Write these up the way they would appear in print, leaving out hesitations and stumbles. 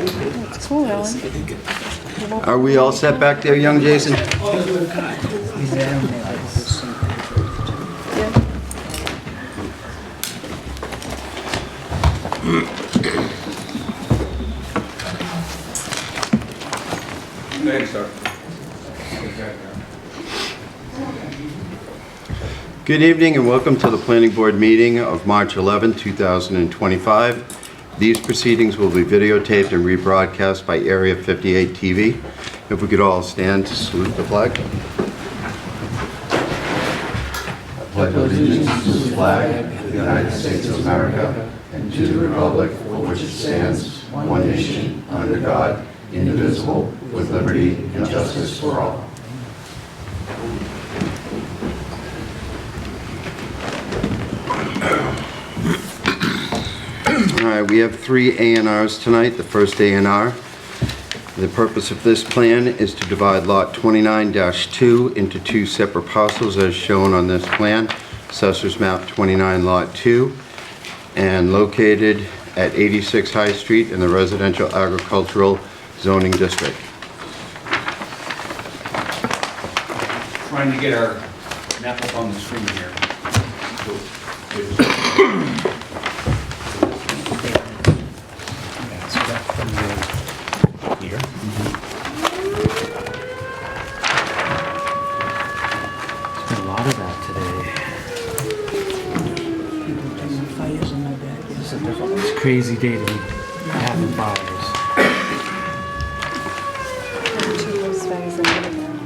It's cool, Ellen. Are we all set back there, young Jason? Yeah. Thanks, sir. Good evening and welcome to the Planning Board meeting of March 11, 2025. These proceedings will be videotaped and rebroadcast by Area 58 TV. If we could all stand to salute the flag. I pledge allegiance to the flag of the United States of America and to the republic for which it stands, one nation, under God, indivisible, with liberty and justice for all. All right, we have 3 A&Rs tonight. The first A&R. The purpose of this plan is to divide Lot 29-2 into 2 separate parcels as shown on this plan. Assessor's Map 29, Lot 2, and located at 86 High Street in the Residential Agricultural Zoning District. Trying to get our map up on the screen here. Here. There's been a lot of that today. It's a crazy day to be having fires. Two house fires in Middleborough.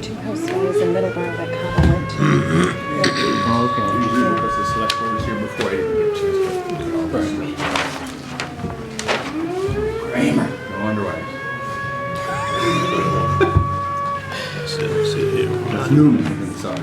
2 house fires in Middleborough that Carver went to. Oh, okay. Because the select board was here before I didn't get a chance to get all this. Kramer. No wonder why. It's Newman inside.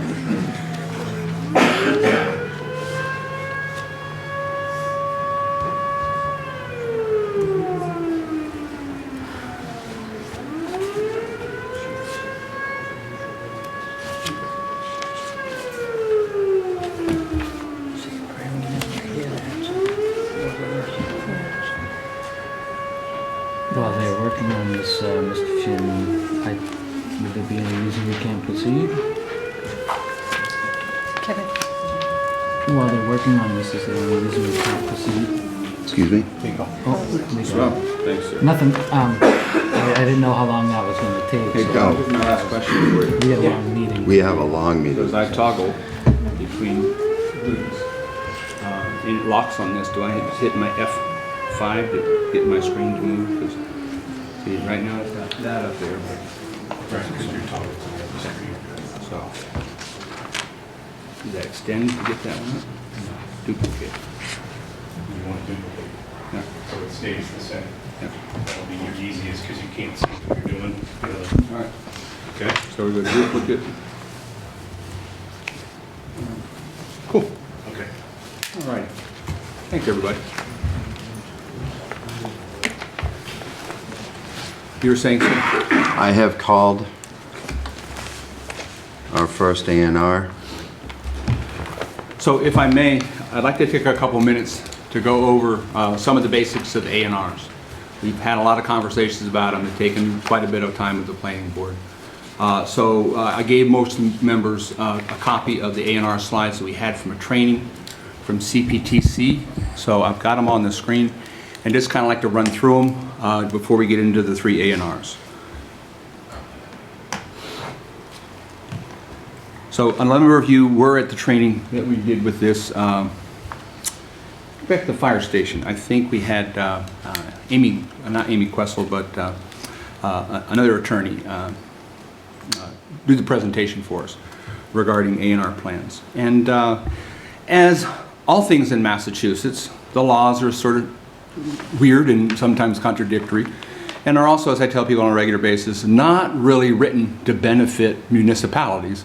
While they're working on this, Mr. Chin, would there be any reason we can't proceed? Kevin. While they're working on this, is there any reason we can't proceed? Excuse me? Oh, there you Well, go. thanks, sir. Nothing, I didn't know how long that was gonna take. Hey, so go. My last question for you. We had a long meeting. We have a long meeting. As I toggle between these, any locks on this, do I hit my F5 to get my screen to move? Because see, right now it's got that up there, but Right, because you're talking to the screen. so. Does that extend to get that one up? Duplicate. You want to duplicate, Yeah. so it stays the same. Yeah. That'll be your easiest because you can't see what you're doing. All right. Okay? So we go duplicate. Cool. Okay. All right. Thanks, everybody. You were saying something? I have called our first A&R. So if I may, I'd like to take a couple minutes to go over some of the basics of A&Rs. We've had a lot of conversations about them. It's taken quite a bit of time with the planning board. So I gave most members a copy of the A&R slides that we had from a training from CPTC. So I've got them on the screen and just kind of like to run through them before we get into the 3 A&Rs. So a number of you were at the training that we did with this. Back at the fire station, I think we had Amy, not Amy Questle, but another attorney do the presentation for us regarding A&R plans. And as all things in Massachusetts, the laws are sort of weird and sometimes contradictory, and are also, as I tell people on a regular basis, not really written to benefit municipalities,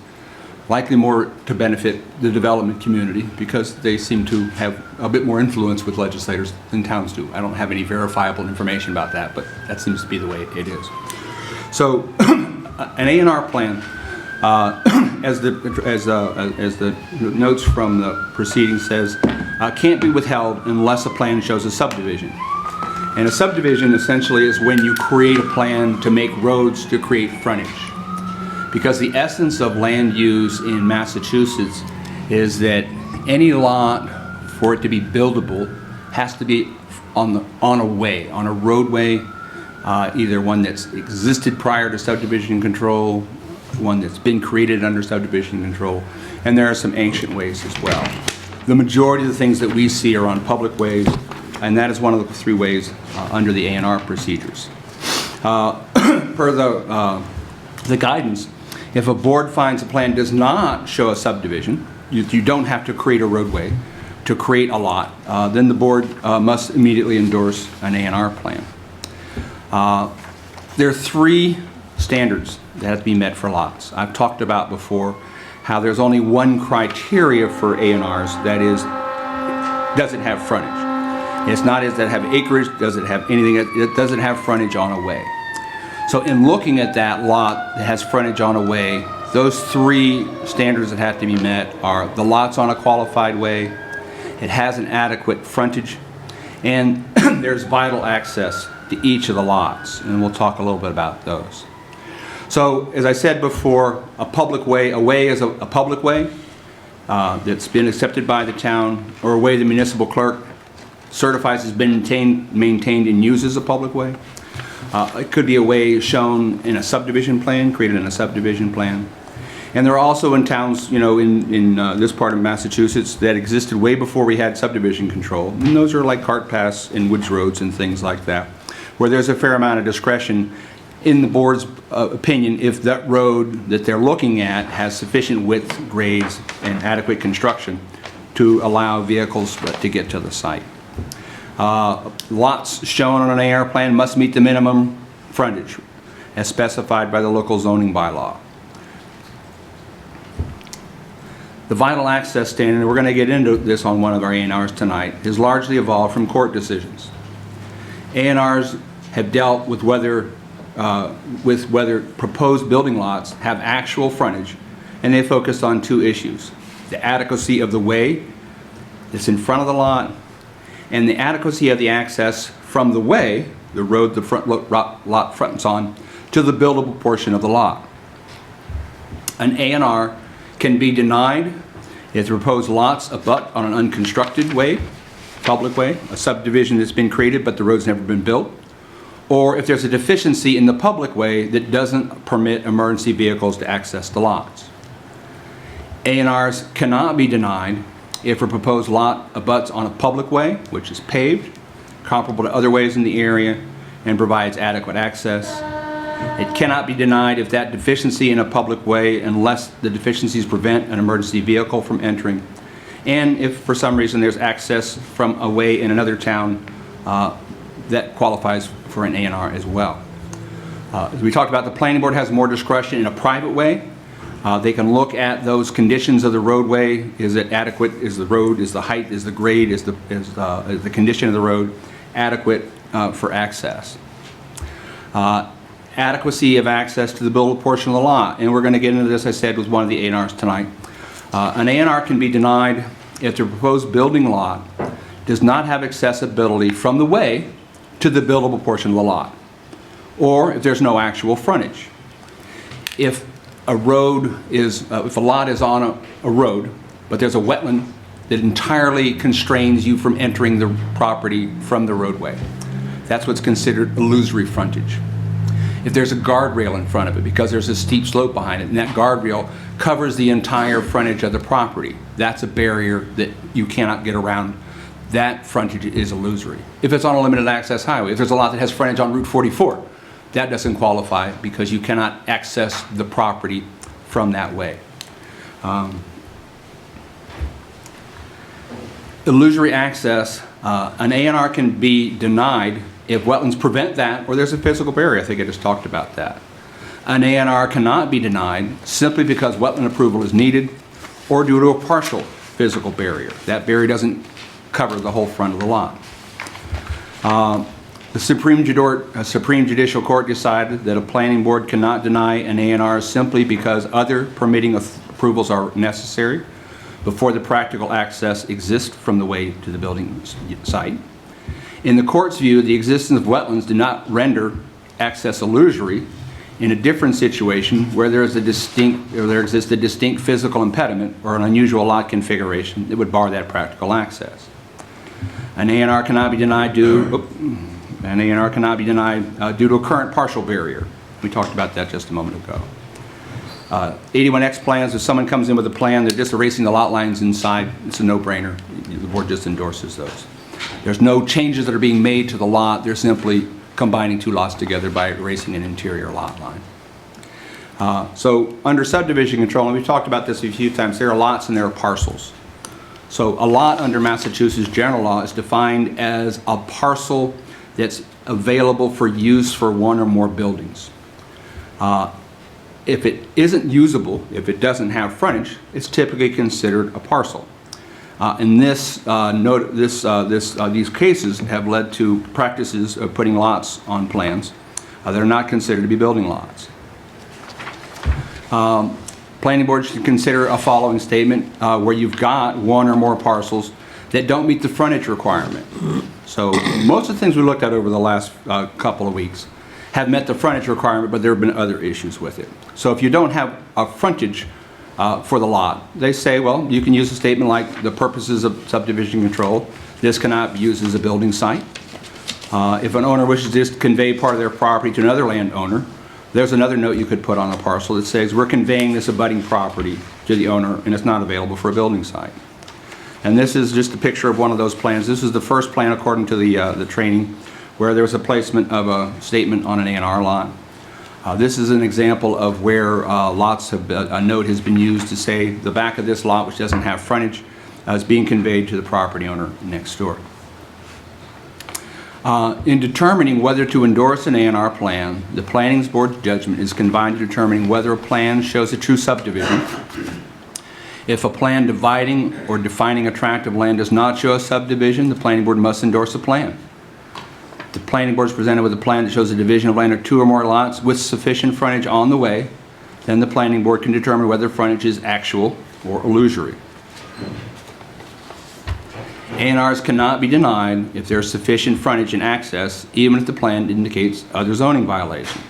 likely more to benefit the development community because they seem to have a bit more influence with legislators than towns do. I don't have any verifiable information about that, but that seems to be the way it is. So an A&R plan, as the notes from the proceeding says, can't be withheld unless a plan shows a subdivision. And a subdivision essentially is when you create a plan to make roads to create frontage. Because the essence of land use in Massachusetts is that any lot, for it to be buildable, has to be on a way, on a roadway, either one that's existed prior to subdivision control, one that's been created under subdivision control, and there are some ancient ways as well. The majority of the things that we see are on public ways, and that is one of the 3 ways under the A&R procedures. Per the guidance, if a board finds a plan does not show a subdivision, you don't have to create a roadway to create a lot, then the board must immediately endorse an A&R plan. There are 3 standards that have to be met for lots. I've talked about before how there's only one criteria for A&Rs, that is, does it have frontage? It's not does it have acreage, does it have anything, it doesn't have frontage on a way. So in looking at that lot that has frontage on a way, those 3 standards that have to be met are the lot's on a qualified way, it has an adequate frontage, and there's vital access to each of the lots, and we'll talk a little bit about those. So, as I said before, a way is a public way that's been accepted by the town, or a way the municipal clerk certifies has been maintained and uses a public way. It could be a way shown in a subdivision plan, created in a subdivision plan. And there are also in towns, in this part of Massachusetts that existed way before we had subdivision control. And those are like cart paths and woods roads and things like that, where there's a fair amount of discretion in the board's opinion if that road that they're looking at has sufficient width, grades, and adequate construction to allow vehicles to get to the site. Lots shown on an AR plan must meet the minimum frontage as specified by the local zoning bylaw. The vital access standard, and we're going to get into this on one of our A&Rs tonight, is largely evolved from court decisions. A&Rs have dealt with whether proposed building lots have actual frontage, and they focus on 2 issues: the adequacy of the way that's in front of the lot, and the adequacy of the access from the way, the road the lot fronts on, to the buildable portion of the lot. An A&R can be denied if the proposed lots abut on an unconstructed way, public way, a subdivision that's been created but the road's never been built, or if there's a deficiency in the public way that doesn't permit emergency vehicles to access the lots. A&Rs cannot be denied if a proposed lot abuts on a public way, which is paved, comparable to other ways in the area, and provides adequate access. It cannot be denied if that deficiency in a public way, unless the deficiencies prevent an emergency vehicle from entering, and if for some reason there's access from a way in another town that qualifies for an A&R as well. As we talked about, the planning board has more discretion in a private way. They can look at those conditions of the roadway. Is it adequate? Is the road, is the height, is the grade, is the condition of the road adequate for access? Adequacy of access to the buildable portion of the lot. And we're going to get into this, I said, with one of the A&Rs tonight. An A&R can be denied if the proposed building lot does not have accessibility from the way to the buildable portion of the lot, or if there's no actual frontage. If a road is, if a lot is on a road, but there's a wetland that entirely constrains you from entering the property from the roadway, that's what's considered illusory frontage. If there's a guardrail in front of it because there's a steep slope behind it, and that guardrail covers the entire frontage of the property, that's a barrier that you cannot get around. That frontage is illusory. If it's on a limited access highway, if there's a lot that has frontage on Route 44, that doesn't qualify because you cannot access the property from that way. Illusory access, an A&R can be denied if wetlands prevent that, or there's a physical barrier. I think I just talked about that. An A&R cannot be denied simply because wetland approval is needed or due to a partial physical barrier. That barrier doesn't cover the whole front of the lot. The Supreme Judicial Court decided that a planning board cannot deny an A&R simply because other permitting approvals are necessary before the practical access exists from the way to the building site. In the court's view, the existence of wetlands did not render access illusory in a different situation where there exists a distinct physical impediment or an unusual lot configuration that would bar that practical access. An A&R cannot be denied due to a current partial barrier. We talked about that just a moment ago. 81X plans, if someone comes in with a plan, they're just erasing the lot lines inside, it's a no-brainer. The board just endorses those. There's no changes that are being made to the lot, they're simply combining two lots together by erasing an interior lot line. So under subdivision control, and we've talked about this a few times, there are lots and there are parcels. So a lot under Massachusetts general law is defined as a parcel that's available for use for one or more buildings. If it isn't usable, if it doesn't have frontage, it's typically considered a parcel. And these cases have led to practices of putting lots on plans that are not considered to be building lots. Planning board should consider a following statement where you've got one or more parcels that don't meet the frontage requirement. So most of the things we looked at over the last couple of weeks have met the frontage requirement, but there have been other issues with it. So if you don't have a frontage for the lot, they say, well, you can use a statement like the purposes of subdivision control. This cannot be used as a building site. If an owner wishes to just convey part of their property to another landowner, there's another note you could put on a parcel that says, we're conveying this abutting property to the owner and it's not available for a building site. And this is just a picture of one of those plans. This is the first plan according to the training where there was a placement of a statement on an A&R lot. This is an example of where a note has been used to say the back of this lot, which doesn't have frontage, is being conveyed to the property owner next door. In determining whether to endorse an A&R plan, the Planning Board's judgment is confined to determining whether a plan shows a true subdivision. If a plan dividing or defining a tract of land does not show a subdivision, the Planning Board must endorse a plan. The Planning Board is presented with a plan that shows a division of land of two or more lots with sufficient frontage on the way, then the Planning Board can determine whether frontage is actual or illusory. A&Rs cannot be denied if there is sufficient frontage and access, even if the plan indicates other zoning violation.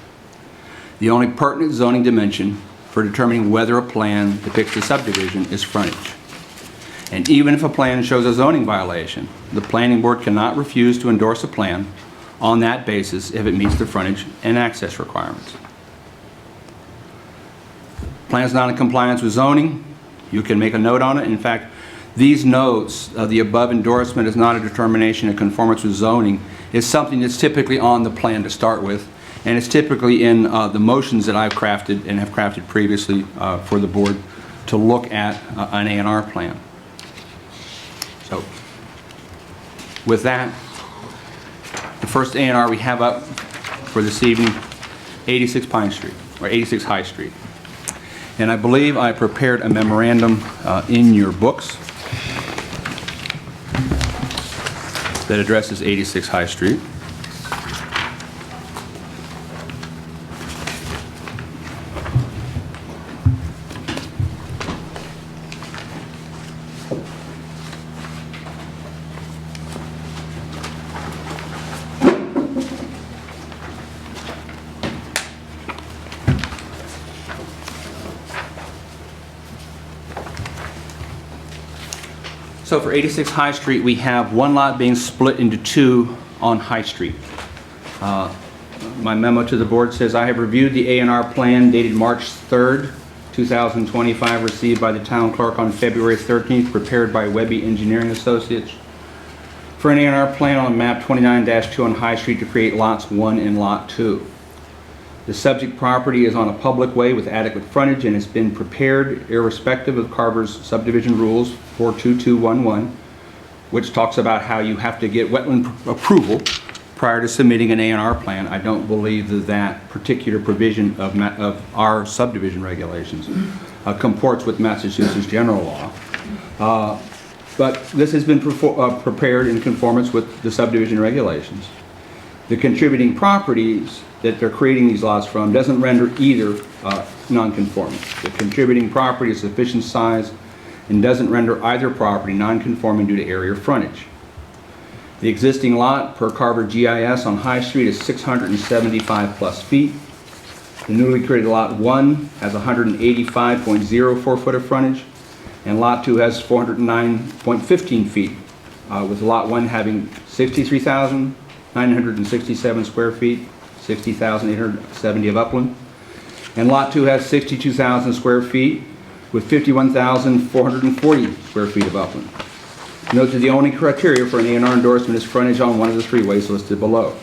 The only pertinent zoning dimension for determining whether a plan depicts a subdivision is frontage. And even if a plan shows a zoning violation, the Planning Board cannot refuse to endorse a plan on that basis if it meets the frontage and access requirements. Plan is not in compliance with zoning, you can make a note on it. In fact, these notes, the above endorsement is not a determination of conformance with zoning. It's something that's typically on the plan to start with, and it's typically in the motions that I've crafted and have crafted previously for the board to look at an A&R plan. So, with that, the first A&R we have up for this evening, 86 Pine Street, or 86 High Street. And I believe I prepared a memorandum in your books that addresses 86 High Street. So for 86 High Street, we have one lot being split into two on High Street. My memo to the board says, I have reviewed the A&R plan dated March 3rd, 2025, received by the town clerk on February 13th, prepared by Webby Engineering Associates for an A&R plan on map 29-2 on High Street to create lots 1 and lot 2. The subject property is on a public way with adequate frontage and has been prepared irrespective of Carver's subdivision rules 42211, which talks about how you have to get wetland approval prior to submitting an A&R plan. I don't believe that that particular provision of our subdivision regulations comports with Massachusetts general law. But this has been prepared in conformance with the subdivision regulations. The contributing properties that they're creating these lots from doesn't render either non-conforming. The contributing property is sufficient size and doesn't render either property non-conforming due to area or frontage. The existing lot per Carver GIS on High Street is 675 plus feet. The newly created Lot 1 has 185.04 foot of frontage, and Lot 2 has 409.15 feet, with Lot 1 having 63,967 square feet, 60,870 of upland, and Lot 2 has 62,000 square feet with 51,440 square feet of upland. Note that the only criteria for an A&R endorsement is frontage on one of the three ways listed below.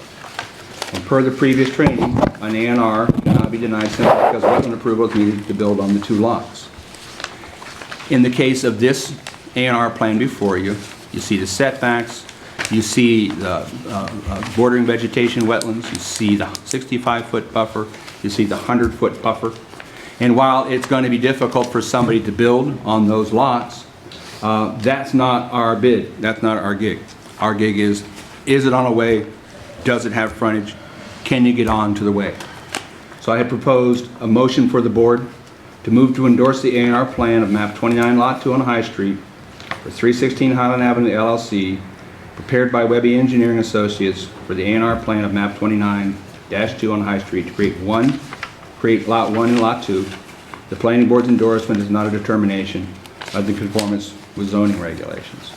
And per the previous training, an A&R cannot be denied simply because wetland approval is needed to build on the two lots. In the case of this A&R plan before you, you see the setbacks, you see the bordering vegetation wetlands, you see the 65-foot buffer, you see the 100-foot buffer. And while it's going to be difficult for somebody to build on those lots, that's not our bid, that's not our gig. Our gig is it on a way? Does it have frontage? Can you get on to the way? So I had proposed a motion for the board to move to endorse the A&R plan of map 29 lot 2 on High Street for 316 Highland Avenue LLC, prepared by Webby Engineering Associates for the A&R plan of map 29-2 on High Street to create lot 1 and lot 2. The planning board's endorsement is not a determination of the conformance with zoning regulations.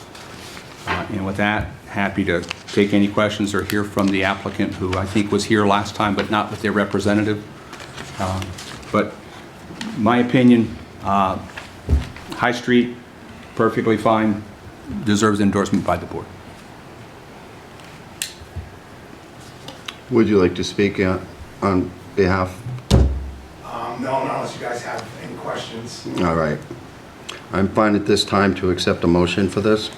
And with that, happy to take any questions or hear from the applicant, who I think was here last time but not with their representative. But my opinion, High Street, perfectly fine, deserves endorsement by the board. Would you like to speak on behalf? No, not unless you guys have any questions. All right. I'm fine at this time to accept a motion for this.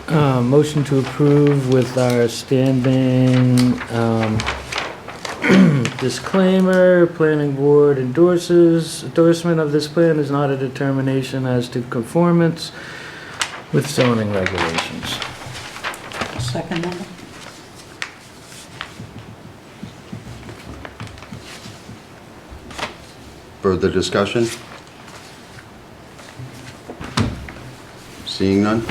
Motion to approve with our standing disclaimer. Planning board endorsement of this plan is not a determination as to conformance with zoning regulations. Second that. Further discussion? Seeing none?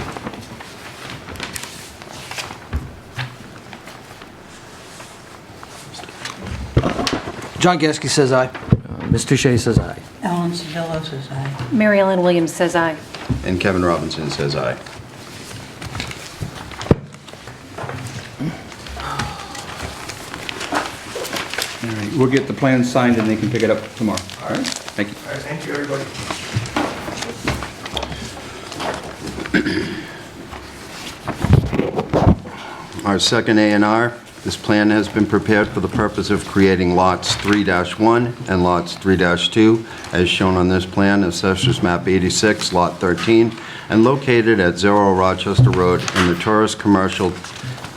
John Gasky says aye. Mr. Shea says aye. Ellen Sedillo says aye. Mary Ellen Williams says aye. And Kevin Robinson says aye. All right, we'll get the plan signed and they can pick it up tomorrow. All right. Thank you. All right, thank you, everybody. Our second A&R, this plan has been prepared for the purpose of creating lots 3-1 and lots 3-2, as shown on this plan, Assessor's Map 86, Lot 13, and located at 0 Rochester Road in the Tourist Commercial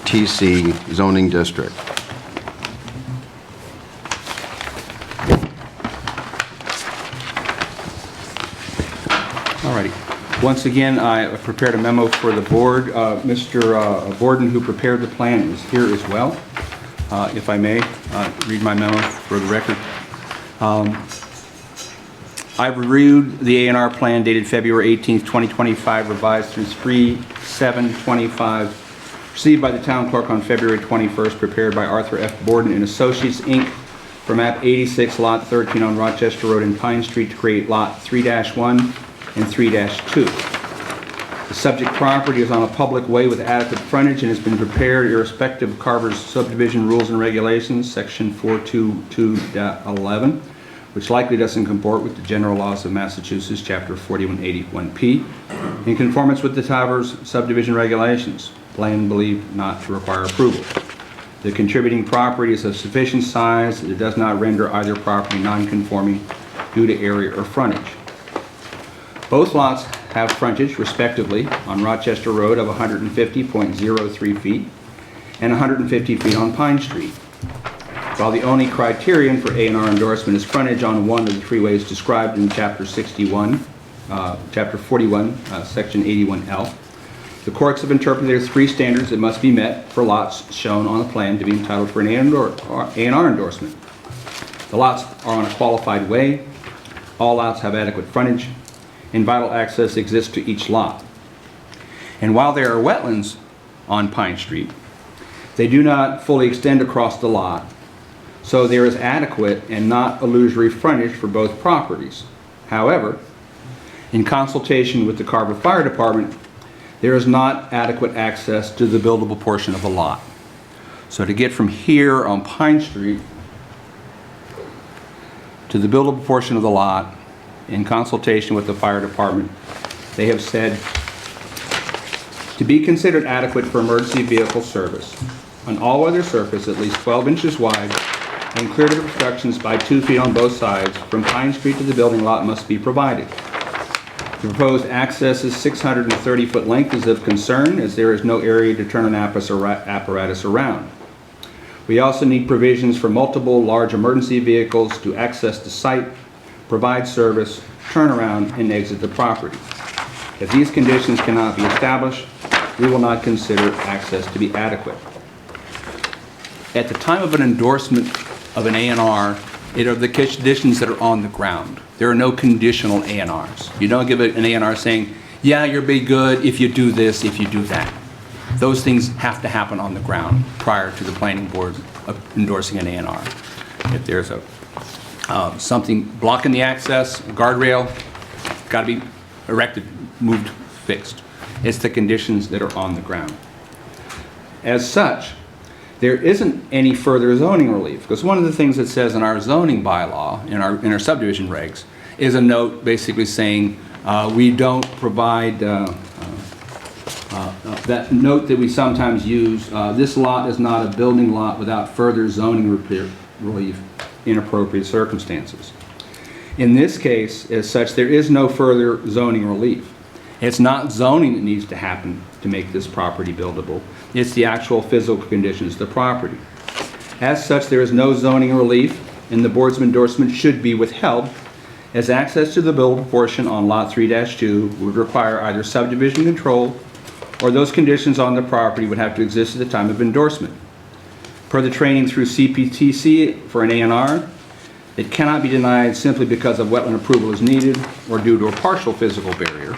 TC zoning district. Alrighty. Once again, I prepared a memo for the board. Mr. Borden, who prepared the plan, is here as well. If I may, read my memo for the record. I've reviewed the A&R plan dated February 18th, 2025, revised through 3/7/25, received by the town clerk on February 21st, prepared by Arthur F. Borden and Associates, Inc., for map 86, lot 13 on Rochester Road and Pine Street to create lot 3-1 and 3-2. The subject property is on a public way with adequate frontage and has been prepared irrespective of Carver's subdivision rules and regulations, section 422.11, which likely doesn't comport with the general laws of Massachusetts, chapter 4181P, in conformance with the Carver's subdivision regulations. Plan believed not to require approval. The contributing property is of sufficient size that it does not render either property non-conforming due to area or frontage. Both lots have frontage, respectively, on Rochester Road of 150.03 feet and 150 feet on Pine Street. While the only criterion for A&R endorsement is frontage on one of the three ways described in Chapter 41, Section 81L, the courts have interpreted there are three standards that must be met for lots shown on the plan to be entitled for an A&R endorsement. The lots are on a qualified way, all lots have adequate frontage, and vital access exists to each lot. And while there are wetlands on Pine Street. They do not fully extend across the lot, so there is adequate and not illusory frontage for both properties. However, in consultation with the Carver Fire Department, there is not adequate access to the buildable portion of the lot. So to get from here on Pine Street to the buildable portion of the lot, in consultation with the fire department, they have said to be considered adequate for emergency vehicle service. On all other surface at least 12 inches wide and cleared of obstructions by 2 feet on both sides from Pine Street to the building lot must be provided. The proposed access's 630-foot length is of concern as there is no area to turn an apparatus around. We also need provisions for multiple large emergency vehicles to access the site, provide service, turn around, and exit the property. If these conditions cannot be established, we will not consider access to be adequate. At the time of an endorsement of an A&R, it are the conditions that are on the ground. There are no conditional A&Rs. You don't give an A&R saying, yeah, you'll be good if you do this, if you do that. Those things have to happen on the ground prior to the planning board endorsing an A&R. If there's something blocking the access, a guardrail, got to be erected, moved, fixed. It's the conditions that are on the ground. As such, there isn't any further zoning relief, because one of the things it says in our zoning bylaw, in our subdivision regs, is a note basically saying we don't provide that note that we sometimes use, this lot is not a building lot without further zoning relief in appropriate circumstances. In this case, as such, there is no further zoning relief. It's not zoning that needs to happen to make this property buildable. It's the actual physical conditions of the property. As such, there is no zoning relief, and the board's endorsement should be withheld, as access to the buildable portion on Lot 3-2 would require either subdivision control or those conditions on the property would have to exist at the time of endorsement. Per the training through CPTC for an A&R, it cannot be denied simply because of wetland approval is needed or due to a partial physical barrier.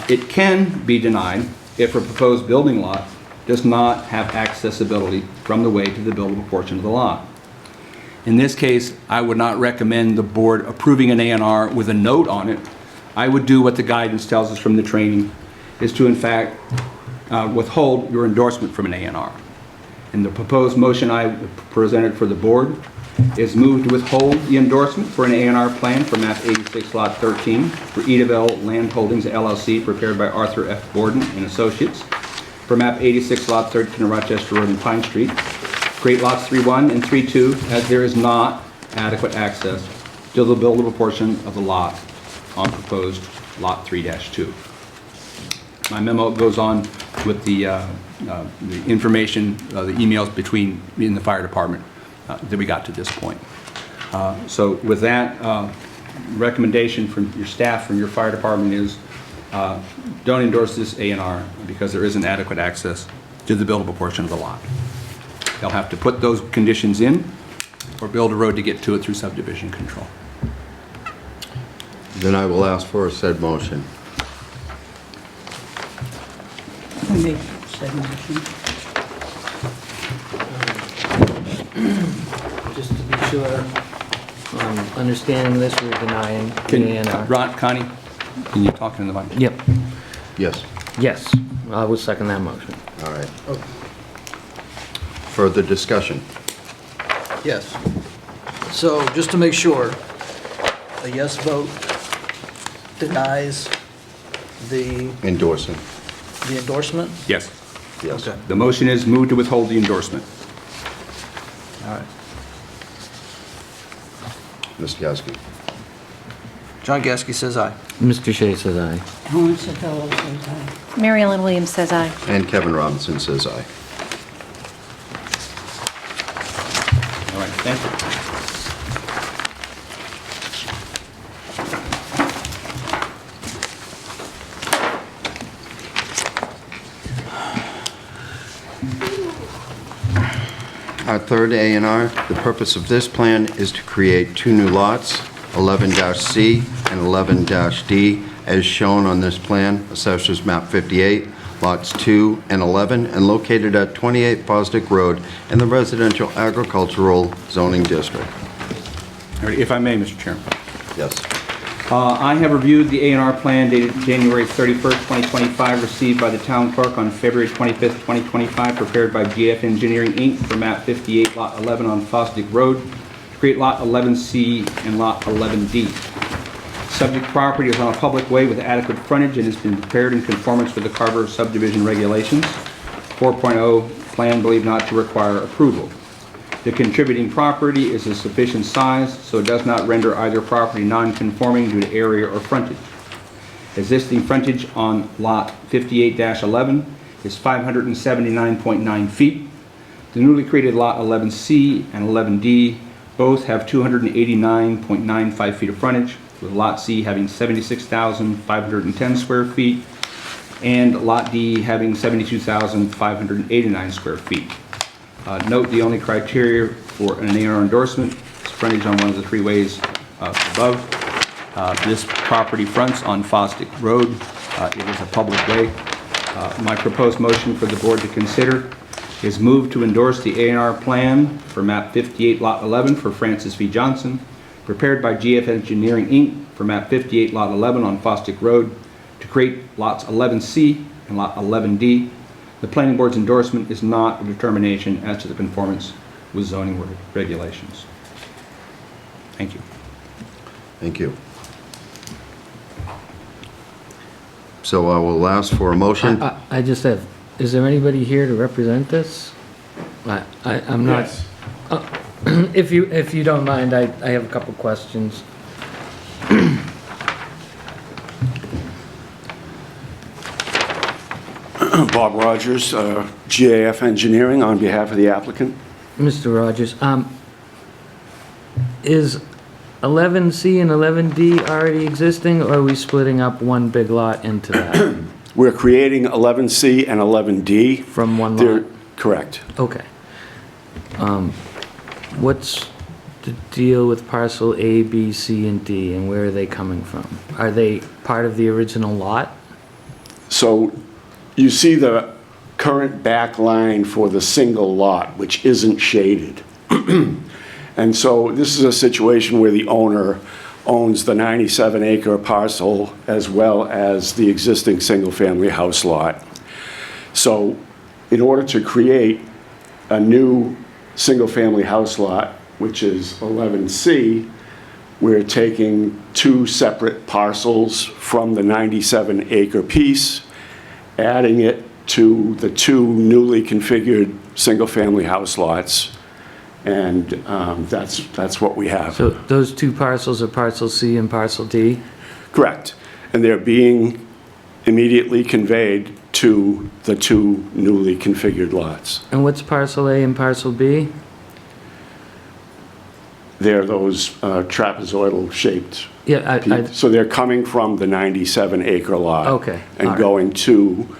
It can be denied if a proposed building lot does not have accessibility from the way to the buildable portion of the lot. In this case, I would not recommend the board approving an A&R with a note on it. I would do what the guidance tells us from the training, is to in fact withhold your endorsement from an A&R. And the proposed motion I presented for the board is moved to withhold the endorsement for an A&R plan for map 86 lot 13 for Edaville Land Holdings LLC prepared by Arthur F. Borden and Associates for map 86 lot 13 Rochester Road and Pine Street. Create lots 3-1 and 3-2 as there is not adequate access to the buildable portion of the lot on proposed lot 3-2. My memo goes on with the information, the emails between me and the fire department that we got to this point. So with that, recommendation from your staff, from your fire department is don't endorse this A&R because there isn't adequate access to the buildable portion of the lot. They'll have to put those conditions in or build a road to get to it through subdivision control. Then I will ask for a said motion. Who made said motion? Just to be sure, understanding this, we're denying the A&R. Ron, Connie, can you talk in the mic? Yep. Yes. Yes, I will second that motion. All right. Further discussion? Yes. So, just to make sure, a yes vote denies the Endorsing. endorsement? Yes. Yes. Okay. The motion is moved to withhold the endorsement. All right. Mr. Gasky. John Gasky says aye. Mr. Shea says aye. Helen Sotelo says aye. Mary Ellen Williams says aye. And Kevin Robinson says aye. All right, thank you. Our third A&R, the purpose of this plan is to create two new lots, 11-C and 11-D, as shown on this plan, Assessors Map 58, lots 2 and 11, and located at 28 Fosdick Road in the Residential Agricultural Zoning District. All right, if I may, Mr. Chairman. Yes. I have reviewed the A&R plan dated January 31st, 2025, received by the town clerk on February 25th, 2025, prepared by GF Engineering, Inc. for map 58, lot 11 on Fosdick Road, to create lot 11C and lot 11D. Subject property is on a public way with adequate frontage and has been prepared in conformance with the Carver subdivision regulations. 4.0 plan believed not to require approval. The contributing property is a sufficient size, so it does not render either property non-conforming due to area or frontage. Existing frontage on lot 58-11 is 579.9 feet. The newly created lot 11C and 11D both have 289.95 feet of frontage, with lot C having 76,510 square feet and lot D having 72,589 square feet. Note the only criteria for an A&R endorsement is frontage on one of the three ways above. This property fronts on Fosdick Road. It is a public way. My proposed motion for the board to consider is move to endorse the A&R plan for map 58 lot 11 for Francis V. Johnson, prepared by GF Engineering, Inc. for map 58 lot 11 on Fosdick Road to create lots 11C and lot 11D. The planning board's endorsement is not a determination as to the conformance with zoning regulations. Thank you. Thank you. So I will ask for a motion. I just have, is there anybody here to represent this? I'm not. Yes. If you don't mind, I have a couple questions. Bob Rogers, GAF Engineering, on behalf of the applicant. Mr. Rogers, is 11C and 11D already existing, or are we splitting up one big lot into that? We're creating 11C and 11D. From one They're- lot? Correct. Okay. What's the deal with parcel A, B, C, and D, and where are they coming from? Are they part of the original lot? So you see the current back line for the single lot, which isn't shaded. And so this is a situation where the owner owns the 97-acre parcel as well as the existing single-family house lot. So in order to create a new single-family house lot, which is 11C, we're taking two separate parcels from the 97-acre piece, adding it to the two newly configured single-family house lots, and that's what we have. So those two parcels are parcel C and parcel D? Correct. And they're being immediately conveyed to the two newly configured lots. And what's parcel A and parcel B? They're those trapezoidal-shaped Yeah, So they're coming from the 97-acre lot. Okay, And all right. going to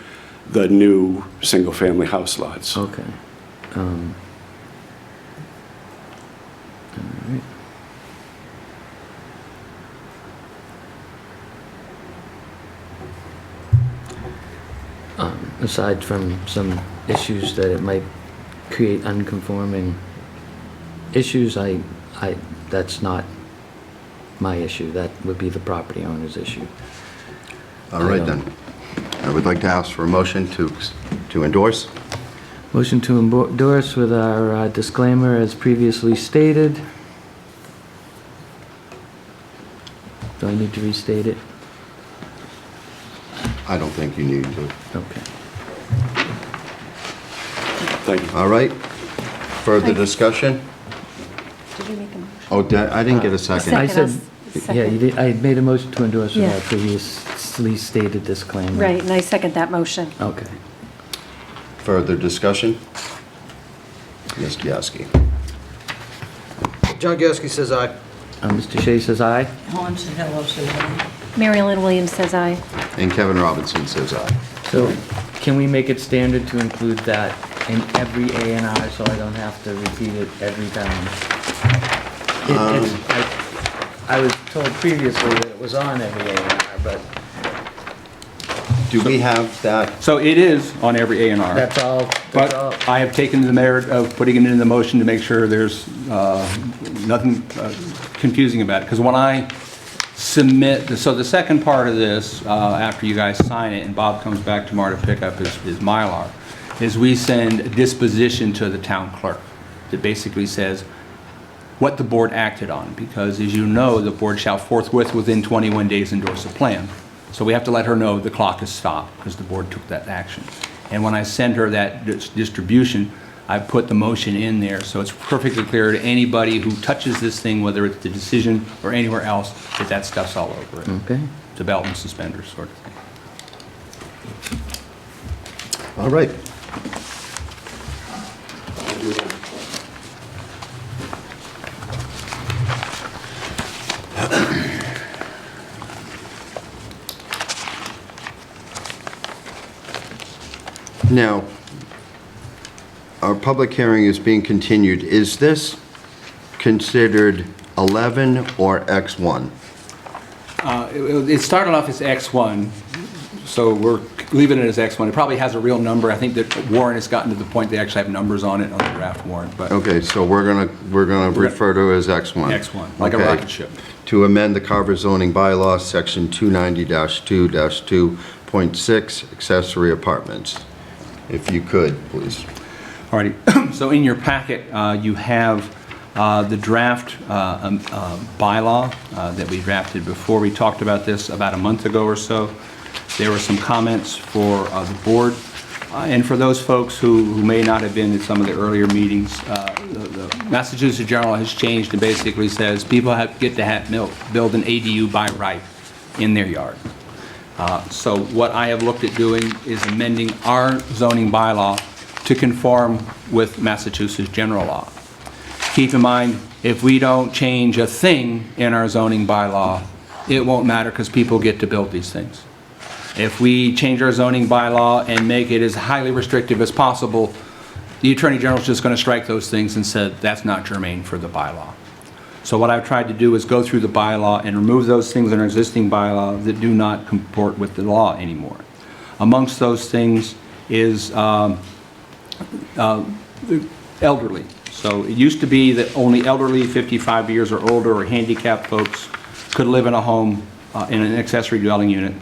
the new single-family house lots. okay. All right. Aside from some issues that it might create unconforming issues, that's not my issue. That would be the property owner's issue. All right, then. I would like to ask for a motion to endorse. Motion to endorse with our disclaimer as previously stated. Do I need to restate it? I don't think you need to. Okay. Thank you. All right. Further discussion? Did you make a motion? Oh, I didn't get a second. I said, Second. yeah, you did, I made a motion to endorse with Yeah. our previously stated disclaimer. Right, and I second that motion. Okay. Further discussion? Ms. Gasky. John Gasky says aye. Mr. Shea says aye. Helen Sotelo says aye. Mary Ellen Williams says aye. And Kevin Robinson says aye. So can we make it standard to include that in every A and R so I don't have to repeat it every time? I was told previously that it was on every A and R, but Do we have that? So it is on every A&R. That's all, But I have taken the merit of putting it in the motion to make sure there's nothing confusing about it. Because when I submit, so the second part of this, after you guys sign it, and Bob comes back tomorrow to pick up his Mylar, is we send a disposition to the town clerk that basically says what the board acted on. Because as you know, the board shall forthwith within 21 days endorse a plan. So we have to let her know the clock is stopped because the board took that action. And when I send her that distribution, I put the motion in there, so it's perfectly clear to anybody who touches this thing, whether it's the decision or anywhere else, that that stuff's all over it. okay. It's a belt and suspenders sort of thing. All right. Now, our public hearing is being continued. Is this considered 11 or X1? It started off as X1, so we're leaving it as X1. It probably has a real number. I think that Warren has gotten to the point they actually have numbers on it on the draft warrant, but Okay, so we're gonna refer to it as X1. X1, like a Okay. rocket ship. To amend the Carver zoning bylaw, section 290-2-2.6, accessory apartments. If you could, please. Alrighty, so in your packet, you have the draft bylaw that we drafted before. We talked about this about a month ago or so. There were some comments for the board. And for those folks who may not have been at some of the earlier meetings, the Massachusetts General has changed and basically says people get to build an ADU by right in their yard. So what I have looked at doing is amending our zoning bylaw to conform with Massachusetts general law. Keep in mind, if we don't change a thing in our zoning bylaw, it won't matter because people get to build these things. If we change our zoning bylaw and make it as highly restrictive as possible, the Attorney General's just going to strike those things and said that's not germane for the bylaw. So what I've tried to do is go through the bylaw and remove those things in our existing bylaw that do not comport with the law anymore. Amongst those things is the elderly. So it used to be that only elderly, 55 years or older, or handicapped folks could live in a home in an accessory dwelling unit.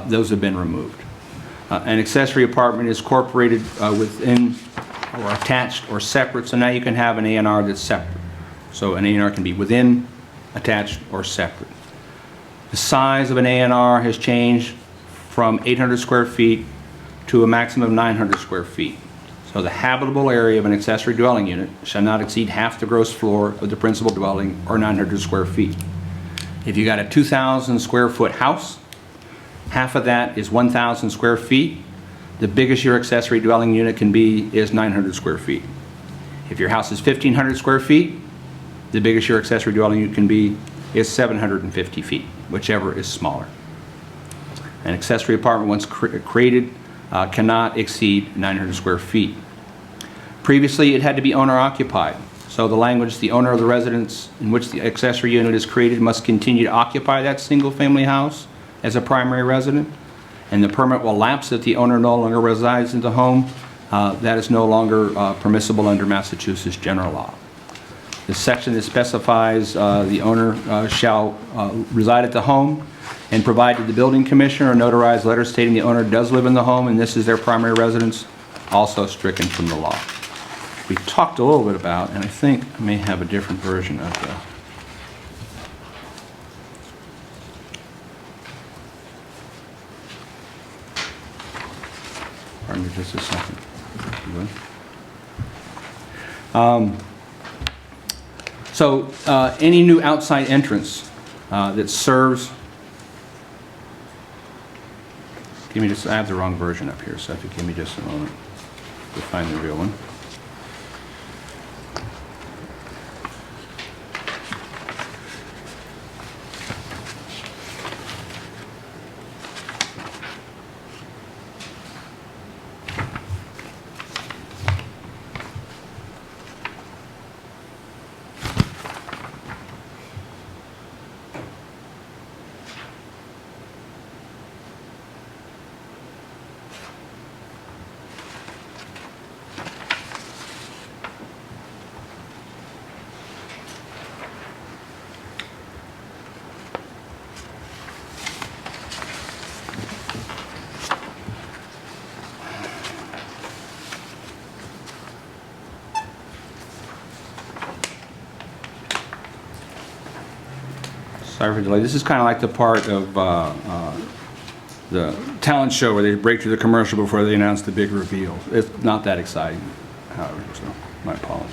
Those have been removed. An accessory apartment is incorporated within or attached or separate, so now you can have an A&R that's separate. So an A&R can be within, attached, or separate. The size of an A&R has changed from 800 square feet to a maximum of 900 square feet. So the habitable area of an accessory dwelling unit shall not exceed half the gross floor of the principal dwelling, or 900 square feet. If you got a 2,000 square foot house, half of that is 1,000 square feet. The biggest your accessory dwelling unit can be is 900 square feet. If your house is 1,500 square feet, the biggest your accessory dwelling unit can be is 750 feet, whichever is smaller. An accessory apartment, once created, cannot exceed 900 square feet. Previously, it had to be owner-occupied. So the language, the owner of the residence in which the accessory unit is created must continue to occupy that single-family house as a primary resident, and the permit will lapse if the owner no longer resides in the home. That is no longer permissible under Massachusetts general law. The section that specifies the owner shall reside at the home and provide to the building commissioner a notarized letter stating the owner does live in the home and this is their primary residence, also stricken from the law. We talked a little bit about, and I think I may have a different version of the pardon me just a second. So any new outside entrance that serves, give me just, I have the wrong version up here, so if you give me just a moment to find the real one. Sorry for the delay. This is kind of like the part of the talent show where they break through the commercial before they announce the big reveal. It's not that exciting, however, so my apologies.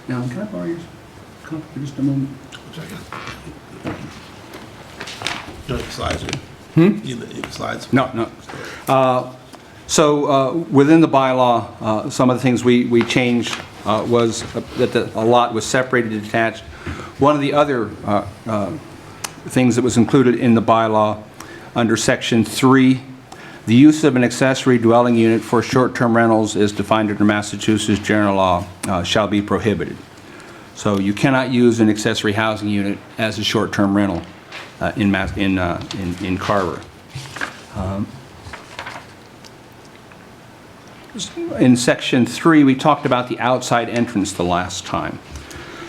Now, can I borrow your copy for just a moment? Slides. Slides. No. Within the bylaw, some of the things we changed was that a lot was separated and detached. One of the other things that was included in the bylaw under Section 3, the use of an accessory dwelling unit for short-term rentals is defined under Massachusetts general law shall be prohibited. So you cannot use an accessory housing unit as a short-term rental in Carver. In Section 3, we talked about the outside entrance the last time.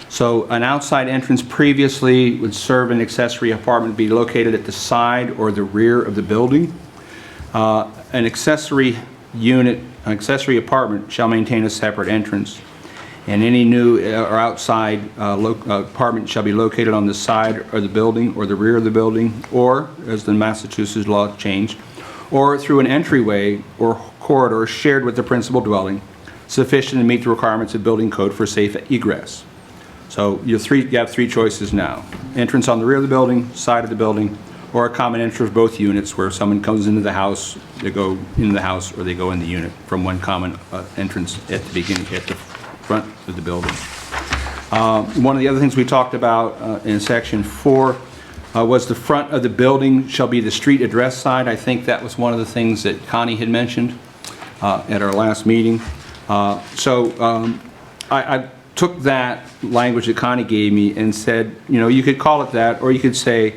So an outside entrance previously would serve an accessory apartment be located at the side or the rear of the building. An accessory apartment shall maintain a separate entrance, and any new or outside apartment shall be located on the side of the building or the rear of the building, or, as the Massachusetts law changed, or through an entryway or corridor shared with the principal dwelling, sufficient to meet the requirements of building code for safe egress. So you have three choices now: entrance on the rear of the building, side of the building, or a common entrance of both units where someone comes into the house, they go into the house, or they go in the unit from one common entrance at the beginning, at the front of the building. One of the other things we talked about in Section 4 was the front of the building shall be the street address side. I think that was one of the things that Connie had mentioned at our last meeting. I took that language that Connie gave me and said, you could call it that, or you could say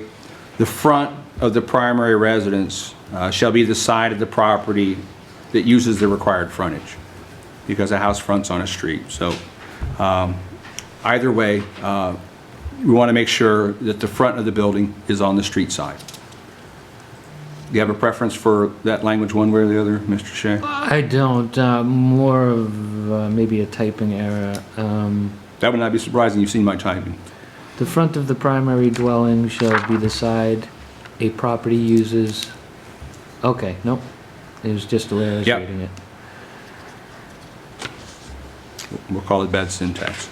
the front of the primary residence shall be the side of the property that uses the required frontage, because a house fronts on a street. So either way, we want to make sure that the front of the building is on the street side. Do you have a preference for that language one way or the other, Mr. Shea? I don't. More of maybe a typing error. That would not be surprising. You've seen my typing. The front of the primary dwelling shall be the side a property uses. Okay, nope. It was just the way I was Yep. reading it. We'll call it bad syntax.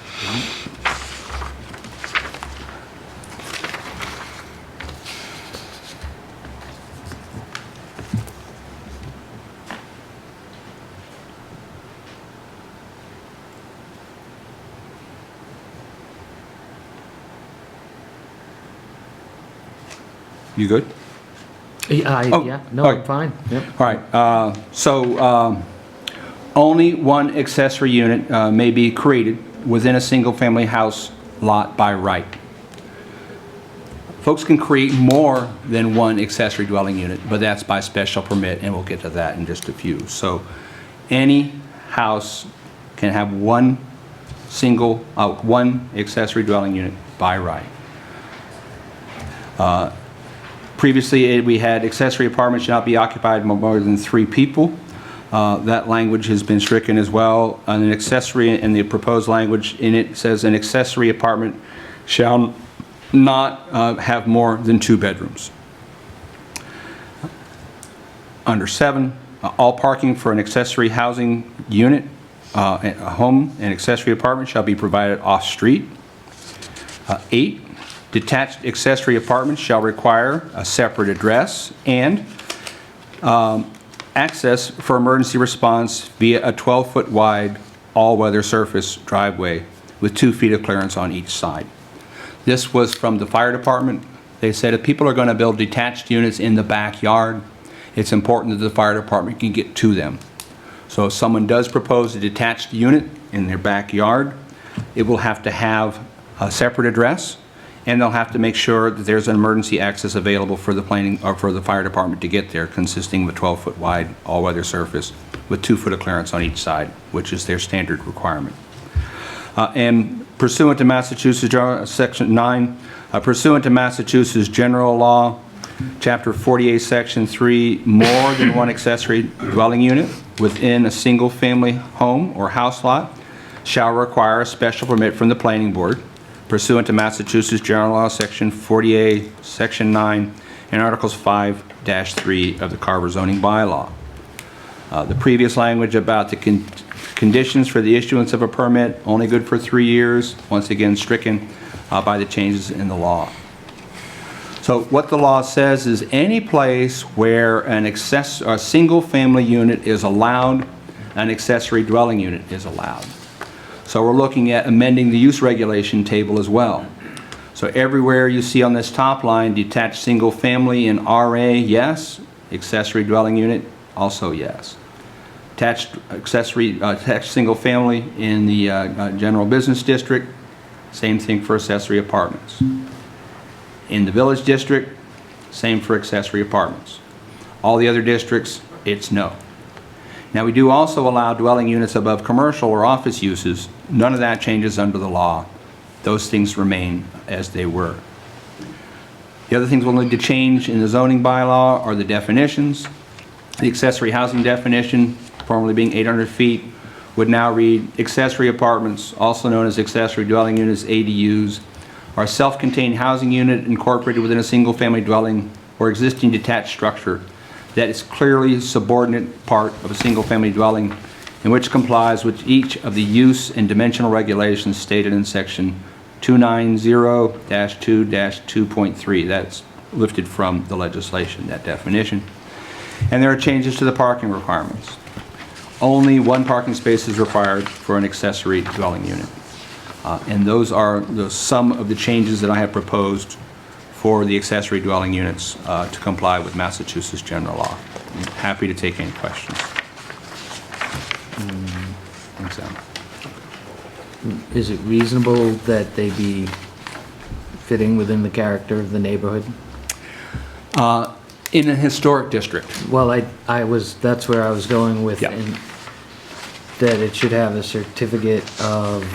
You good? Oh, Yeah, no, all right. I'm fine. Yep. All right, only one accessory unit may be created within a single-family house lot by right. Folks can create more than one accessory dwelling unit, but that's by special permit, and we'll get to that in just a few. So any house can have one accessory dwelling unit by right. Previously, we had accessory apartments should not be occupied by more than 3 people. That language has been stricken as well. An accessory, in the proposed language in it says an accessory apartment shall not have more than 2 bedrooms. Under 7, all parking for an accessory housing unit, a home, an accessory apartment shall be provided off-street. 8, detached accessory apartments shall require a separate address and access for emergency response via a 12-foot wide all-weather surface driveway with 2 feet of clearance on each side. This was from the fire department. They said if people are going to build detached units in the backyard, it's important that the fire department can get to them. So if someone does propose a detached unit in their backyard, it will have to have a separate address and they'll have to make sure that there's an emergency access available for the planning, or for the fire department to get there, consisting of a 12-foot wide all-weather surface with 2 foot of clearance on each side, which is their standard requirement. And pursuant to Massachusetts, Section 9, pursuant to Massachusetts General Law, Chapter 48, Section 3, more than one accessory dwelling unit within a single-family home or house lot shall require a special permit from the planning board pursuant to Massachusetts General Law, Section 48, Section 9, and Articles 5-3 of the Carver zoning bylaw. The previous language about the conditions for the issuance of a permit, only good for 3 years, once again stricken by the changes in the law. So what the law says is any place where a single-family unit is allowed, an accessory dwelling unit is allowed. So we're looking at amending the use regulation table as well. So everywhere you see on this top line, detached single-family in RA, yes. Accessory dwelling unit, also yes. Attached single-family in the general business district, same thing for accessory apartments. In the village district, same for accessory apartments. All the other districts, it's no. Now, we do also allow dwelling units above commercial or office uses. None of that changes under the law. Those things remain as they were. The other things we'll need to change in the zoning bylaw are the definitions. The accessory housing definition, formerly being 800 feet, would now read accessory apartments, also known as accessory dwelling units, ADUs, are a self-contained housing unit incorporated within a single-family dwelling or existing detached structure that is clearly subordinate part of a single-family dwelling and which complies with each of the use and dimensional regulations stated in section 290-2-2.3. That's lifted from the legislation, that definition. And there are changes to the parking requirements. Only 1 parking space is required for an accessory dwelling unit. And those are some of the changes that I have proposed for the accessory dwelling units to comply with Massachusetts general law. I'm happy to take any questions. Thanks, Adam. Is it reasonable that they be fitting within the character of the neighborhood? In a historic district. Well, that's where I was going with, Yeah. that it should have a certificate of,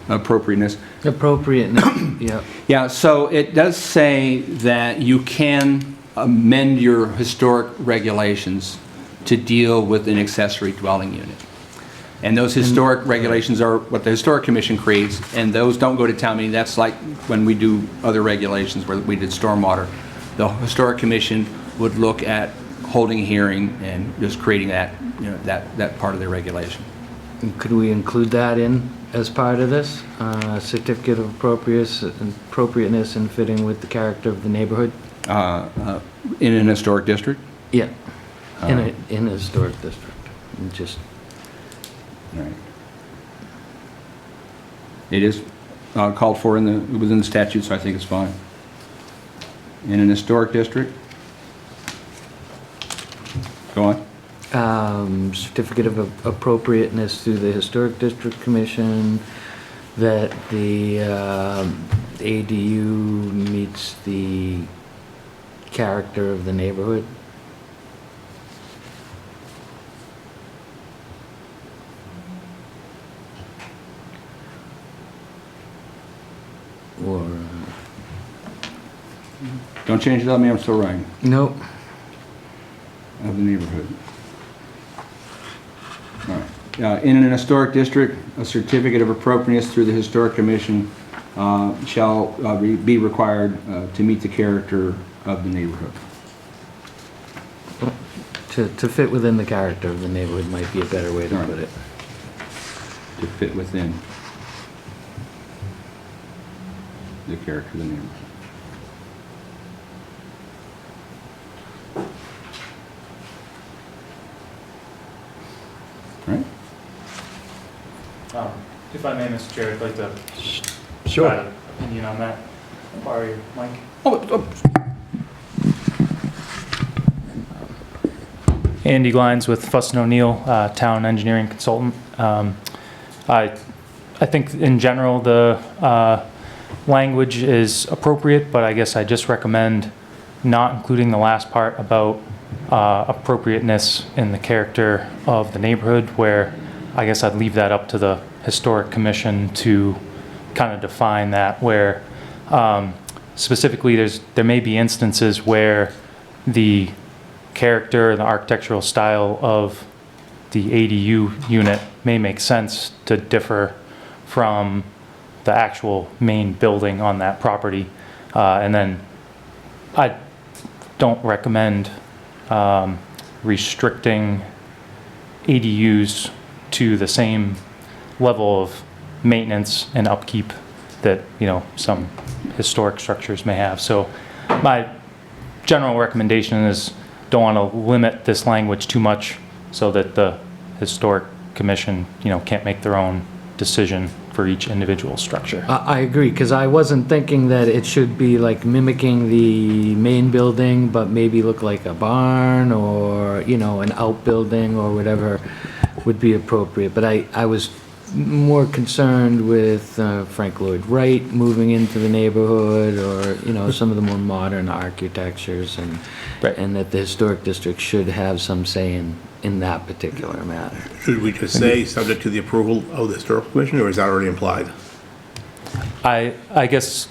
Appropriateness. appropriateness, yeah. Yeah, so it does say that you can amend your historic regulations to deal with an accessory dwelling unit. And those historic regulations are what the Historic Commission creates, and those don't go to town meeting. That's like when we do other regulations where we did stormwater. The Historic Commission would look at holding a hearing and just creating that, that part of the regulation. Could we include that in as part of this? Certificate of appropriateness and fitting with the character of the neighborhood? In an historic district? Yeah, in a historic district, just. Right. It is called for within the statute, so I think it's fine. In an historic district? Go on. Certificate of appropriateness through the Historic District Commission, that the ADU meets the character of the neighborhood. Or, Don't change it on me, I'm still writing. nope. Of the neighborhood. All right. In an historic district, a certificate of appropriateness through the Historic Commission shall be required to meet the character of the neighborhood. To fit within the character of the neighborhood might be a better way to Right. put it. To fit within the character of the neighborhood. Right? If I may, Mr. Chair, I'd like to Sure. provide an opinion on that. Borrow your mic. Andy Glines with Fuss & O'Neill, town engineering consultant. I think in general, the language is appropriate, but I guess I just recommend not including the last part about appropriateness in the character of the neighborhood, where I guess I'd leave that up to the Historic Commission to kind of define that, where specifically there may be instances where the character, the architectural style of the ADU unit may make sense to differ from the actual main building on that property. And then I don't recommend restricting ADUs to the same level of maintenance and upkeep that, you know, some historic structures may have. So my general recommendation is don't want to limit this language too much so that the Historic Commission, you know, can't make their own decision for each individual structure. I agree, because I wasn't thinking that it should be like mimicking the main building, but maybe look like a barn or, you know, an outbuilding or whatever would be appropriate. But I was more concerned with Frank Lloyd Wright moving into the neighborhood, or, you know, some of the more modern architectures, and Right. and that the Historic District should have some say in that particular matter. Should we just say, subject to the approval of the Historical Commission, or is that already implied? I guess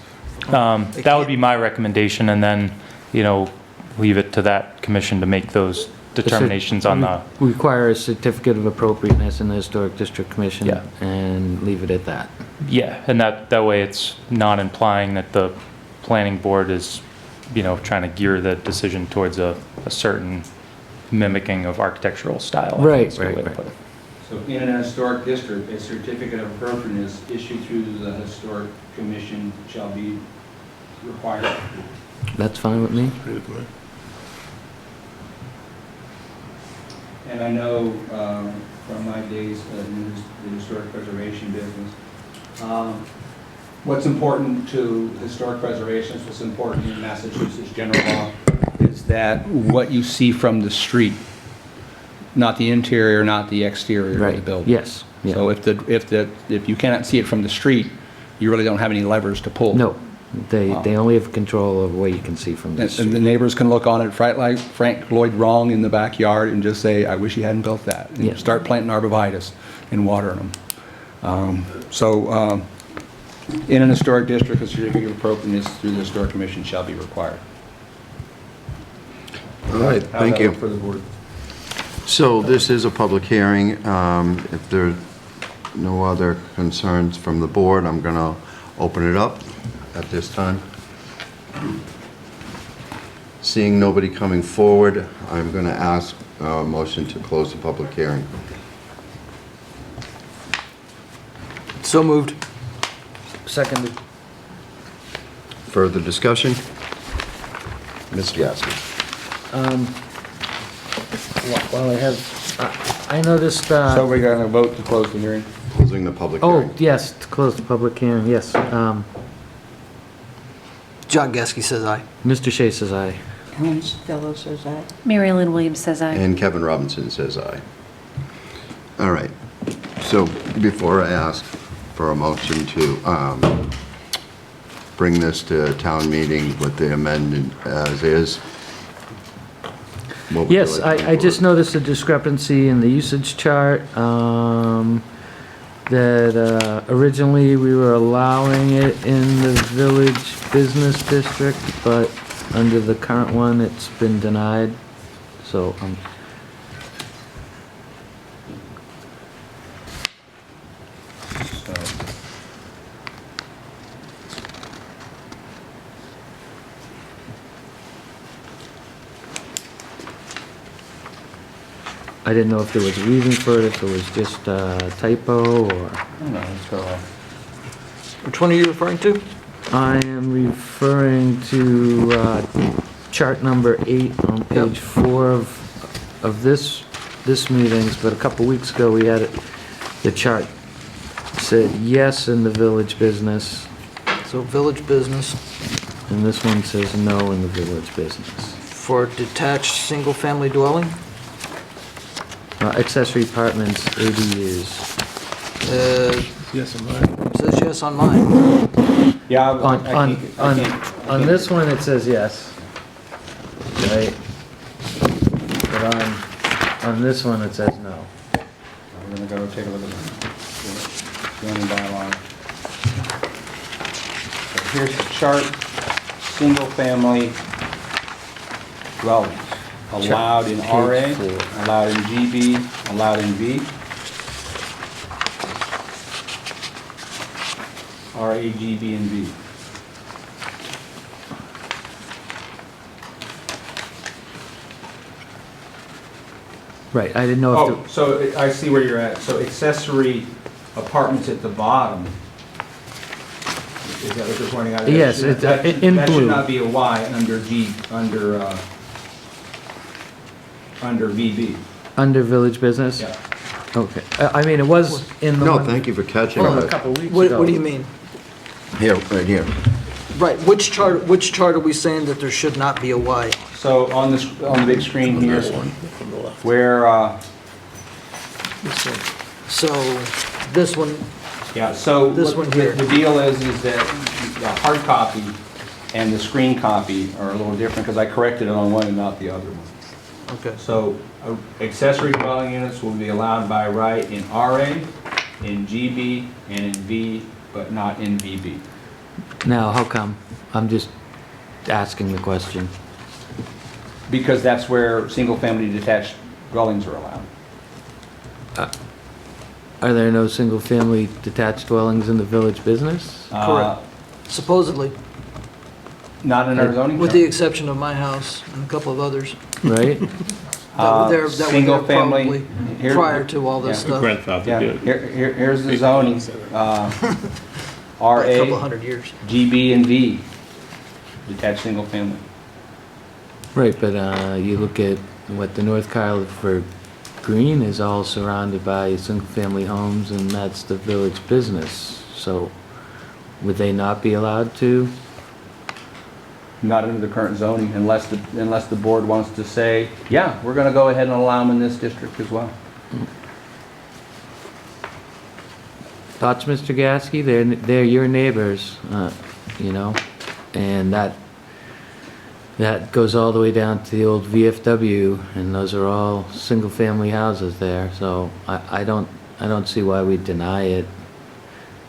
that would be my recommendation, and then, you know, leave it to that commission to make those determinations on the, Require a certificate of appropriateness in the Historic District Commission. Yeah. And leave it at that. yeah, and that way it's not implying that the planning board is, you know, trying to gear the decision towards a certain mimicking of architectural style. I think Right, is a good way to right. put it. So in an historic district, a certificate of appropriateness issued through the Historic Commission shall be required. That's fine with me. And I know from my days in the historic preservation business, what's important to historic preservation, what's important in Massachusetts general law, is that what you see from the street, not the interior, not the exterior of the Right, building. yes. Yeah. So if you cannot see it from the street, you really don't have any levers to pull. No, they only have control of what you can see from the And the street. neighbors can look on it, like Frank Lloyd Wrong in the backyard, and just say, I wish he hadn't built that. And Yeah. start planting arborvitae and watering them. In an historic district, a certificate of appropriateness through the Historic Commission shall be required. All right, thank you. For the board. So this is a public hearing. If there are no other concerns from the board, I'm going to open it up at this time. Seeing nobody coming forward, I'm going to ask a motion to close the public hearing. So moved. Seconded. Further discussion? Ms. Gasky. While I have, I noticed, So we're going to vote to close the hearing? Closing the public oh, hearing. yes, to close the public hearing, yes. John Gasky says aye. Mr. Shea says aye. Hans Fellow says aye. Mary Ellen Williams says aye. And Kevin Robinson says aye. All right. So before I ask for a motion to bring this to town meeting with the amendment as is, what would you Yes, like to I just report? noticed a discrepancy in the usage chart, that originally we were allowing it in the village business district, but under the current one, it's been denied. So, I didn't know if there was a reason for it, if it was just a typo, or... Which one are you referring to? I am referring to chart number 8 on page 4 of this meetings, but a couple weeks ago, we had it, the chart said yes in the village business, So village business and this one says no in the village business. for detached single-family dwelling? Accessory apartments, ADUs. Yes, am I? Says yes on mine. Yeah, On this one, it says yes. Right? But on this one, it says no. We're gonna go take a look at the zoning bylaw. So here's the chart, single-family dwellings, allowed in RA, Page allowed in GB, allowed in V. RA, GB, and V. Right, I didn't know if, Oh, so I see where you're at. So accessory apartments at the bottom. Is that what you're pointing out? Yes, That should- it's, that in That should blue. not be a Y under G, under VB. Under village business? Yeah. Okay, I mean, it was in the No, one thank you for catching from a that. couple weeks ago. What do you mean? Here, right here. Right, which chart are we saying that there should not be a Y? So on this, on the big screen here, From the left. where, So, this one, yeah, so This what one here. the deal is that the hard copy and the screen copy are a little different because I corrected it on one and not the other one. okay. So accessory dwelling units will be allowed by right in RA, in GB, and in V, but not in VB. Now, how come? I'm just asking the question. Because that's where single-family detached dwellings are allowed. Are there no single-family detached dwellings in the village business? Uh, Supposedly, Not in our zoning with the chart. exception of my house and a couple of others. Right? That were there Single family, probably here- prior to all this yeah. stuff. Grandfather, Yeah, yeah. here's the zoning. A couple RA, hundred years. GB, and V, detached single-family. Right, but you look at what the North Carver Green is all surrounded by single-family homes, and that's the village business. So would they not be allowed to? Not under the current zoning unless the board wants to say, yeah, we're gonna go ahead and allow them in this district as well. Thoughts, Mr. Gasky? They're your neighbors, you know, and that goes all the way down to the old VFW, and those are all single-family houses there. So I don't see why we deny it.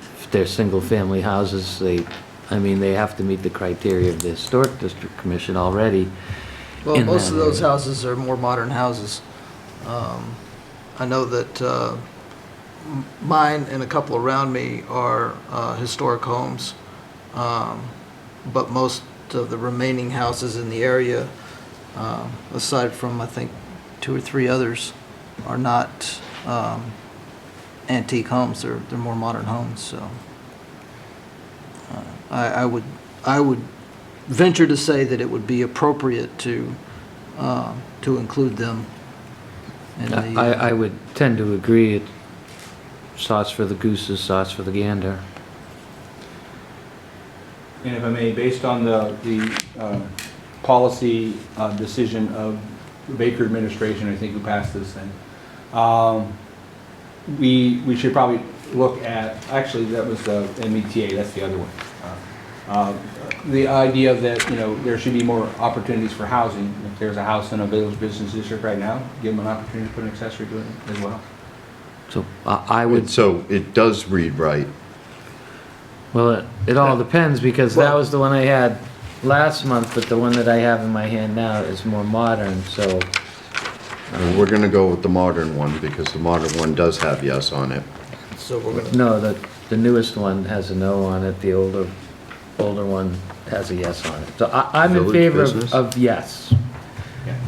If they're single-family houses, they have to meet the criteria of the Historic District Commission already. Well, in most that of those area. houses are more modern houses. I know that mine and a couple around me are historic homes, but most of the remaining houses in the area, aside from, I think, 2 or 3 others, are not antique homes. They're more modern homes, so. I would venture to say that it would be appropriate to include them in the. I would tend to agree. It's sauce for the goose is sauce for the gander. And if I may, based on the policy decision of the Baker administration, I think who passed this thing, we should probably look at, actually, that was the META, that's the other one. The idea that, you know, there should be more opportunities for housing. If there's a house in a village business district right now, give them an opportunity to put an accessory to it as well. So I would, So it does read right. well, it all depends, because that was the one I had last month, but the one that I have in my hand now is more modern, so. And we're gonna go with the modern one because the modern one does have yes on it. So we're gonna. No, the newest one has a no on it, the older one has a yes on it. So I'm in Village favor business? of yes.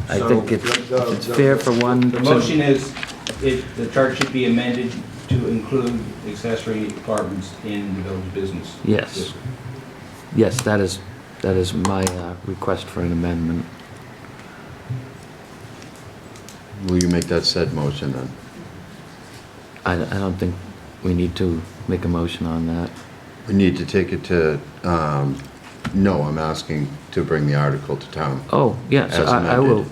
I So think the- it's fair for one. The motion is, the chart should be amended to include accessory apartments in the village business. Yes. district. Yes, that is my request for an amendment. Will you make that said motion then? I don't think we need to make a motion on that. We need to take it to, no, I'm asking to bring the article to town Oh, yes, As I will,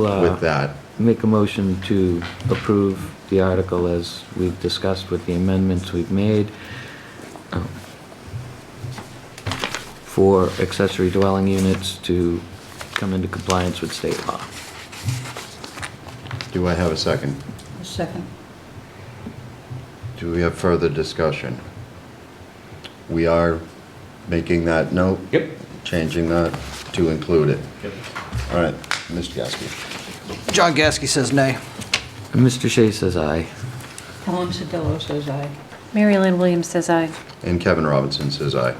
amended. with that. make a motion to approve the article as we've discussed with the amendments we've made for accessory dwelling units to come into compliance with state law. Do I have a second? A second. Do we have further discussion? We are making that note? Yep. Changing that to include it? Yep. All right, Mr. Gasky. John Gasky says nay. And Mr. Shea says aye. Ellen Sedillo says aye. Mary Lynn Williams says aye. And Kevin Robinson says aye.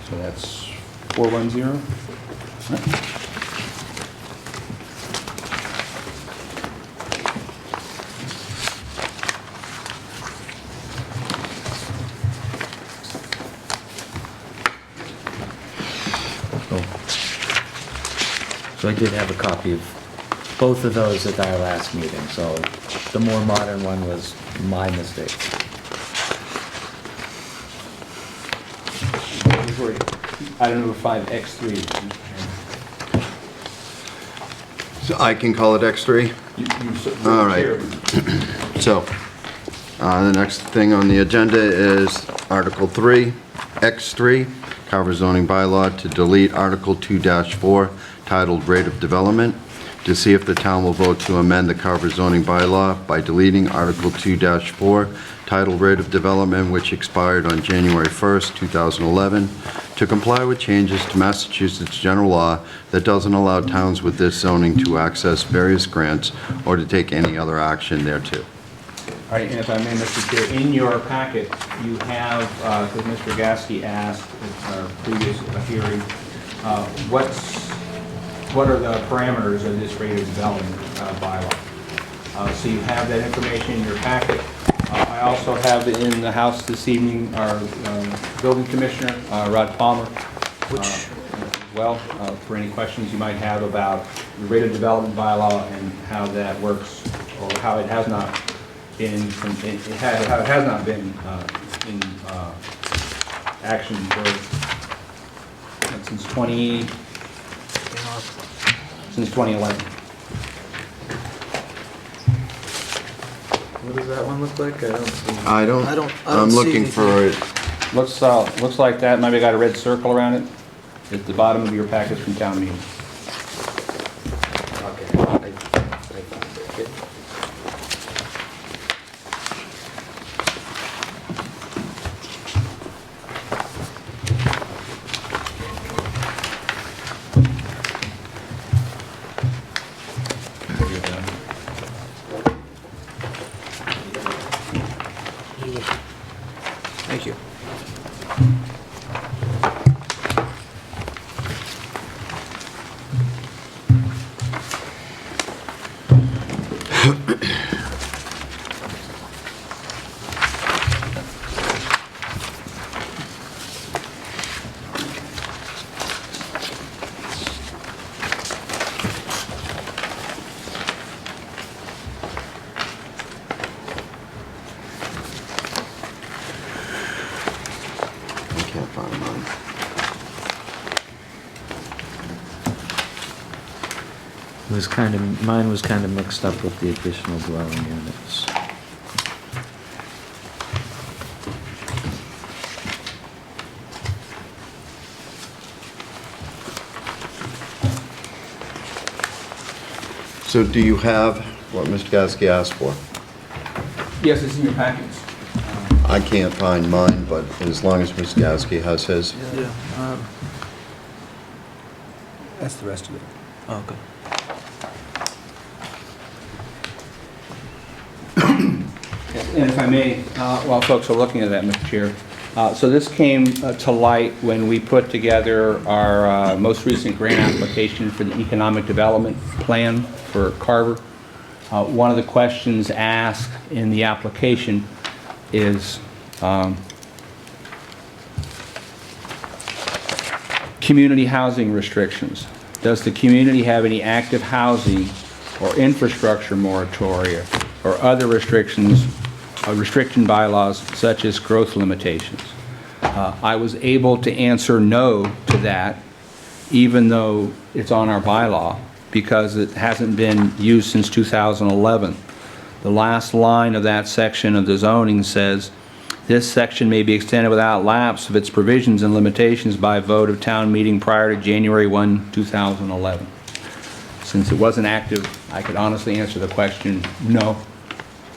So that's 410. So I did have a copy of both of those at our last meeting, so the more modern one was my mistake. Item number 5X3. So I can call it X3? All right. So, the next thing on the agenda is Article 3, X3, Carver zoning bylaw to delete Article 2-4 titled Rate of Development, to see if the town will vote to amend the Carver zoning bylaw by deleting Article 2-4 titled Rate of Development, which expired on January 1st, 2011, to comply with changes to Massachusetts general law that doesn't allow towns with this zoning to access various grants or to take any other action thereto. All right, and if I may, Mr. Chair, in your packet, you have, because Mr. Gasky asked at our previous hearing, what are the parameters of this rate of development bylaw? So you have that information in your packet. I also have in the house this evening our building commissioner, Rod Palmer, as well, for any questions you might have about the rate of development bylaw and how that works, or how it has not been, how it has not been in action for since 2011. What does that one look like? I don't see. I'm see looking for it. Looks like that. Maybe got a red circle around it. At the bottom of your package from town meeting. Okay. I found it. Thank you. I can't find mine. It was kind of, mine was kind of mixed up with the additional dwelling units. So do you have what Mr. Gasky asked for? Yes, it's in your packets. I can't find mine, but as long as Mr. Gasky has his. Yeah. That's the rest of it. Okay. And if I may, while folks are looking at that, Mr. Chair, so this came to light when we put together our most recent grant application for the Economic Development Plan for Carver. One of the questions asked in the application is community housing restrictions. Does the community have any active housing or infrastructure moratoria or other restrictions, restriction bylaws such as growth limitations? I was able to answer no to that, even though it's on our bylaw. because it hasn't been used since 2011. The last line of that section of the zoning says, "This section may be extended without lapse of its provisions and limitations by vote of town meeting prior to January 1, 2011. Since it wasn't active, I could honestly answer the question, no.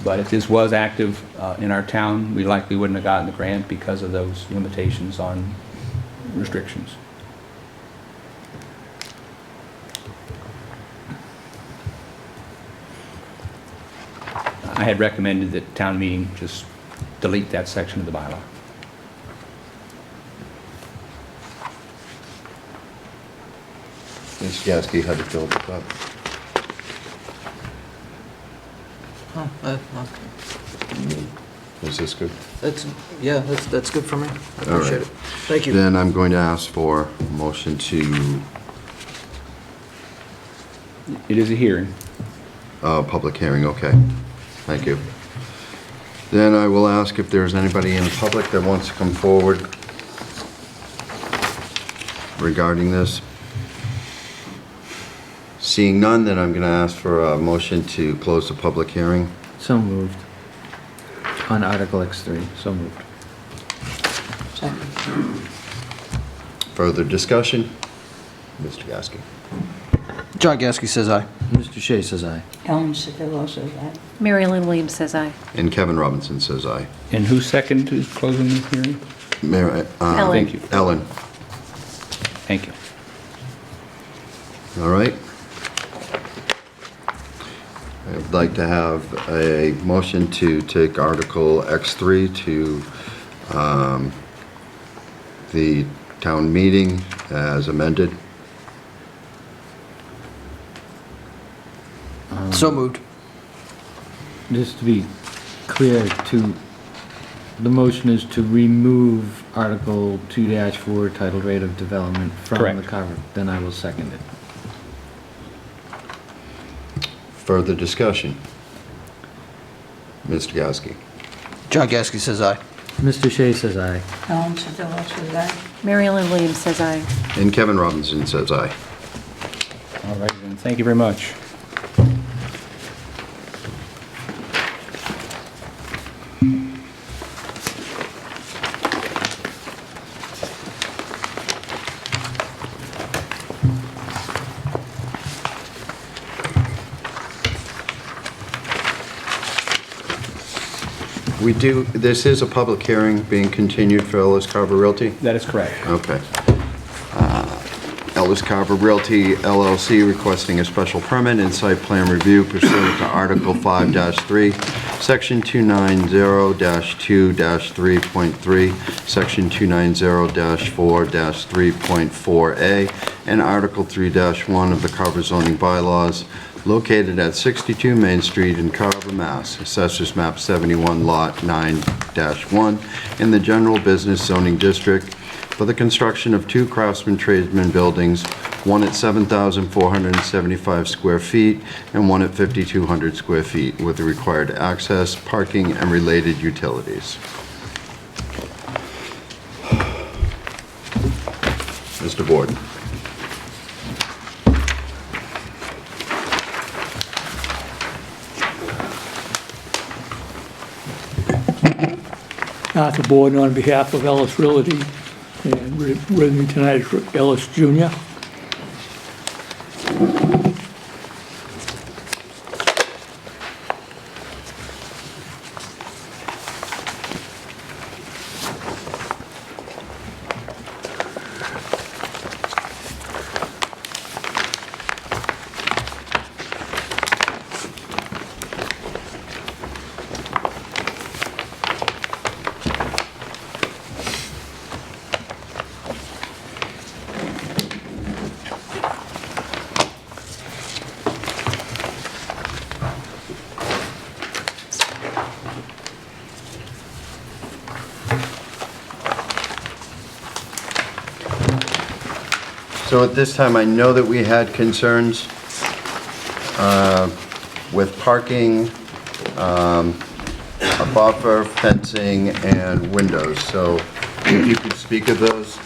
But if this was active in our town, we likely wouldn't have gotten the grant because of those limitations on restrictions. I had recommended that town meeting just delete that section of the bylaw. Mr. Gasky, how do you feel about that? Is this good? Yeah, that's good for me. I All right. appreciate it. Thank you. Then I'm going to ask for a motion to, It is a hearing. public hearing, okay. Thank you. Then I will ask if there's anybody in the public that wants to come forward regarding this. Seeing none, then I'm going to ask for a motion to close the public hearing. So moved. On Article X3, so moved. Second. Further discussion? Mr. Gasky. John Gasky says aye. Mr. Shea says aye. Ellen Sedillo says aye. Mary Ellen Williams says aye. And Kevin Robinson says aye. And who seconded closing the hearing? Ellen. Thank you. Ellen, Thank you. all right. I'd like to have a motion to take Article X3 to the town meeting as amended. So moved. Just to be clear, the motion is to remove Article 2-4, titled Rate of Development from Correct. the Carver. Then I will second it. Further discussion? Mr. Gasky. John Gasky says aye. Mr. Shea says aye. Ellen Sedillo says aye. Mary Ellen Williams says aye. And Kevin Robinson says aye. All right, then, thank you very much. This is a public hearing being continued for Ellis Carver Realty? That is correct. Okay. Ellis Carver Realty LLC requesting a special permit and site plan review pursuant to Article 5-3, Section 290-2-3.3, Section 290-4-3.4A, and Article 3-1 of the Carver zoning bylaws, located at 62 Main Street in Carver, Mass. Assessors Map 71, Lot 9-1, in the General Business Zoning District, for the construction of two craftsman tradesman buildings, one at 7,475 square feet and one at 5,200 square feet, with the required access, parking, and related utilities. Mr. Borden. Arthur Borden on behalf of Ellis Realty, and with me tonight is Ellis Jr. So at this time, I know that we had concerns with parking, a buffer, fencing, and windows. So if you could speak of those.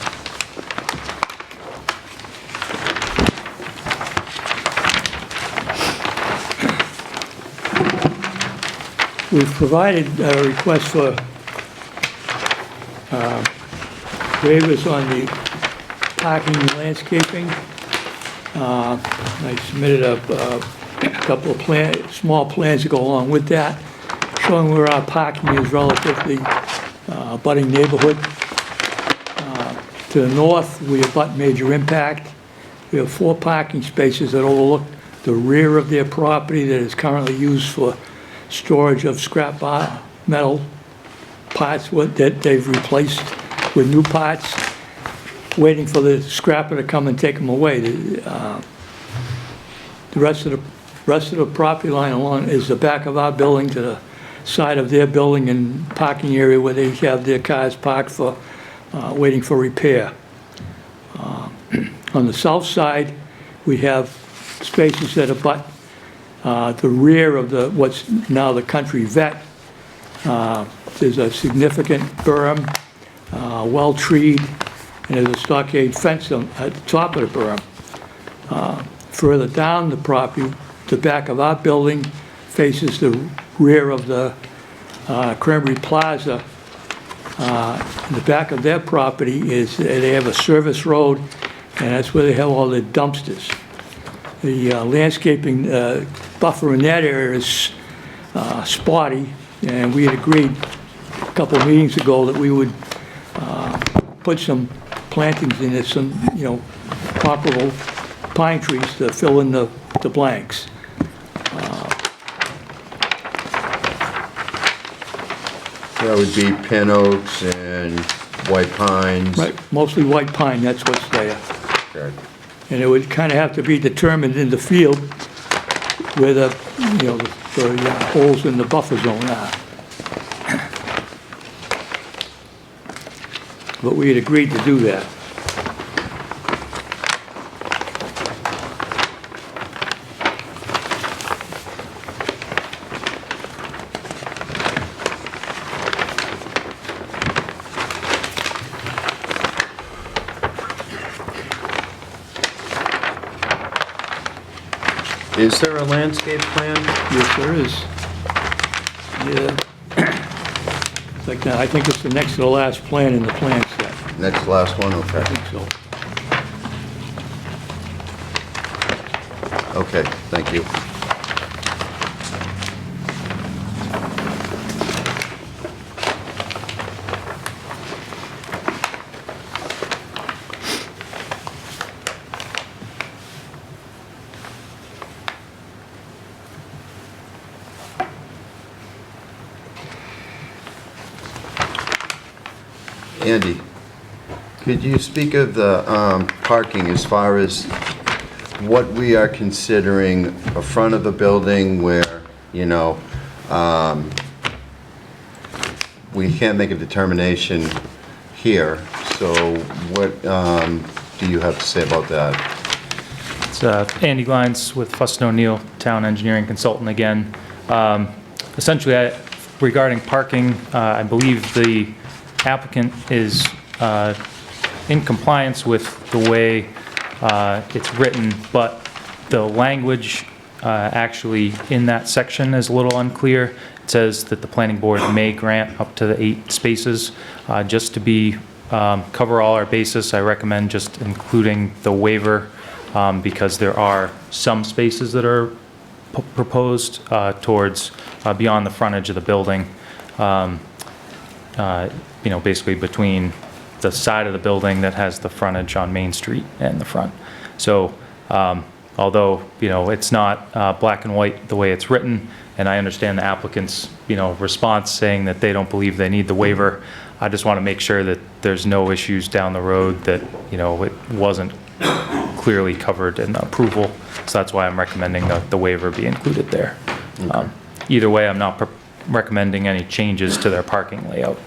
We've provided a request for waivers on the parking and landscaping. I submitted a couple of small plans to go along with that, showing where our parking is relatively abutting neighborhood. To the north, we abut Major Impact. We have 4 parking spaces that overlook the rear of their property that is currently used for storage of scrap metal parts that they've replaced with new parts, waiting for the scrapper to come and take them away. The rest of the property line along is the back of our building to the side of their building and parking area where they have their cars parked for waiting for repair. On the south side, we have spaces that abut the rear of what's now the Country Vet. There's a significant berm, well-treed, and there's a stockade fence at the top of the berm. Further down the property, the back of our building faces the rear of the Cranberry Plaza. The back of their property is, they have a service road, and that's where they have all the dumpsters. The landscaping buffer in that area is spotty, and we had agreed a couple of meetings ago that we would put some plantings in it, some, comparable pine trees to fill in the blanks. That would be pin oaks and white pines. Right, mostly white pine, that's what's there. Okay. And it would kind of have to be determined in the field where the holes in the buffer zone are. But we had agreed to do that. Is there a landscape plan? Yes, there is. Yeah. It's like, I think it's the next to the last plan in the plan set. Next last one, I okay. think so. Okay, thank you. Andy, could you speak of the parking as far as what we are considering a front of the building where, we can't make a determination here, so what do you have to say about that? It's Andy Glines with Fuss & O'Neill, Town Engineering Consultant again. Essentially, regarding parking, I believe the applicant is in compliance with the way it's written, but the language actually in that section is a little unclear. It says that the planning board may grant up to the 8 spaces. Just to cover all our bases, I recommend just including the waiver because there are some spaces that are proposed towards beyond the frontage of the building. Basically between the side of the building that has the frontage on Main Street and the front. So, although, it's not black and white the way it's written, and I understand the applicant's, response saying that they don't believe they need the waiver, I just want to make sure that there's no issues down the road that, it wasn't clearly covered in the approval. So that's why I'm recommending the waiver be included there. Okay. Either way, I'm not recommending any changes to their parking layout.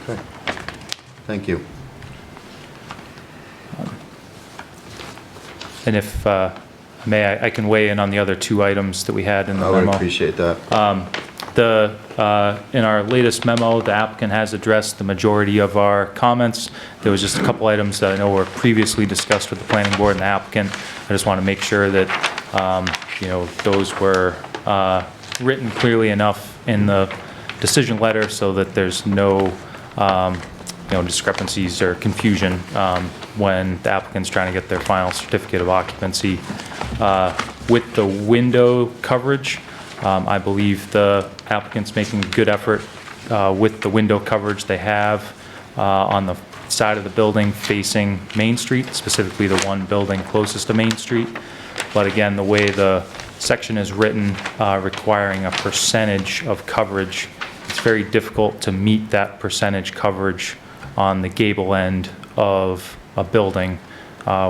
Okay, thank you. And if I can weigh in on the other 2 items that we had in the I memo. would appreciate that. In our latest memo, the applicant has addressed the majority of our comments. There was just a couple items that I know were previously discussed with the planning board and the applicant. I just want to make sure that, those were written clearly enough in the decision letter so that there's no, discrepancies or confusion when the applicant's trying to get their final certificate of occupancy. With the window coverage, I believe the applicant's making a good effort with the window coverage they have on the side of the building facing Main Street, specifically the one building closest to Main Street. But again, the way the section is written, requiring a percentage of coverage, it's very difficult to meet that percentage coverage on the gable end of a building,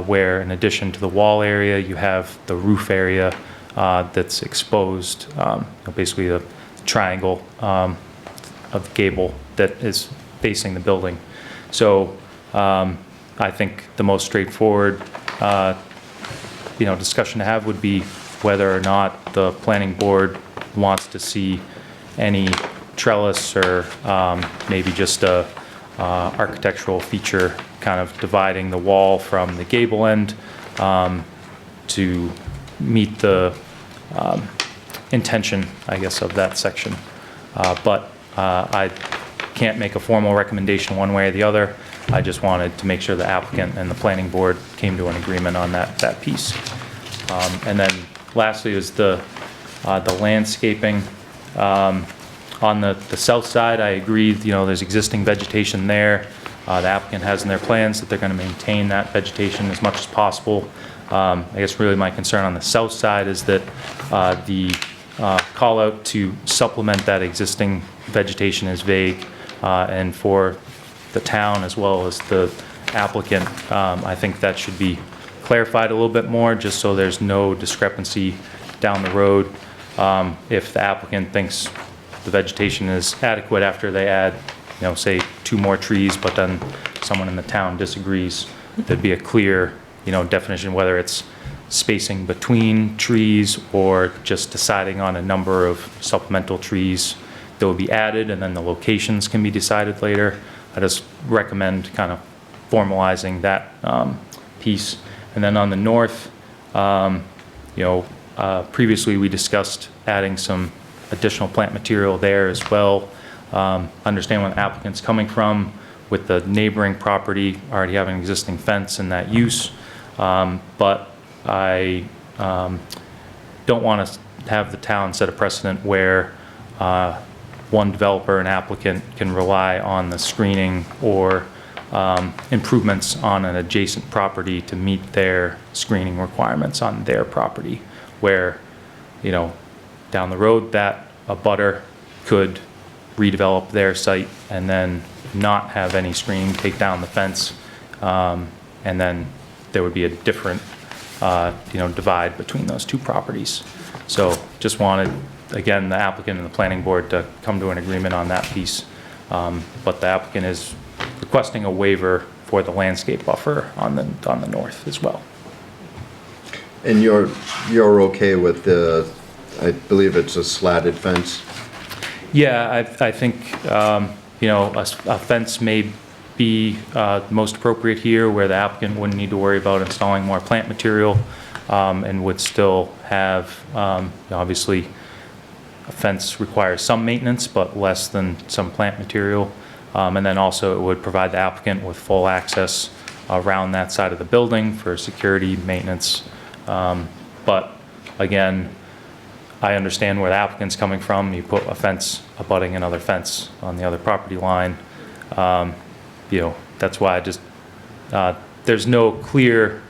where in addition to the wall area, you have the roof area that's exposed, basically the triangle of the gable that is facing the building. So I think the most straightforward discussion to have would be whether or not the planning board wants to see any trellis or maybe just a architectural feature kind of dividing the wall from the gable end to meet the intention, I guess, of that section. But I can't make a formal recommendation one way or the other. I just wanted to make sure the applicant and the planning board came to an agreement on that piece. And then lastly is the landscaping. On the south side, I agree, there's existing vegetation there. The applicant has in their plans that they're going to maintain that vegetation as much as possible. I guess really my concern on the south side is that the call out to supplement that existing vegetation is vague, and for the town as well as the applicant, I think that should be clarified a little bit more, just so there's no discrepancy down the road. If the applicant thinks the vegetation is adequate after they add, say 2 more trees, but then someone in the town disagrees, there'd be a clear, definition, whether it's spacing between trees or just deciding on a number of supplemental trees that will be added, and then the locations can be decided later. I just recommend kind of formalizing that piece. And then on the north, previously we discussed adding some additional plant material there as well. Understand where the applicant's coming from with the neighboring property already having an existing fence and that use. But I don't want to have the town set a precedent where one developer and applicant can rely on the screening or improvements on an adjacent property to meet their screening requirements on their property, where, down the road that a butter could redevelop their site and then not have any screening, take down the fence, and then there would be a different, divide between those 2 properties. So just wanted, again, the applicant and the planning board to come to an agreement on that piece. But the applicant is requesting a waiver for the landscape buffer on the north as well. And you're okay with the, I believe it's a slatted fence? Yeah, I think, a fence may be most appropriate here, where the applicant wouldn't need to worry about installing more plant material, and would still have, obviously, a fence requires some maintenance, but less than some plant material. And then also it would provide the applicant with full access around that side of the building for security, maintenance. But again, I understand where the applicant's coming from. You put a fence abutting another fence on the other property line. That's why I just, there's no clear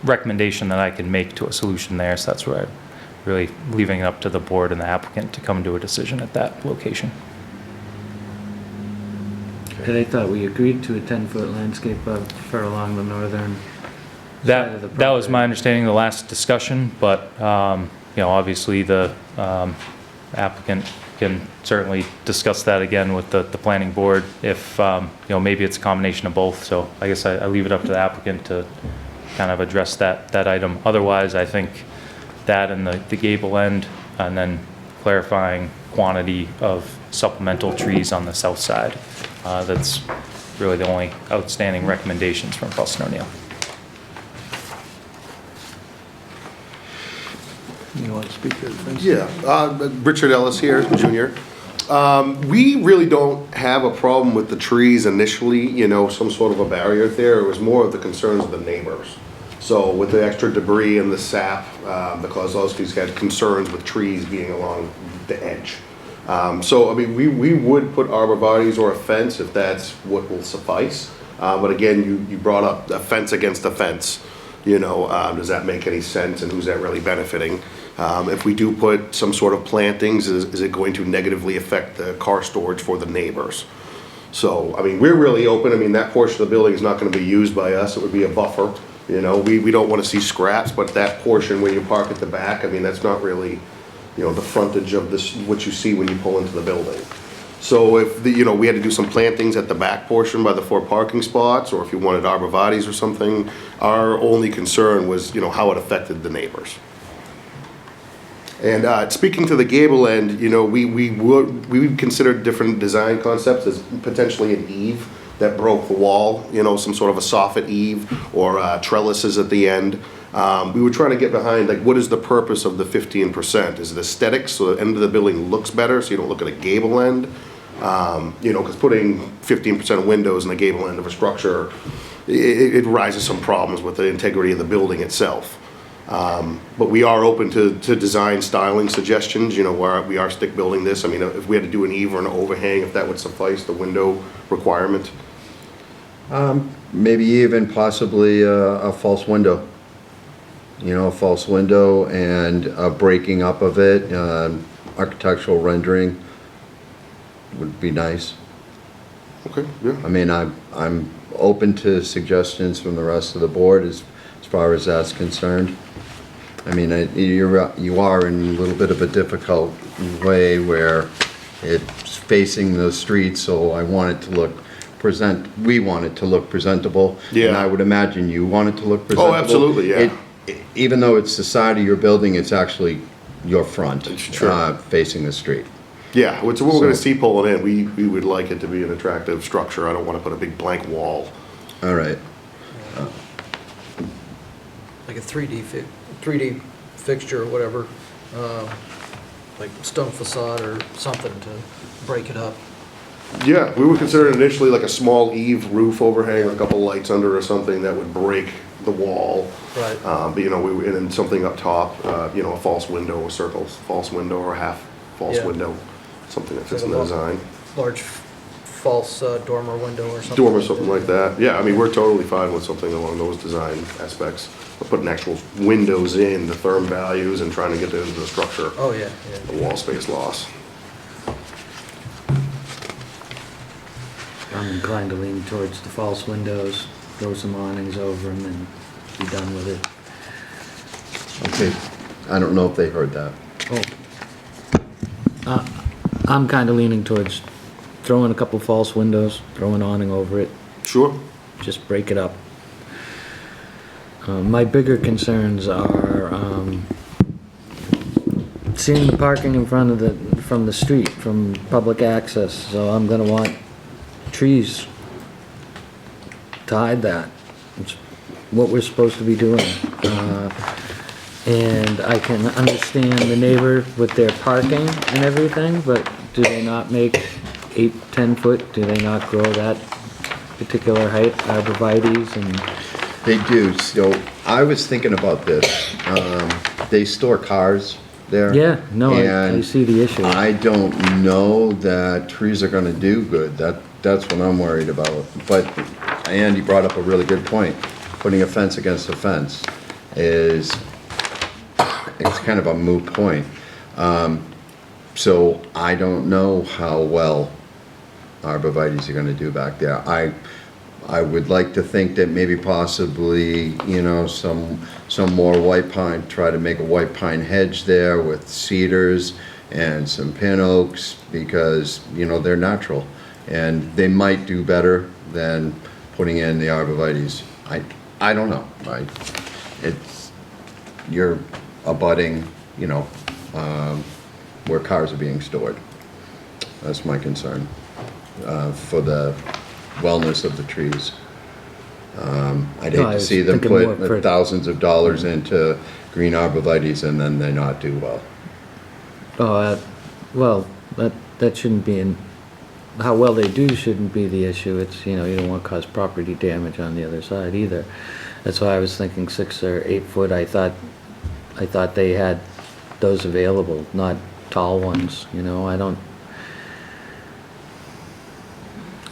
recommendation that I can make to a solution there. So that's where I'm really leaving it up to the board and the applicant to come to a decision at that location. And I thought we agreed to a 10-foot landscape buffer along the northern side of the That was property. my understanding of the last discussion, but, obviously the applicant can certainly discuss that again with the planning board if, maybe it's a combination of both. So I guess I leave it up to the applicant to kind of address that item. Otherwise, I think that and the gable end, and then clarifying quantity of supplemental trees on the south side. That's really the only outstanding recommendations from Fuss and O'Neill. You want to speak to the fence? Yeah, Richard Ellis here, Jr. We really don't have a problem with the trees initially, you know, some sort of a barrier there. It was more of the concerns of the neighbors. So with the extra debris and the sap, the Kozlowskis had concerns with trees being along the edge. So, I mean, we would put arborvitaes or a fence if that's what will suffice. But again, you brought up a fence against a fence. You know, does that make any sense, and who's that really benefiting? If we do put some sort of plantings, is it going to negatively affect the car storage for the neighbors? So, I mean, we're really open. I mean, that portion of the building is not going to be used by us. It would be a buffer. You know, we don't want to see scraps, but that portion where you park at the back, I mean, that's not really, you know, the frontage of this, what you see when you pull into the building. So if, you know, we had to do some plantings at the back portion by the 4 parking spots, or if you wanted arborvitaes or something, our only concern was, you know, how it affected the neighbors. And speaking to the gable end, you know, we would consider different design concepts as potentially an eave that broke the wall, you know, some sort of a soffit eave, or trellises at the end. We were trying to get behind, like, what is the purpose of the 15%? Is it aesthetics, so the end of the building looks better, so you don't look at a gable end? You know, because putting 15% of windows in the gable end of a structure, it raises some problems with the integrity of the building itself. But we are open to design styling suggestions, you know, where we are stick building this. I mean, if we had to do an eave or an overhang, if that would suffice, the window requirement. Maybe even possibly a false window. You know, a false window and a breaking up of it, architectural rendering would be nice. Okay, yeah. I mean, I'm open to suggestions from the rest of the board as far as that's concerned. I mean, you are in a little bit of a difficult way where it's facing the street, so I want it to look we want it to look presentable. Yeah. And I would imagine you want it to look presentable. Oh, absolutely, yeah. Even though it's the side of your building, it's actually your front, It's true. facing the street. Yeah, what we're going to see pulling in, we would like it to be an attractive structure. I don't want to put a big blank wall. All right. Like a 3D fixture or whatever, like stone facade or something to break it up. Yeah, we were considering initially like a small eave roof overhang, with a couple lights under or something that would break the wall. Right. But, you know, and then something up top, you know, a false window, a circle, false window, or a half false Yeah. window, something that fits Like in a the design. Large false dormer window or something. Dorm or something like that. Yeah, I mean, we're totally fine with something along those design aspects. But putting actual windows in, the therm values, and trying to get into the structure, Oh, yeah, the yeah. wall space loss. I'm inclined to lean towards the false windows, throw some awnings over them, and be done with it. Okay. I don't know if they heard that. I'm kind of leaning towards throwing a couple false windows, throw an awning over it, Sure. just break it up. My bigger concerns are seeing the parking in front of from the street, from public access, so I'm gonna want trees to hide that. It's what we're supposed to be doing. And I can understand the neighbor with their parking and everything, but do they not make 8, 10 foot? Do they not grow that particular height, arborvitaes and? They do, so I was thinking about this. They store cars there. Yeah, no, I and see the issue. I don't know that trees are gonna do good. That's what I'm worried about. But Andy brought up a really good point. Putting a fence against a fence it's kind of a moot point. So I don't know how well arborvitaes are gonna do back there. I would like to think that maybe possibly, you know, some more white pine, try to make a white pine hedge there with cedars and some pin oaks, because, you know, they're natural. And they might do better than putting in the arborvitaes. I don't know. You're abutting, you know, where cars are being stored. That's my concern, for the wellness of the trees. I'd No, hate I to was see them thinking more put for- thousands of dollars into green arborvitae's and then they not do well. Oh, well, that shouldn't be how well they do shouldn't be the issue. It's, you don't want to cause property damage on the other side either. That's why I was thinking 6 or 8 foot. I thought they had those available, not tall ones, I don't.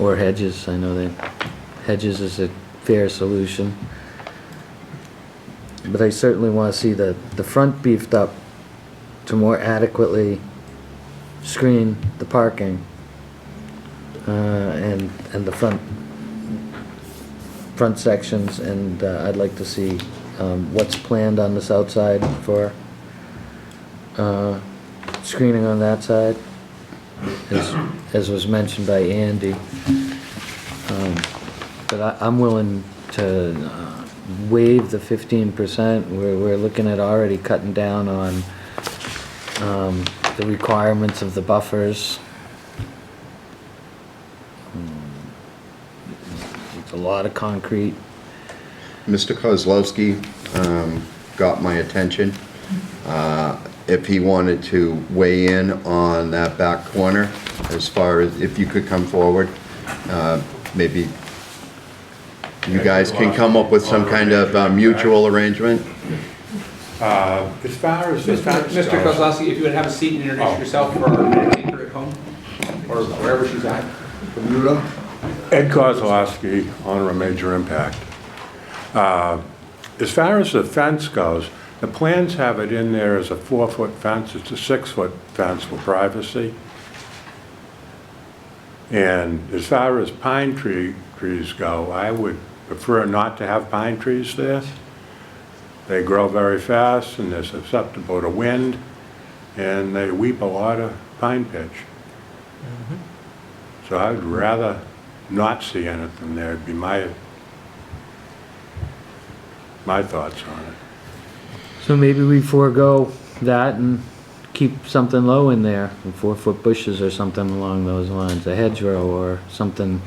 Or hedges, I know hedges is a fair solution. But I certainly want to see the front beefed up to more adequately screen the parking, and the front sections, and I'd like to see what's planned on the south side for screening on that side, as was mentioned by Andy. But I'm willing to waive the 15%. We're looking at already cutting down on the requirements of the buffers. It's a lot of concrete. Mr. Kozlowski got my attention. If he wanted to weigh in on that back corner, as far as if you could come forward, maybe you guys can come up with some kind of mutual arrangement. As far as the fence Mr. goes, Kozlowski, if you would have a seat and introduce yourself for our caretaker at home, or wherever she's at. Bermuda. Ed Kozlowski, owner of Major Impact. As far as the fence goes, the plans have it in there as a 4-foot fence. It's a 6-foot fence for privacy. And as far as pine trees go, I would prefer not to have pine trees there. They grow very fast and they're susceptible to wind, and they weep a lot of pine pitch. So I'd rather not see anything there. It'd be my thoughts on it. So maybe we forego that and keep something low in there, 4-foot bushes or something along those lines, a hedgerow or something.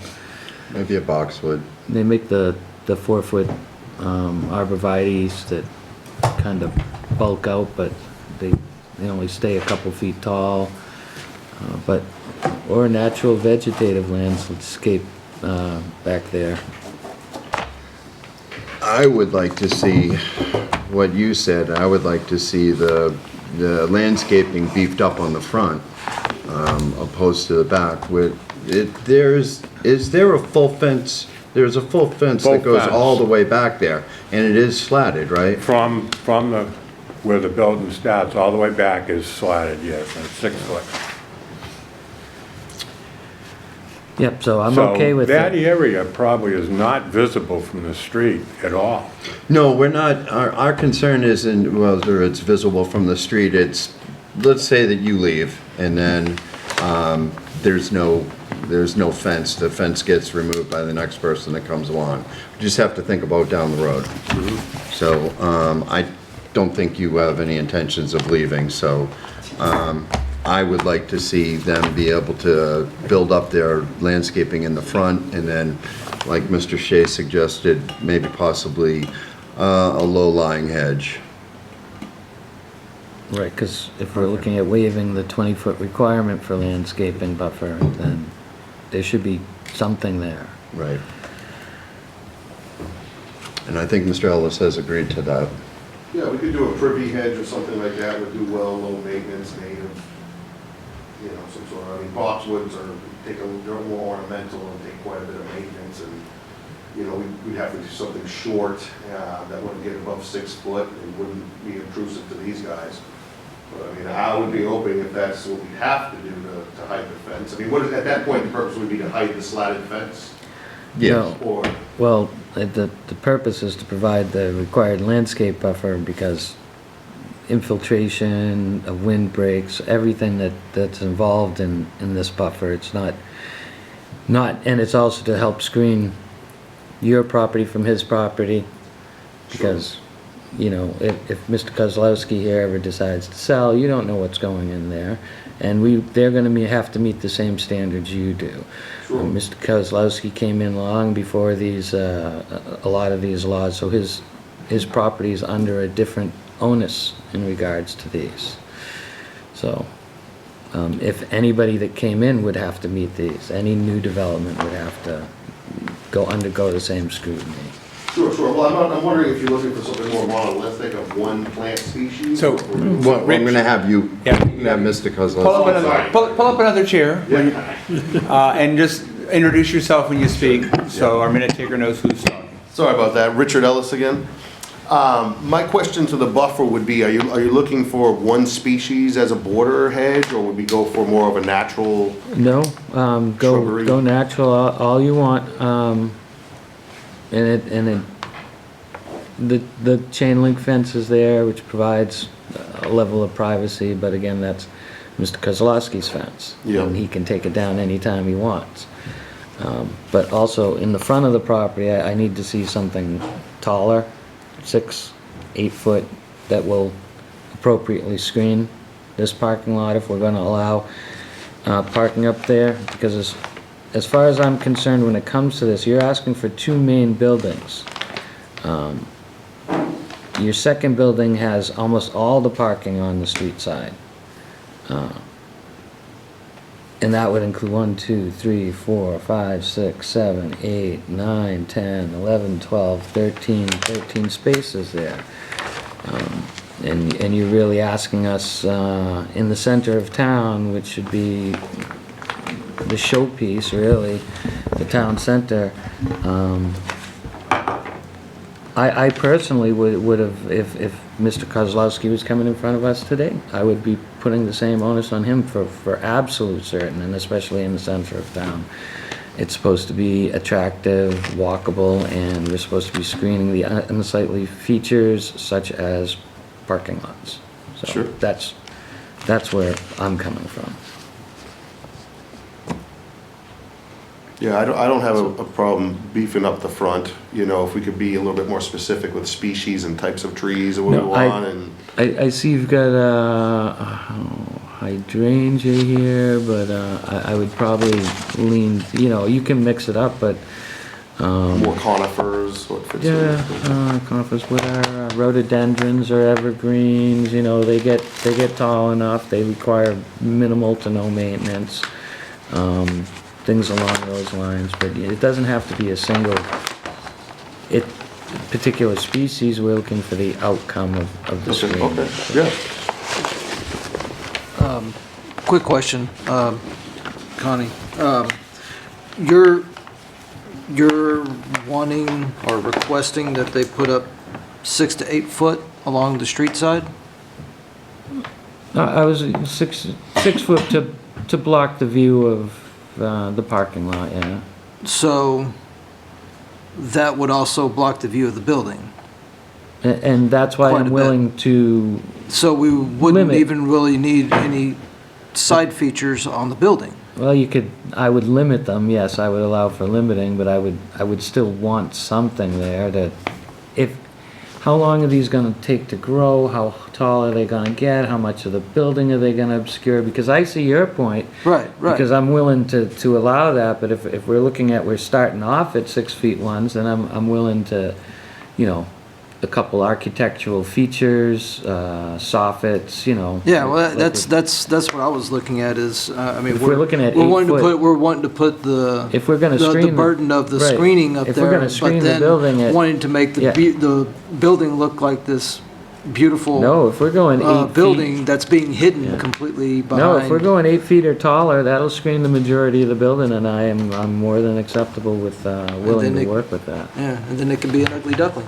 Maybe a boxwood. They make the 4-foot arborvitae's that kind of bulk out, but they only stay a couple feet tall. Or natural vegetative landscape back there. I would like to see what you said. I would like to see the landscaping beefed up on the front, opposed to the back. Is there a full fence? There's a full fence Full that goes fence. all the way back there, and it is slatted, right? From where the building starts, all the way back is slatted, yes, and it's 6 foot. Yep, so I'm okay with So that it. area probably is not visible from the street at all. No, we're not. Our concern isn't whether it's visible from the street. It's, let's say that you leave, and then there's no fence. The fence gets removed by the next person that comes along. We just have to think about down the road. So I don't think you have any intentions of leaving, so I would like to see them be able to build up their landscaping in the front, and then, like Mr. Shea suggested, maybe possibly a low-lying hedge. Right, because if we're looking at waiving the 20-foot requirement for landscaping buffer, then there should be something there. Right. And I think Mr. Ellis has agreed to that. Yeah, we could do a privy hedge or something like that, would do well, low maintenance, native, some sort of, boxwoods they're more ornamental and take quite a bit of maintenance, and, we'd have to do something short, that wouldn't get above 6 foot, and wouldn't be intrusive to these guys. But, I would be hoping if that's what we have to do to hide the fence. At that point, the purpose would be to hide the slatted fence? Yes. Or, Well, the purpose is to provide the required landscape buffer, because infiltration of windbreaks, everything that's involved in this buffer, it's not, and it's also to help screen your property from his property, because you know, if Mr. Kozlowski here ever decides to sell, you don't know what's going in there. And they're gonna have to meet the same standards you do. Sure. Mr. Kozlowski came in long before these, a lot of these laws, so his property is under a different onus in regards to these. So, if anybody that came in would have to meet these, any new development would have to undergo the same scrutiny. Sure, sure. Well, I'm wondering if you're looking for something more monolithic of one plant species? So- Well, I'm gonna have you, Yeah. you can have Mr. Pull Kozlowski. up pull up another chair, and just introduce yourself when you speak, so our minute taker knows who's talking. Sorry about that. Richard Ellis again. My question to the buffer would be, are you looking for one species as a border hedge, or would we go for more of a natural? No, Shrubbery. go natural, all you want, the chain link fence is there, which provides a level of privacy, but again, that's Mr. Kozlowski's fence. Yeah. And he can take it down anytime he wants. But also, in the front of the property, I need to see something taller, 6, 8 foot, that will appropriately screen this parking lot if we're gonna allow parking up there, because as far as I'm concerned, when it comes to this, you're asking for 2 main buildings. Your second building has almost all the parking on the street side. And that would include 1, 2, 3, 4, 5, 6, 7, 8, 9, 10, 11, 12, 13 spaces there. And you're really asking us in the center of town, which should be the showpiece, really, the town center. I personally would have, if Mr. Kozlowski was coming in front of us today, I would be putting the same onus on him for absolute certain, and especially in the center of town. It's supposed to be attractive, walkable, and we're supposed to be screening the unsightly features such as parking lots. So Sure. that's where I'm coming from. Yeah, I don't have a problem beefing up the front, you know, if we could be a little bit more specific with species and types of trees that we No, want, and, I see you've got hydrangea here, but I would probably lean, you know, you can mix it up, but more conifers, what fits in. yeah, conifers, what are rhododendrons or evergreens, you know, they get tall enough, they require minimal to no maintenance, things along those lines, but it doesn't have to be a single particular species. We're looking for the outcome of the screen. Okay, yeah. Quick question, Connie. You're wanting or requesting that they put up 6 to 8 foot along the street side? I was 6 foot to block the view of the parking lot, yeah. So that would also block the view of the building. And that's why Quite a I'm bit. willing to, So we wouldn't Limit. even really need any side features on the building. well, I would limit them, yes, I would allow for limiting, but I would still want something there that, how long are these gonna take to grow? How tall are they gonna get? How much of the building are they gonna obscure? Because I see your point. Right. Because I'm willing to allow that, but if we're looking at, we're starting off at 6 feet ones, then I'm willing to, you know, a couple architectural features, soffits, you know. Yeah, well, like that's what I was looking at is, I mean, If we're looking at 8 foot- we're wanting to put If we're gonna the screen burden of the right. screening up If there, we're gonna screen but the building then at- wanting to make Yeah. the building look like this beautiful No, if we're going 8 feet. building that's being hidden Yeah. completely No, if we're behind. going 8 feet or taller, that'll screen the majority of the building, and I'm more than acceptable with, willing to it- work with that. Yeah, and then it could be an ugly duckling.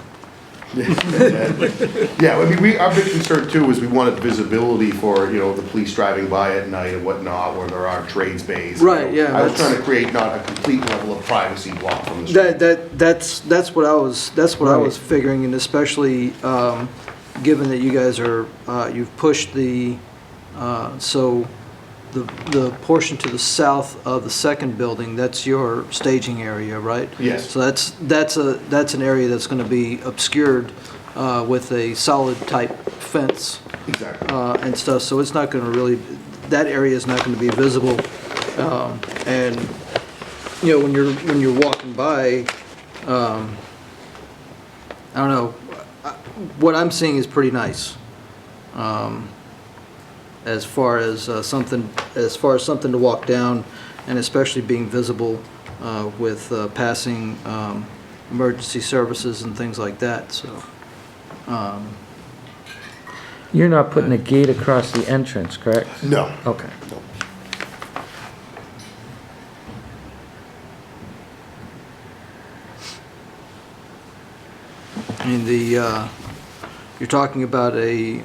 Yeah, I mean, our big concern too is we wanted visibility for, you know, the police driving by at night and whatnot, where there are trades bays. you Right, know. yeah, I was that's- trying to create not a complete level of privacy block from the street. That's what I Right. was figuring, and especially given that you guys are you've pushed the so the portion to the south of the second building, that's your staging area, right? Yes. So that's an area that's going to be obscured with a solid type fence Exactly. and stuff, so it's not going to really, that area is not going to be visible. And, you know, when you're walking by, I don't know, what I'm seeing is pretty nice. As far as something to walk down, and especially being visible with passing emergency services and things like that, so. You're not putting a gate across the entrance, correct? No. Okay. I mean, you're talking about a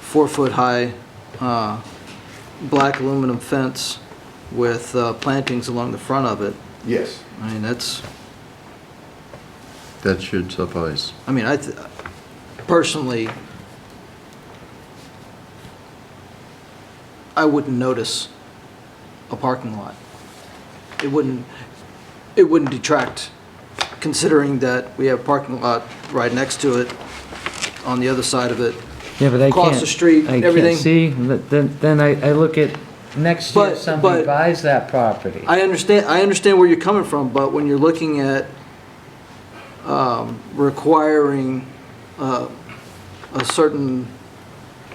4-foot-high black aluminum fence with plantings along the front of it. Yes. I mean, That should suffice. I mean, personally, I wouldn't notice a parking lot. It wouldn't detract, considering that we have a parking lot right next to it, on the other side of it. Yeah, but I can't. Across the street, I everything. can't see, then I look at, next year But- somebody but- buys that property. I understand where you're coming from, but when you're looking at requiring a certain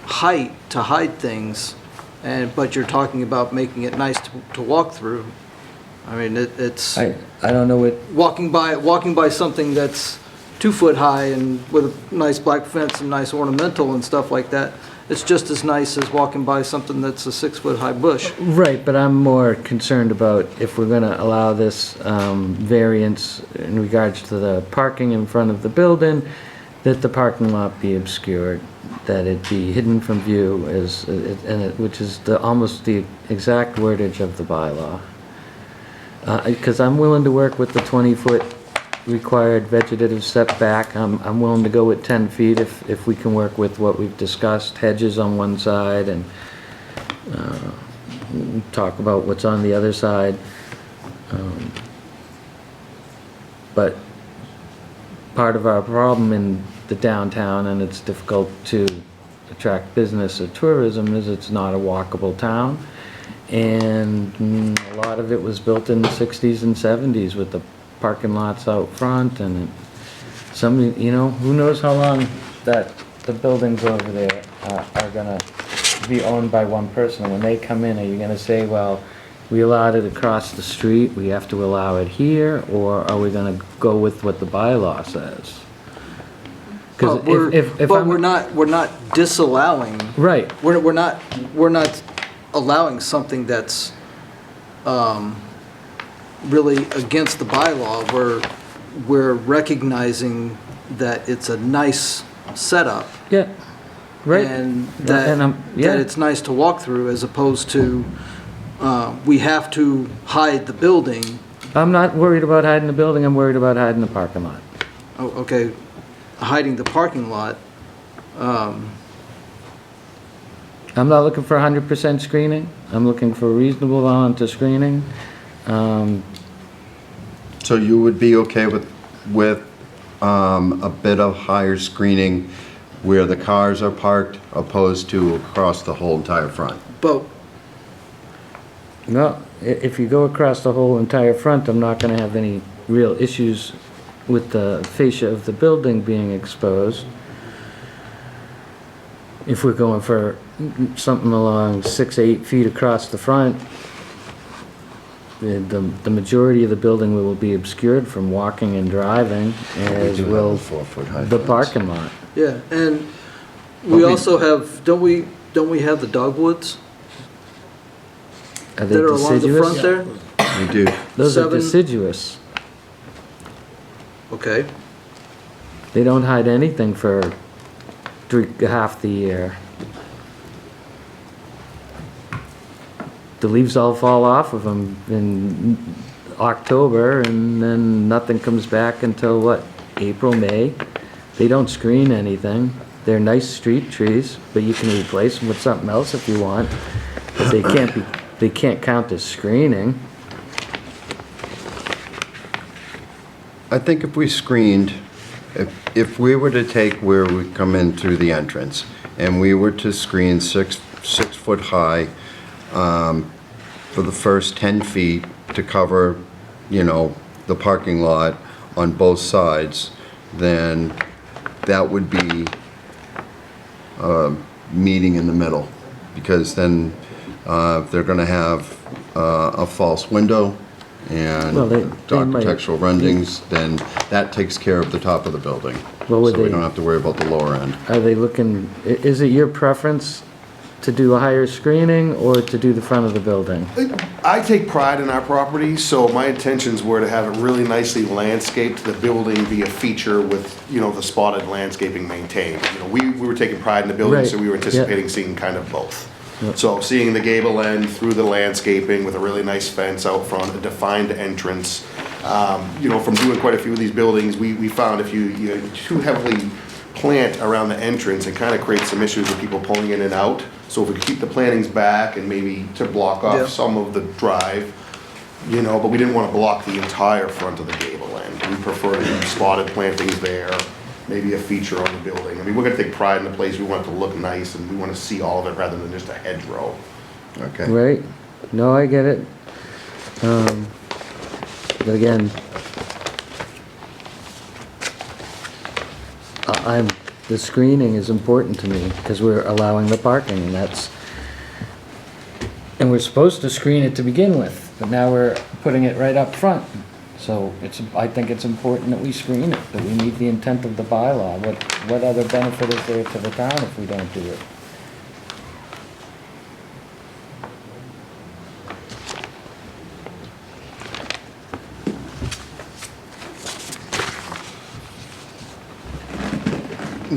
height to hide things, but you're talking about making it nice to walk through, I mean, it's I don't know what, walking by something that's 2 foot high and with a nice black fence and nice ornamental and stuff like that, it's just as nice as walking by something that's a 6-foot-high bush. right, but I'm more concerned about if we're gonna allow this variance in regards to the parking in front of the building, that the parking lot be obscured, that it be hidden from view, which is almost the exact wordage of the bylaw. Because I'm willing to work with the 20-foot required vegetative setback. I'm willing to go with 10 feet if we can work with what we've discussed, hedges on one side, and talk about what's on the other side. But part of our problem in the downtown, and it's difficult to attract business or tourism, is it's not a walkable town. And a lot of it was built in the 60s and 70s with the parking lots out front, and you know, who knows how long that the buildings over there are gonna be owned by one person. And when they come in, are you gonna say, well, we allowed it across the street, we have to allow it here, or are we gonna go with what the bylaw says? But we're not disallowing. Right. We're not allowing something that's really against the bylaw. We're recognizing that it's a nice setup. Yeah, right. And yeah. that it's nice to walk through, as opposed to, we have to hide the building. I'm not worried about hiding the building, I'm worried about hiding the parking lot. Oh, okay, hiding the parking lot. I'm not looking for 100% screening, I'm looking for a reasonable amount of screening. So you would be okay with a bit of higher screening where the cars are parked opposed to across the whole entire front? But No, if you go across the whole entire front, I'm not gonna have any real issues with the fascia of the building being exposed. If we're going for something along 6, 8 feet across the front, the majority of the building will be obscured from walking and driving, as do have will a 4-foot-high the fence. parking lot. yeah, and we also have, don't we have the dogwoods Are they that are along the front deciduous? there? We do. Those are 7. deciduous. Okay, They don't hide anything for half the year. The leaves all fall off of them in October, and then nothing comes back until what, April, May? They don't screen anything. They're nice street trees, but you can replace them with something else if you want. But they can't count as screening. I think if we screened If we were to take where we come in through the entrance, and we were to screen six foot high for the first 10 feet to cover, you know, the parking lot on both sides, then that would be meeting in the middle, because then if they're going to have a false window and Well, they might- architectural renderings, then that takes care of the top of the building. Well, would So we they- don't have to worry about the lower end. Are they looking, is it your preference to do a higher screening or to do the front of the building? I take pride in our property, so my intentions were to have it really nicely landscaped, the building be a feature with, you know, the spotted landscaping maintained. You know, we were taking pride in the building, so Right, we were yeah. anticipating seeing kind of both. Yep. So seeing the gable end through the landscaping with a really nice fence out front, a defined entrance. You know, from doing quite a few of these buildings, we found if you too heavily plant around the entrance, it kind of creates some issues with people pulling in and out. So if we keep the plantings back and maybe to block Yeah. off some of the drive, you know, but we didn't want to block the entire front of the gable end. We prefer to do spotted plantings there, maybe a feature on the building. I mean, we're gonna take pride in the place, we want it to look nice, and we want to see all of it rather than just a hedgerow. Okay. Right? No, I get it. But again, the screening is important to me because we're allowing the parking and we're supposed to screen it to begin with, but now we're putting it right up front. So I think it's important that we screen it, that we meet the intent of the bylaw. What other benefit is there to the town if we don't do it?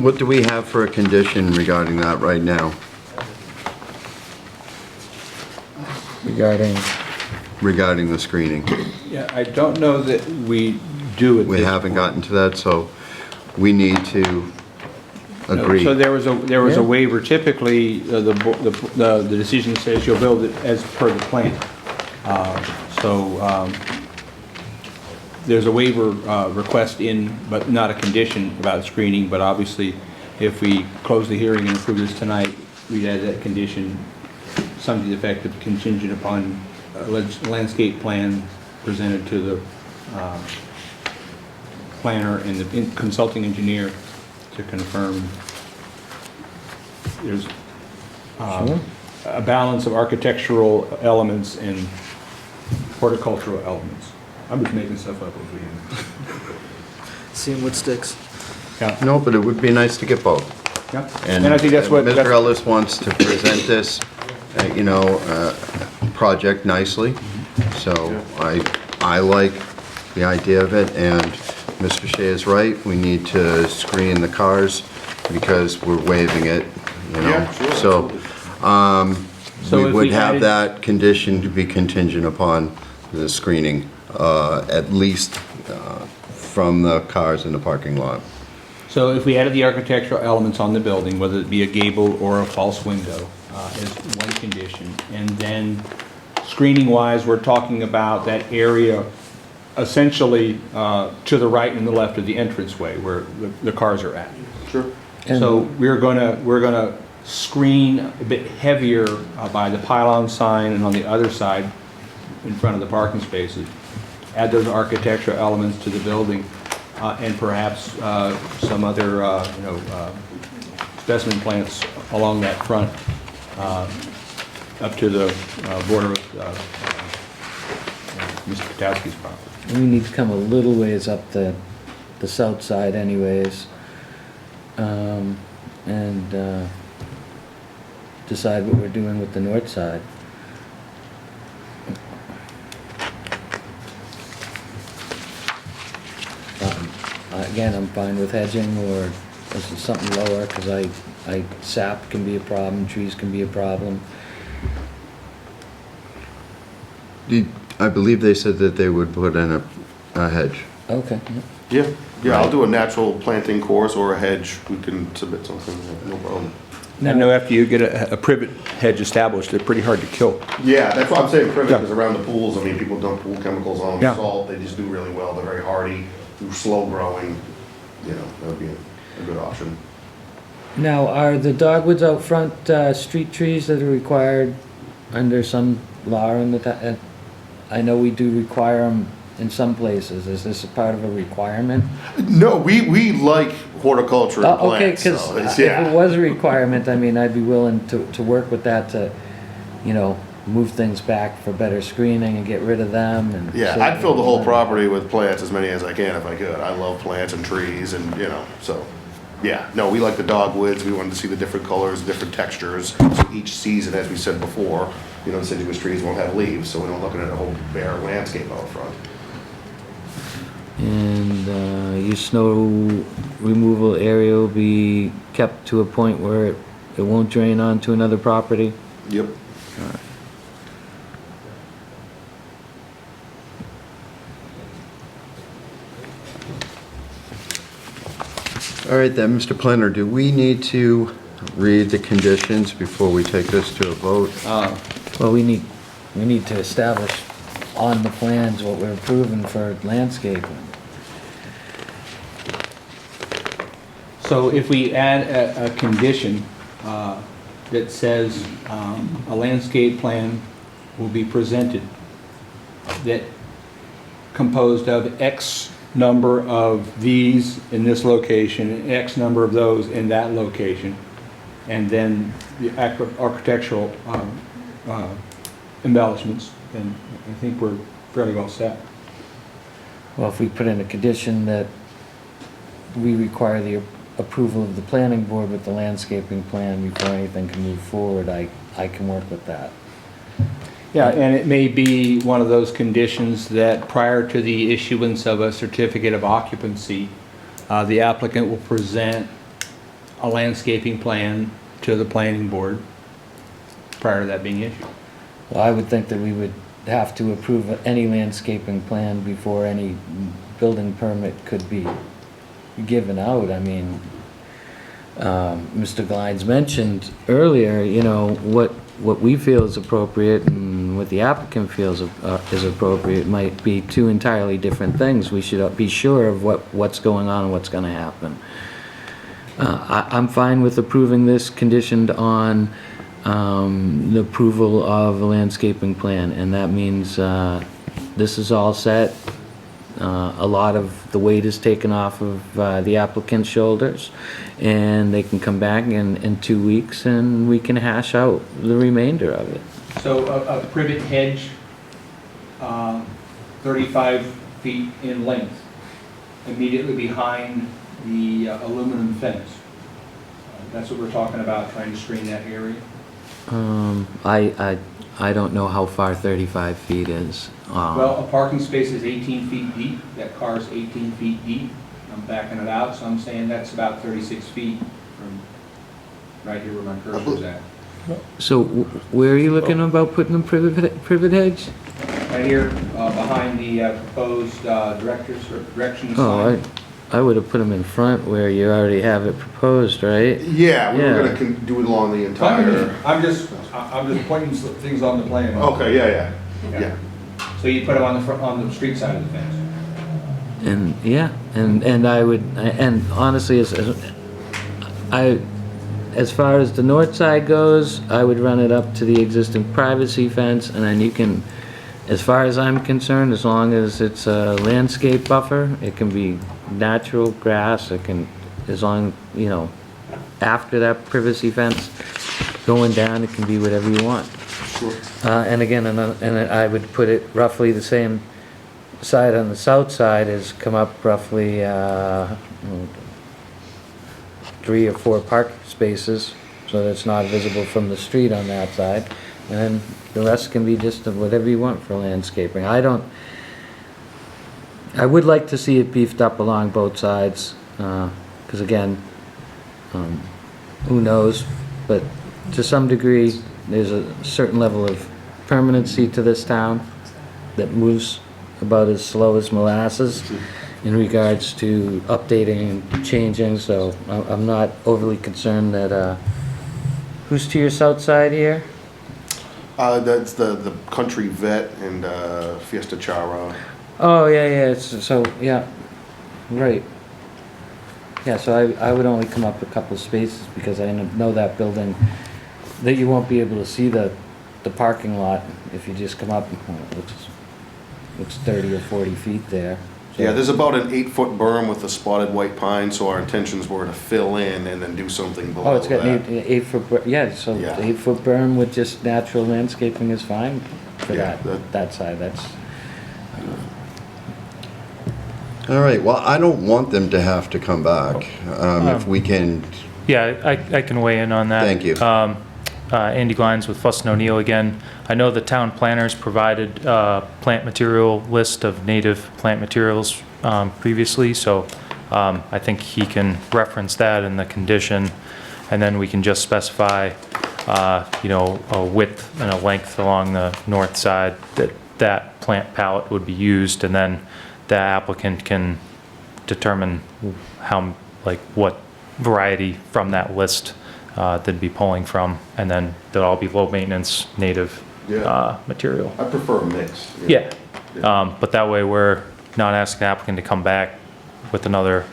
What do we have for a condition regarding that right now? Regarding the screening? Yeah, I don't know that we do it. We haven't gotten to that, so we need to agree. So there was a Yeah. waiver. Typically, the decision says you'll build it as per the plan. There's a waiver request in, but not a condition about screening. But obviously, if we close the hearing and approve this tonight, we'd add that condition, something to the effect of contingent upon a landscape plan presented to the planner and the consulting engineer to confirm there's a balance of architectural elements and horticultural elements. I'm just making stuff up as we Seeing what sticks. Yeah. No, but it would be nice to get both. Yeah. And I think that's what. Mr. Ellis wants to present this, project nicely. So I like the idea of it, and Mr. Shea is right. We need to screen the cars because we're waiving it, you know. Yeah, sure, So, So we if would we have added- that condition to be contingent upon the screening, at least from the cars in the parking lot. So if we added the architectural elements on the building, whether it be a gable or a false window, as one condition, and then screening-wise, we're talking about that area essentially to the right and the left of the entranceway where the cars are at. Sure. So we're gonna screen a bit heavier by the pylon sign and on the other side in front of the parking spaces. Add those architectural elements to the building and perhaps some other, specimen plants along that front up to the border of Mr. Katowski's property. We need to come a little ways up the south side anyways, and decide what we're doing with the north side. Again, I'm fine with hedging or something lower, because sap can be a problem, trees can be a problem. I believe they said that they would put in a hedge. Okay. Yeah, I'll do a natural planting course or a hedge. We can submit something, no problem. I know after you get a privet hedge established, they're pretty hard to kill. Yeah, that's why I'm saying privet, because around the pools, I mean, people dump pool chemicals on them, Yeah. salt, they just do really well. They're very hardy, they're slow growing. you know, that would be a good option. Now, are the dogwoods out front street trees that are required under some law in the town? I know we do require them in some places. Is this a part of a requirement? No, we like horticulture and Okay, plants, because so it's, if yeah. it was a requirement, I mean, I'd be willing to work with that to, you know, move things back for better screening and get rid of them and. Yeah, I'd fill the whole property with plants, as many as I can if I could. I love plants and trees and, you know, so, yeah. No, we like the dogwoods. We wanted to see the different colors, different textures. So each season, as we said before, you know, the deciduous trees won't have leaves, so we're not looking at a whole bare landscape out front. And your snow removal area will be kept to a point where it won't drain onto another property? Yep. All right then, Mr. Planner, do we need to read the conditions before we take this to a vote? Well, we need to establish on the plans what we're approving for landscaping. So if we add a condition that says a landscape plan will be presented that composed of X number of these in this location, and X number of those in that location, and then the architectural embellishments, then I think we're fairly well set. Well, if we put in a condition that we require the approval of the planning board with the landscaping plan before anything can move forward, I can work with that. Yeah, and it may be one of those conditions that prior to the issuance of a certificate of occupancy, the applicant will present a landscaping plan to the planning board prior to that being issued. Well, I would think that we would have to approve any landscaping plan before any building permit could be given out. I mean, Mr. Glines mentioned earlier, you know, what we feel is appropriate and what the applicant feels is appropriate might be two entirely different things. We should be sure of what's going on and what's going to happen. I'm fine with approving this conditioned on the approval of a landscaping plan, and that means this is all set. A lot of the weight is taken off of the applicant's shoulders, and they can come back in 2 weeks and we can hash out the remainder of it. So a privet hedge, 35 feet in length, immediately behind the aluminum fence. That's what we're talking about, trying to screen that area. I don't know how far 35 feet is. Well, a parking space is 18 feet deep, that car's 18 feet deep. I'm backing it out, so I'm saying that's about 36 feet from right here where my cursor's at. So where are you looking about putting the privet hedge? Right here, behind the proposed directions Oh, sign. I would have put them in front where you already have it proposed, right? Yeah, we Yeah. were gonna do it along the entire, I'm just pointing things on the plan. okay, yeah. So you put them on the front, on the street side of the fence. And, yeah, and I would, and honestly, as far as the north side goes, I would run it up to the existing privacy fence, and then you can, as far as I'm concerned, as long as it's a landscape buffer, it can be natural grass, it can, as long, you know, after that privacy fence, going down, it can be whatever you want. Sure. And again, and I would put it roughly the same side on the south side is come up roughly 3 or 4 parking spaces, so that it's not visible from the street on that side. And then the rest can be just whatever you want for landscaping. I would like to see it beefed up along both sides, because again, who knows, but to some degree, there's a certain level of permanency to this town that moves about as slow as molasses in regards to updating and changing, so I'm not overly concerned that, who's to your south side here? That's the Country Vet and Fiesta Chara. Oh, yeah, so, yeah, right. Yeah, so I would only come up a couple spaces because I know that building, that you won't be able to see the parking lot if you just come up, looks 30 or 40 feet there. So- Yeah, there's about an 8-foot berm with a spotted white pine, so our intentions were to fill in and then do something below Oh, it's got that. an 8-foot, yeah, so Yeah. 8-foot berm with just natural landscaping is fine for Yeah, that side, that's, All right, well, I don't want them to have to come back. If we can, Yeah, I can weigh in on that. Thank you. Andy Glines with Fuss and O'Neill again. I know the town planners provided plant material list of native plant materials previously, so I think he can reference that in the condition, and then we can just specify, a width and a length along the north side that plant palette would be used, and then the applicant can determine what variety from that list they'd be pulling from, and then they'll all be low-maintenance native material. I prefer a mix. Yeah, but that way we're not asking the applicant to come back with another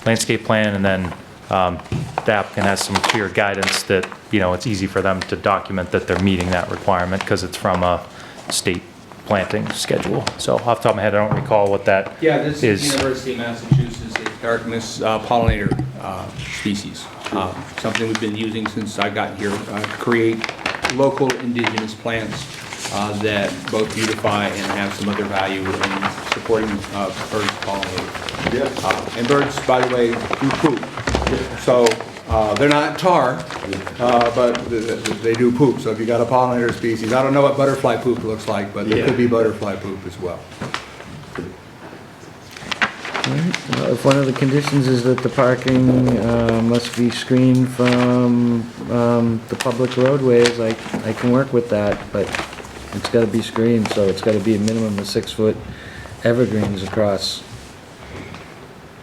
landscape plan, and then the applicant has some clear guidance that, it's easy for them to document that they're meeting that requirement, because it's from a state planting schedule. So off the top of my head, I don't recall what that is. Yeah, this is University of Massachusetts, a Dartmooth pollinator species. Something we've been using since I got here to create local indigenous plants that both beautify and have some other value in supporting birds pollinators. Yeah. And birds, by the way, do poop. So they're not tar, but they do poop. So if you got a pollinator species, I don't know what butterfly poop looks like, but there could be butterfly poop as well. well, if one of the conditions is that the parking must be screened from the public roadways, I can work with that, but it's gotta be screened, so it's gotta be a minimum of 6-foot evergreens across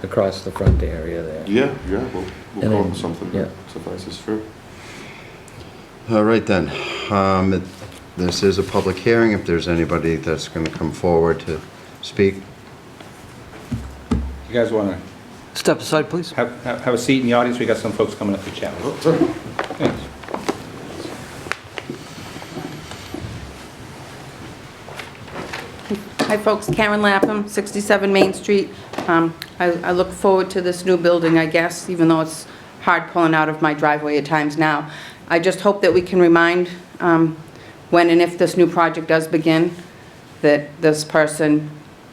the front area there. Yeah, we'll And come up then- with something yeah. that suffices for. all right then. This is a public hearing. If there's anybody that's going to come forward to speak. You guys want to Step aside, please. have a seat in the audience? We got some folks coming up to chat with us. Thanks. Hi, folks. Karen Lapham, 67 Main Street. I look forward to this new building, I guess, even though it's hard pulling out of my driveway at times now. I just hope that we can remind, when and if this new project does begin, that this person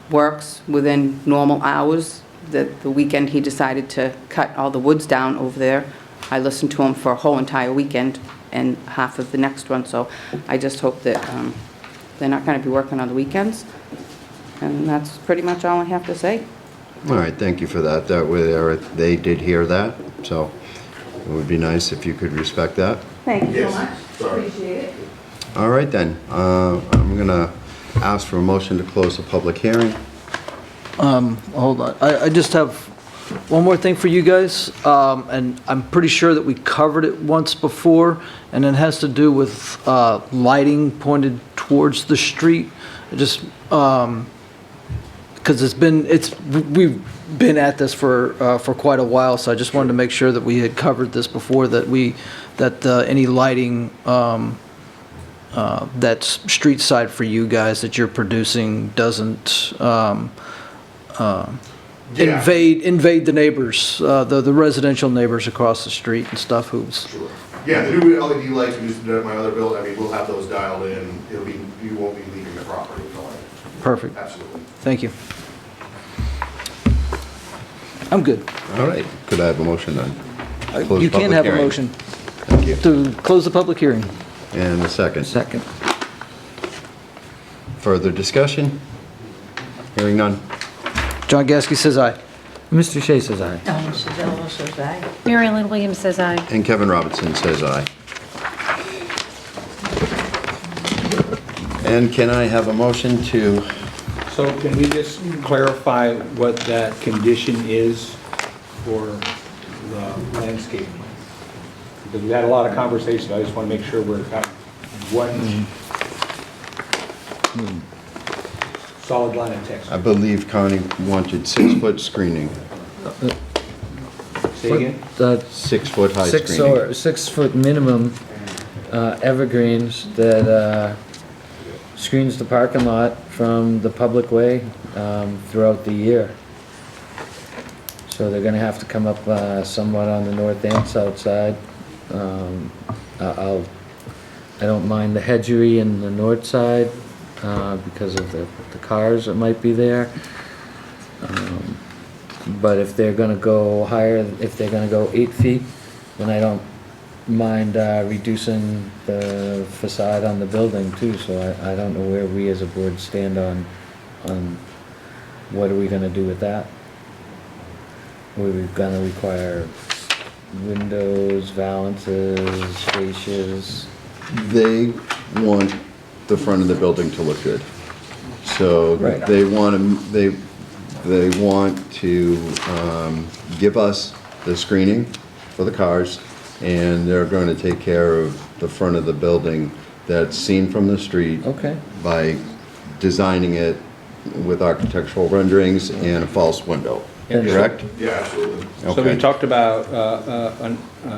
works within normal hours. That the weekend he decided to cut all the woods down over there, I listened to him for a whole entire weekend and half of the next one, so I just hope that they're not going to be working on the weekends. And that's pretty much all I have to say. All right, thank you for that. That way they did hear that, so it would be nice if you could respect that. Thank you so Yes, much. sorry. Appreciate it. All right then. I'm going to ask for a motion to close the public hearing. Hold on, I just have one more thing for you guys, and I'm pretty sure that we covered it once before, and it has to do with lighting pointed towards the street. Just, because we've been at this for quite a while, so I just wanted to make sure that we had covered this before, that any lighting that's street side for you guys that you're producing doesn't invade the neighbors, the residential neighbors across the street and stuff who's. Sure. Yeah, the new LED lights we used to do at my other building, I mean, we'll have those dialed in. You won't be leaving the property. Perfect. Absolutely. Thank you. I'm good. All right, could I have a motion then? Close You can public have a hearing. motion Thank you. to close the public hearing. And a second. Second. Further discussion? Hearing none. John Gasky says aye. Mr. Shea says aye. Ellen Sedillo says aye. Mary Ellen Williams says aye. And Kevin Robertson says aye. And can I have a motion to, So can we just clarify what that condition is for the landscape? Because we had a lot of conversation, I just want to make sure we're got one solid line of text. I believe Connie wanted 6-foot screening. Say again? 6-foot high Six screening. or 6 foot minimum evergreens that screens the parking lot from the public way throughout the year. So they're gonna have to come up somewhat on the north and south side. I don't mind the hedgery in the north side because of the cars that might be there. But if they're gonna go higher, if they're gonna go 8 feet, then I don't mind reducing the facade on the building too, so I don't know where we as a board stand on what are we gonna do with that? Were we gonna require windows, valances, fascias? They want the front of the building to look good. So Right. they want to, they want to give us the screening for the cars, and they're going to take care of the front of the building that's seen from the street Okay. by designing it with architectural renderings and a false window, correct? Yeah, absolutely. So we Okay. talked about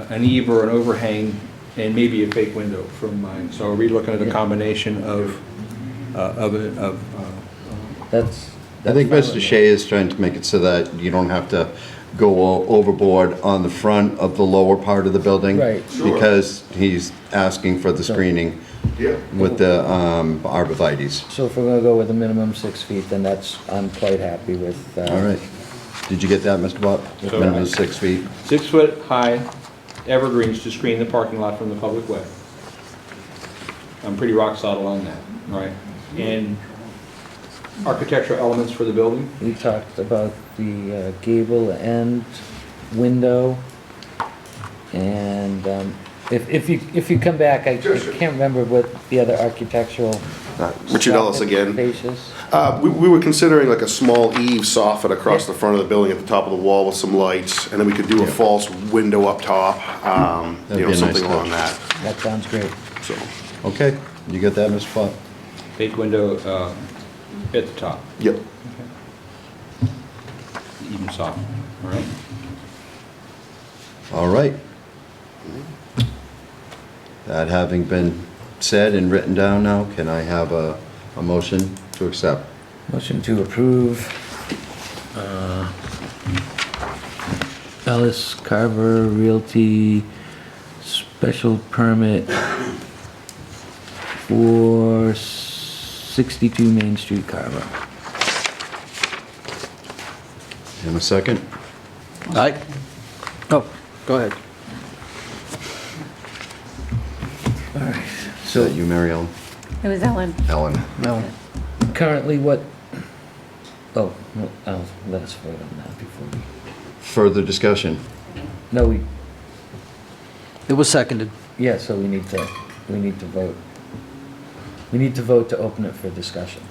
an eave or an overhang and maybe a fake window from mine. So are we looking at a combination of That's. I think that's fine Mr. with Shea is trying to make it so that you don't have to go overboard on the front of the lower part of the building. Right. Sure. Because he's asking for the screening Yeah. with the arborvitae's. me. So if we're gonna go with a minimum 6 feet, then I'm quite happy with. All right. Did you get that, Mr. Bob? So- Minimum 6 feet? 6-foot high evergreens to screen the parking lot from the public way. I'm pretty rock solid on that, right? And architectural elements for the building? We talked about the gable end window, and if you come back, I Sure, sure. can't remember what the other architectural. Richard Ellis again. Fascias. We were considering like a small eave soffit across the front of the building at the top of the wall with some lights, and then we could do a false window up top, That'd you know, be a nice something along touch. that, That sounds great. so. Okay, you get that, Mr. Bob? Fake window at the top, Yep. even soft, all right? All right. That having been said and written down now, can I have a motion to accept? Motion to approve Ellis Carver Realty special permit for 62 Main Street, Carver. In a second? Aye. Oh, go ahead. All right. Is that you, Mary Ellen? It was Ellen. Ellen? No. Currently what, oh, no, let us vote on that before we, Further discussion? no, It was seconded. yeah, so we need to vote. We need to vote to open it for discussion.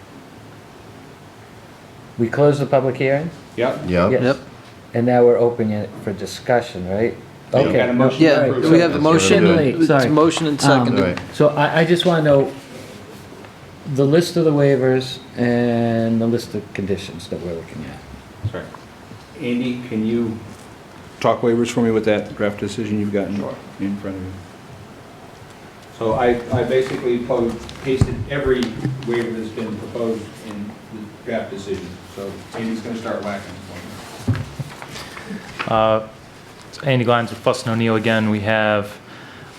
We closed the public hearing? Yep. Yep. Yes. Yep. And now we're opening it for discussion, right? Yeah. Okay. Got a motion Yeah, All right, we have the That's motion, what I'm doing. it's Sorry. motion and All seconded. right. So I just want to know the list of the waivers and the list of conditions that we're looking at. Sorry. Andy, can you talk waivers for me with that draft decision you've got in front of you? So I basically pasted every waiver that's been proposed in the draft decision. So Andy's going to start whacking for me. Andy Glines with Fuss and O'Neill again. We have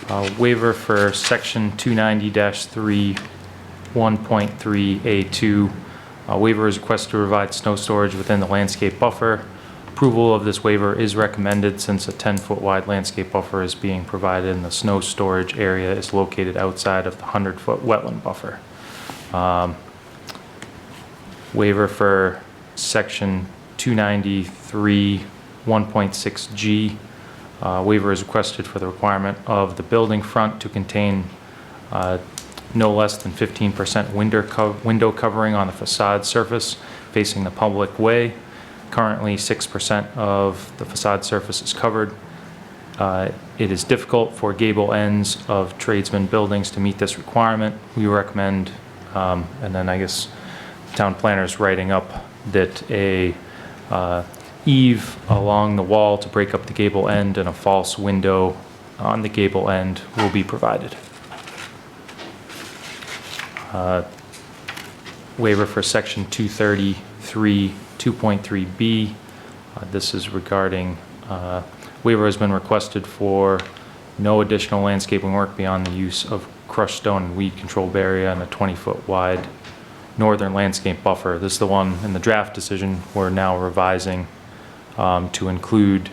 a waiver for section 290-3, 1.3A2. Waiver is requested to provide snow storage within the landscape buffer. Approval of this waiver is recommended since a 10-foot wide landscape buffer is being provided and the snow storage area is located outside of the 100-foot wetland buffer. Waiver for section 293, 1.6G. Waiver is requested for the requirement of the building front to contain no less than 15% window covering on the facade surface facing the public way. Currently, 6% of the facade surface is covered. It is difficult for gable ends of tradesmen buildings to meet this requirement. We recommend, and then I guess town planner's writing up that a eave along the wall to break up the gable end, and a false window on the gable end will be provided. Waiver for section 233, 2.3B. This is regarding, waiver has been requested for no additional landscaping work beyond the use of crushed stone and weed control barrier and a 20-foot wide northern landscape buffer. This is the one in the draft decision we're now revising to include,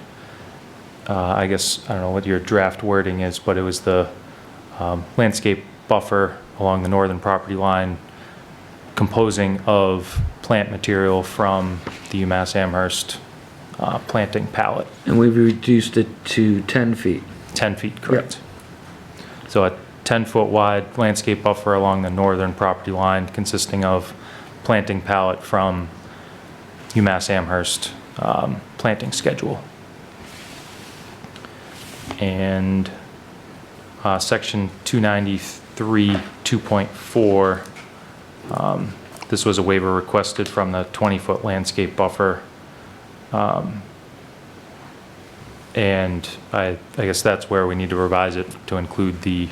I guess, I don't know what your draft wording is, but it was the landscape buffer along the northern property line composing of plant material from the UMass Amherst planting palette. And we've reduced it to 10 feet. 10 feet, correct. So a 10-foot wide landscape buffer along the northern property line consisting of planting palette from UMass Amherst planting schedule. And section 293, 2.4, this was a waiver requested from the 20-foot landscape buffer. And I guess that's where we need to revise it to include the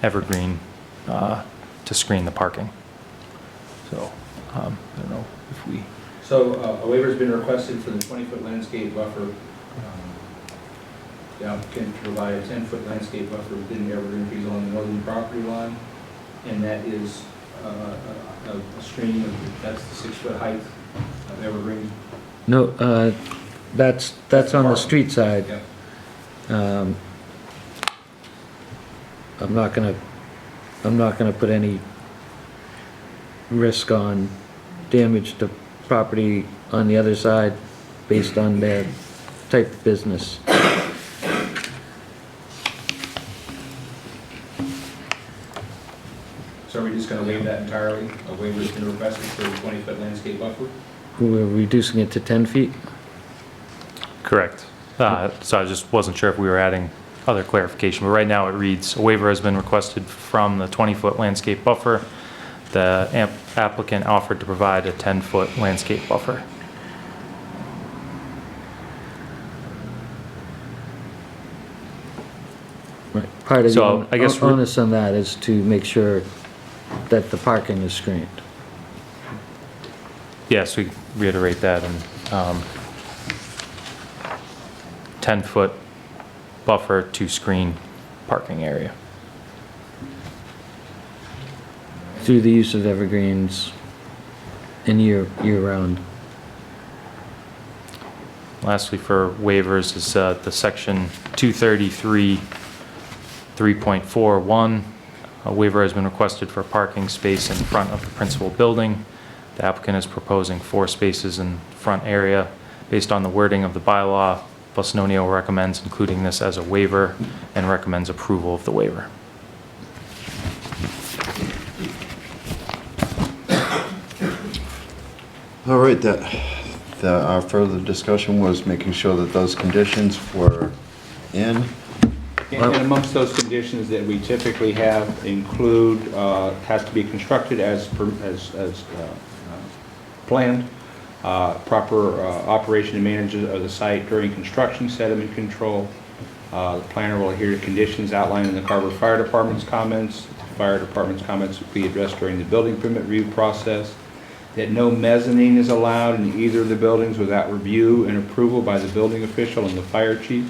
evergreen to screen the parking. So I don't know if we... So a waiver's been requested for the 20-foot landscape buffer. The applicant to provide a 10-foot landscape buffer within the evergreen trees along the northern property line, and that is a screening of, that's the 6-foot height of evergreen. No, that's on the street side. Yeah. I'm not gonna put any risk on damage to property on the other side based on their type of business. So are we just going to waive that entirely? A waiver's been requested for a 20-foot landscape buffer? We're reducing it to 10 feet? Correct. So I just wasn't sure if we were adding other clarification, but right now it reads, a waiver has been requested from the 20-foot landscape buffer. The applicant offered to provide a 10-foot landscape buffer. Right. Part of So, I guess the onus on that is to make sure that the parking is screened. Yes, we reiterate that, and 10-foot buffer to screen parking area. Through the use of evergreens in year-round. Lastly, for waivers is the section 233, 3.41. A waiver has been requested for a parking space in front of the principal building. The applicant is proposing 4 spaces in front area. Based on the wording of the bylaw, Busnonio recommends including this as a waiver and recommends approval of the waiver. All right, our further discussion was making sure that those conditions were in. And amongst those conditions that we typically have include, has to be constructed as planned, proper operation and management of the site during construction, sediment control. The planner will adhere to conditions outlined in the Carver Fire Department's comments. The Fire Department's comments will be addressed during the building permit review process. That no mezzanine is allowed in either of the buildings without review and approval by the building official and the fire chief.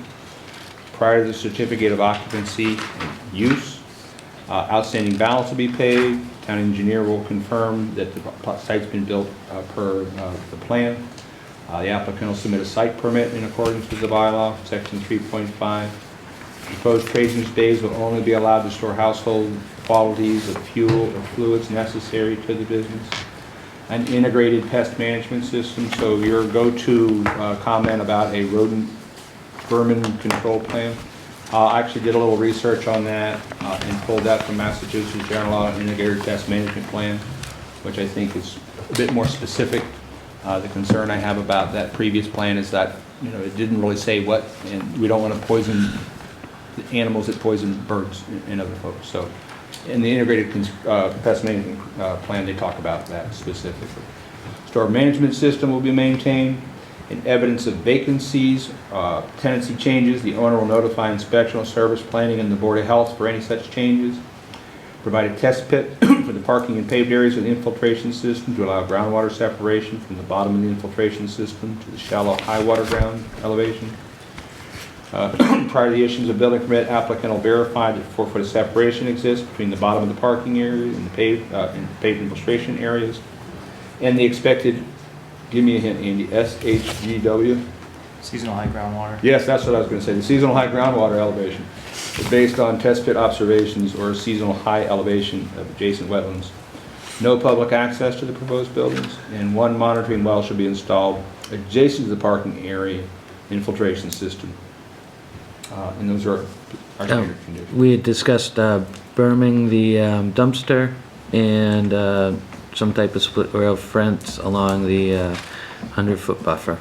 Prior to the certificate of occupancy and use, outstanding balance will be paid. Town engineer will confirm that the site's been built per the plan. The applicant will submit a site permit in accordance with the bylaw, section 3.5. Proposed tradesman's bays will only be allowed to store household quantities of fuel or fluids necessary to the business. An integrated pest management system, so your go-to comment about a rodent vermin control plan. I actually did a little research on that and pulled that from Massachusetts General Law Integrated Pest Management Plan, which I think is a bit more specific. The concern I have about that previous plan is that, you know, it didn't really say what, and we don't want to poison the animals that poison birds and other folks. So in the integrated pest management plan, they talk about that specifically. Storm management system will be maintained. In evidence of vacancies, tenancy changes, the owner will notify inspectional service planning and the Board of Health for any such changes. Provide a test pit for the parking and paved areas of the infiltration system to allow groundwater separation from the bottom of the infiltration system to the shallow high water ground elevation. Prior to the issuance of building permit, applicant will verify that 4 foot of separation exists between the bottom of the parking area and the paved infiltration areas. And the expected, give me a hint, Andy, SHGW? Seasonal high groundwater. Yes, that's what I was going to say. The seasonal high groundwater elevation is based on test pit observations or seasonal high elevation of adjacent wetlands. No public access to the proposed buildings, and 1 monitoring well should be installed adjacent to the parking area infiltration system. And those are our standard conditions. We had discussed berming the dumpster and some type of split rail fence along the 100-foot buffer.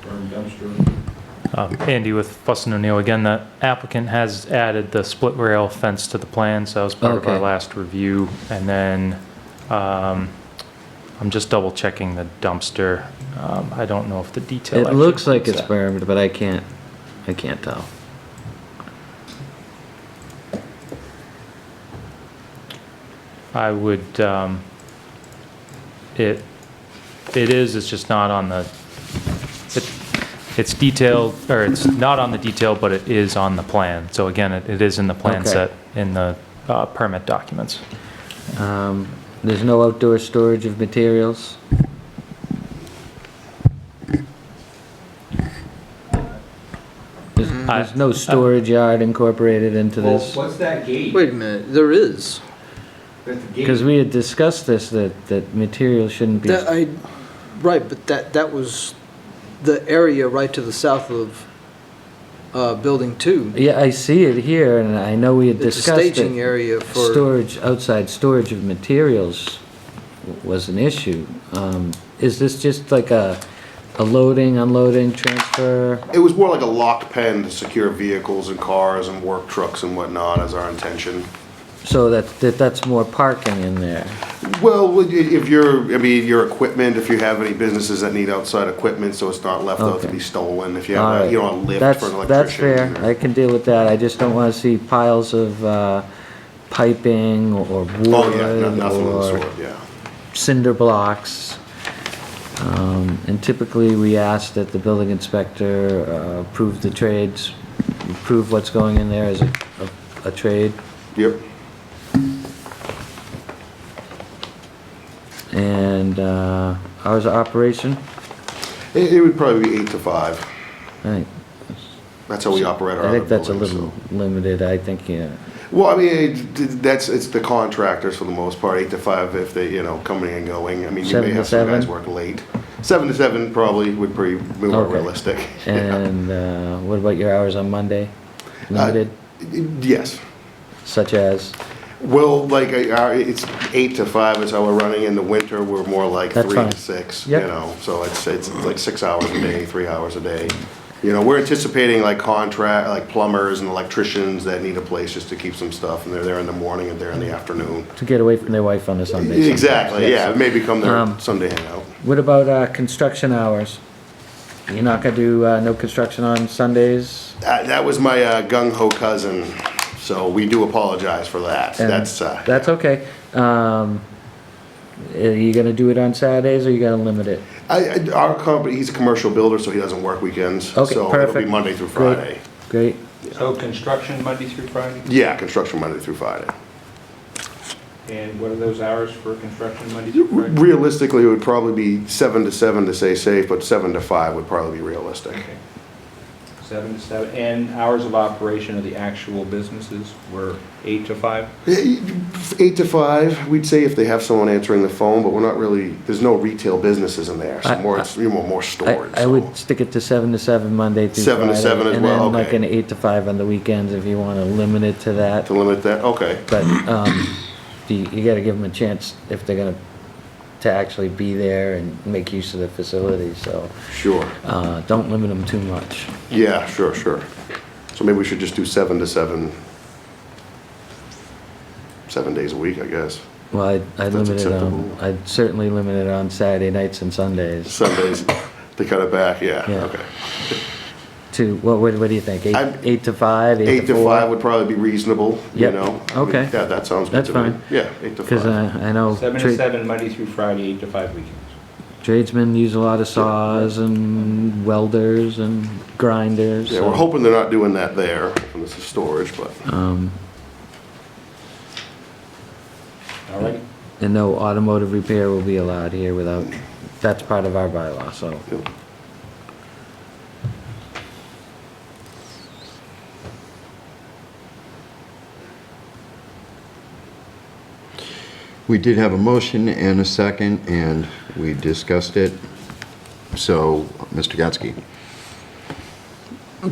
Burn dumpster. Andy with Fussin O'Neill again, the applicant has added the split rail fence to the plan, so that was part of our Okay. last review. And then I'm just double checking the dumpster. I don't know if the detail. It actually looks like includes it's that. bermed, but I can't tell. I would, it is, it's just not on the, it's detailed, or it's not on the detail, but it is on the plan. So again, it is in the plan Okay. set in the permit documents. There's no outdoor storage of materials? There's no storage yard incorporated into this? What's that gate? Wait a minute, there is. That's the gate. Because we had discussed this, that materials shouldn't be... Right, but that was the area right to the south of Building 2. Yeah, I see it here, and I know we had It's a discussed staging that area for... storage, outside storage of materials was an issue. Is this just like a loading, unloading, transfer? It was more like a locked pen to secure vehicles and cars and work trucks and whatnot as our intention. So that's more parking in there? Well, if your equipment, if you have any businesses that need outside equipment, so it's not left out to Okay. be stolen. If you All have, right. you know, a lift That's- for an That's electrician. fair, I can deal with that, I just don't wanna see piles of piping or wood Oh, yeah, nothing of the or sort, yeah. cinder blocks. And typically, we ask that the building inspector approve the trades, approve what's going in there as a trade. Yep. And hours of operation, It would probably be 8 to 5. I think, That's how we operate our I other think that's a buildings, little so. limited, I think, yeah. Well, I mean, it's the contractors for the most part, 8 to 5 if they, coming and going. I mean, you 7 may to have some guys 7? work late. 7 to 7 probably would be more Okay. realistic. And what about your hours on Monday? Limited, Yes. such as? Well, like, it's 8 to 5 is how we're running. In the winter, we're more like That's 3 fine. to 6, Yep. So it's like 6 hours a day, 3 hours a day. We're anticipating like plumbers and electricians that need a place just to keep some stuff, and they're there in the morning and they're in the afternoon. To get away from their wife on a Sunday. sometimes. Exactly, Yes. yeah, it may become their Um, Sunday hangout. What about construction hours? You're not gonna do no construction on Sundays? That was my gung-ho cousin, so we do apologize for that. And That's okay. Are you gonna do it on Saturdays, or you gonna limit it? Our company, he's a commercial builder, so he doesn't work weekends. Okay, So it'll perfect. be Monday through Great. Friday. Great. So construction Monday through Friday? Yeah, construction Monday through Friday. And what are those hours for construction Monday through Friday? Realistically, it would probably be 7 to 7 to stay safe, but 7 to 5 would probably be realistic. Okay. 7 to 7, and hours of operation of the actual businesses were 8 to 5? 8 to 5, we'd say if they have someone answering the phone, but we're not really, there's no retail businesses in there, so it's more storage. I would stick it to 7 to 7 Monday through Friday. 7 to 7 as well, And then like okay. an 8 to 5 on the weekends if you wanna limit it to that. To limit that, okay. But you gotta give them a chance if they're gonna to actually be there and make use of the facility, so Sure. don't limit them too much. Yeah, sure. So maybe we should just do 7 to 7, 7 days a week, I guess. Well, I'd That's limit it on, acceptable. I'd certainly limit it on Saturday nights and Sundays Sundays, to cut it back, yeah, Yeah. okay. to, what do you think? I'm- 8 to 5, 8 8 to 4? to 5 would probably be reasonable, you Yep. know? Okay. Yeah, that sounds good That's to me. fine. Yeah, 8 to 5. Because I know 7 to 7, Monday through Friday, 8 to 5 weekends. tradesmen use a lot of saws and welders and grinders. Yeah, so, we're hoping they're not doing that there, and this is storage, but. All right? And no automotive repair will be allowed here without, that's part of our bylaw, so. We did have a motion and a second, and we discussed it. So, Mr. Gatsky.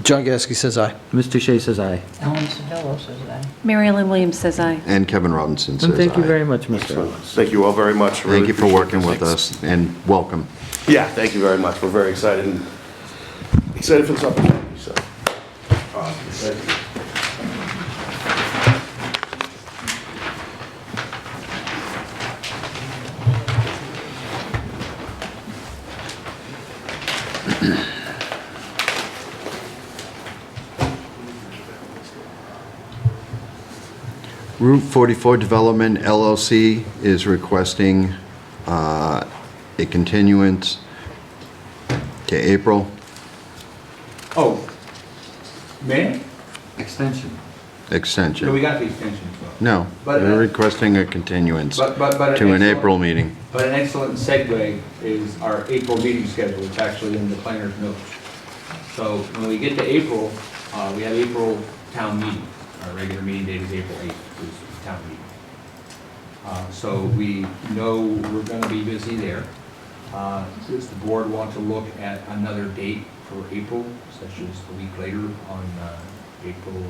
John Gasky says aye. Mr. Shea says aye. Ellen Sedillo says aye. Mary Ellen Williams says aye. And Kevin Robinson says And thank you aye. very much, Mr. Excellent. Ellis. Thank you all very much. Really Thank you for appreciate working this. with us, and welcome. Yeah, thank you very much. We're very excited, and excited for this opportunity, so. Awesome. Thank you. Route 44 Development LLC is requesting a continuance to April. Oh, man? Extension. Extension. No, we got the extension as well. No, But, they're requesting a continuance But to an April meeting. But an excellent segue is our April meeting schedule. It's actually in the planner's notes. So when we get to April, we have April town meeting. Our regular meeting date is April 8th, is town meeting. So we know we're gonna be busy there. Does the board want to look at another date for April, such as a week later on April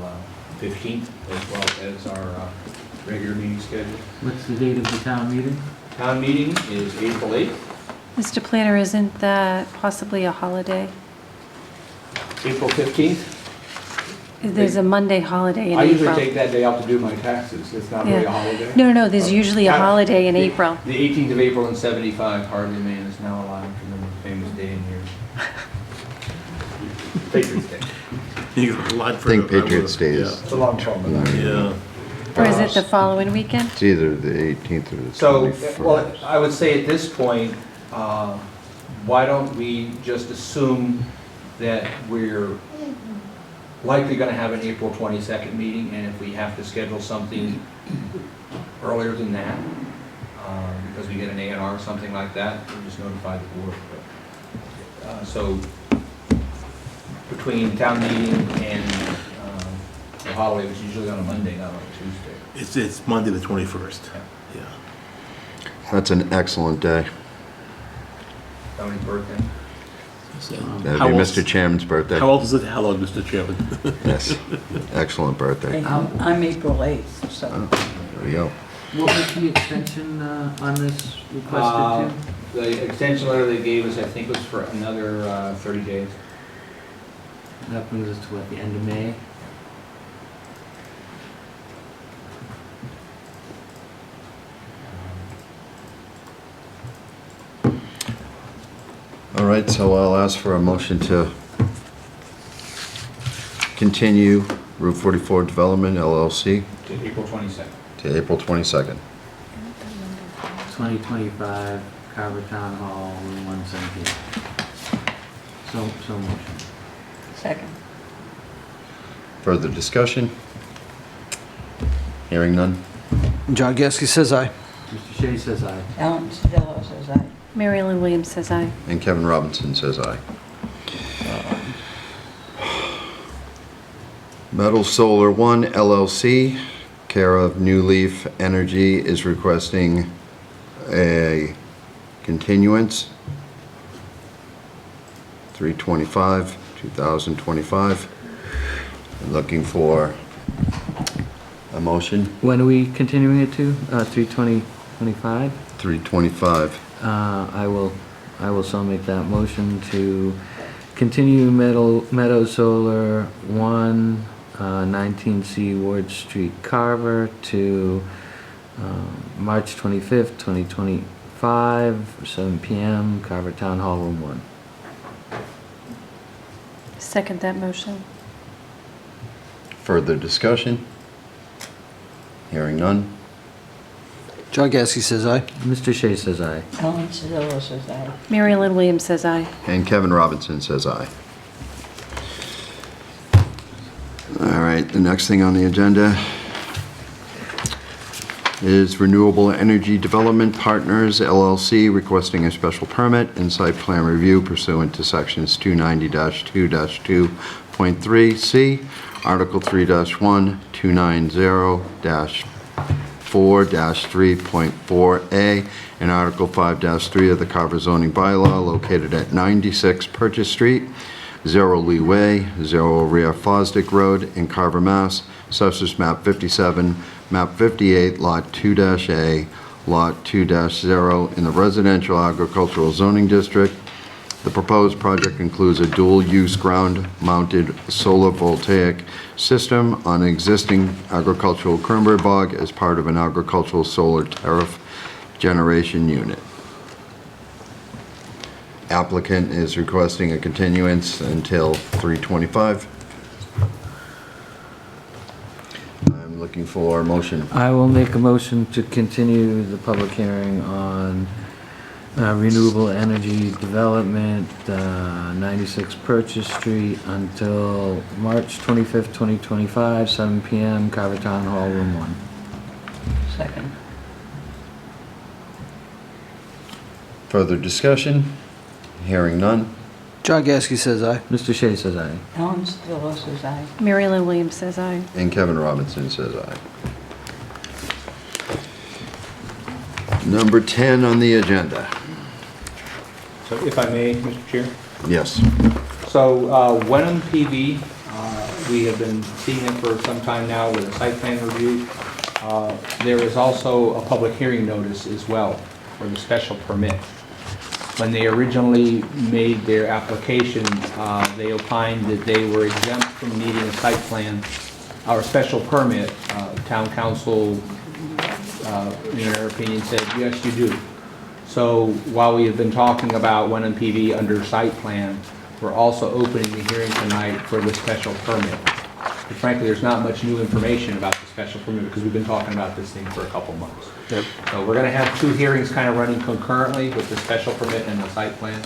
15th, as well as our regular meeting schedule? What's the date of the town meeting? Town meeting is April 8th. Mr. Planner, isn't that possibly a holiday? April 15th. There's a Monday holiday in I April. usually take that day off to do my taxes. It's not really a holiday. No, there's usually a holiday in April. The 18th of April in 75, hardly a man is now alive to remember the famous day in here. Patriots Day. You got a lot I think Patriots Day is, It's a long time. Yeah. Or is it the following weekend? it's either the 18th or the So, 21st. well, I would say at this point, why don't we just assume that we're likely going to have an April 22nd meeting, and if we have to schedule something earlier than that, because we get an A&R or something like that, we'll just notify the board. So between town meeting and the holiday, which is usually on a Monday, not on a Tuesday. It's Monday the 21st. Yeah. That's an excellent day. Tony's birthday. That'd be Mr. Chairman's birthday. How old is it? How long, Mr. Chairman? Yes, excellent birthday. I'm April 8th, so. There we go. What was the extension on this requested to? The extension letter they gave us, I think, was for another 30 days. That brings us to what, the end of May? All right, so I'll ask for a motion to continue Route 44 Development LLC To April 22nd. to April 22nd. 2025, Carver Town Hall, room 117. So motion. Second. Further discussion? Hearing none? John Gasky says aye. Mr. Shea says aye. Ellen Sedillo says aye. Mary Ellen Williams says aye. And Kevin Robinson says aye. Metal Solar One LLC, care of New Leaf Energy, is requesting a continuance, 3/25/2025. Looking for a motion, When are we continuing it to? 3/20/25? 3/25. I will so make that motion to continue Meadow Solar 1, 19C Ward Street, Carver, to March 25th, 2025, 7 PM, Carver Town Hall, Room 1. Second that motion. Further discussion? Hearing none. John Gasky says aye. Mr. Shea says aye. Ellen Sodillo says aye. Mary Lynn Williams says aye. And Kevin Robinson says aye. All right, the next thing on the agenda is Renewable Energy Development Partners, LLC, requesting a special permit and site plan review pursuant to sections 290-2-2.3C, Article 3-1, 290-4-3.4A, and Article 5-3 of the Carver zoning bylaw located at 96 Purchase Street, 0 Lee Way, 0 Rear Fosdick Road in Carver, Mass. Assessors map 57, map 58, lot 2-A, lot 2-0 in the residential agricultural zoning district. The proposed project includes a dual-use ground-mounted solar voltaic system on an existing agricultural cranberry bog as part of an agricultural solar tariff generation unit. Applicant is requesting a continuance until 3/25. I'm looking for a motion. I will make a motion to continue the public hearing on renewable energy development, 96 Purchase Street, until March 25th, 2025, 7 PM, Carver Town Hall, Room 1. Second. Further discussion? Hearing none. John Gasky says aye. Mr. Shea says aye. Ellen Sodillo says aye. Mary Lynn Williams says aye. And Kevin Robinson says aye. Number 10 on the agenda. So if I may, Mr. Chair? Yes. So Wenham PV, we have been seeing it for some time now with a site plan review. There is also a public hearing notice as well for the special permit. When they originally made their application, they opined that they were exempt from needing a site plan or a special permit. Town council, in their opinion, said, yes, you do. So while we have been talking about Wenham PV under site plan, we're also opening the hearing tonight for the special permit. But frankly, there's not much new information about the special permit because we've been talking about this thing for a couple months. Yep. So we're going to have two hearings kind of running concurrently with the special permit and the site plan.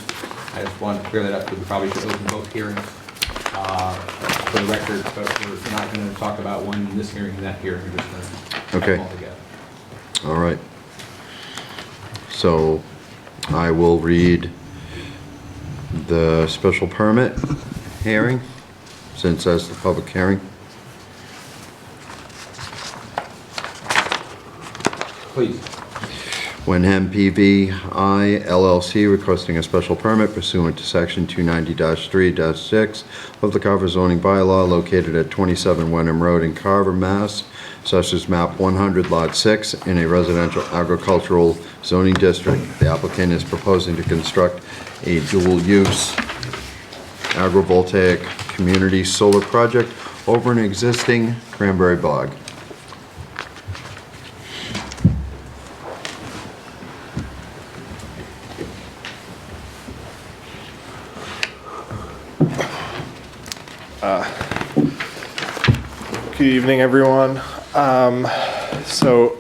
I just wanted to clear that up because we probably should open both hearings for the record, but we're not going to talk about one in this hearing and that hearing. We're just going to put them all together. All right. So I will read the special permit hearing, since that's the public hearing. Please. Wenham PVI LLC requesting a special permit pursuant to section 290-3-6 of the Carver zoning bylaw located at 27 Wenham Road in Carver, Mass. Assessors map 100 lot 6 in a residential agricultural zoning district. The applicant is proposing to construct a dual-use agrivoltaic community solar project over an existing cranberry bog. Good evening, everyone. So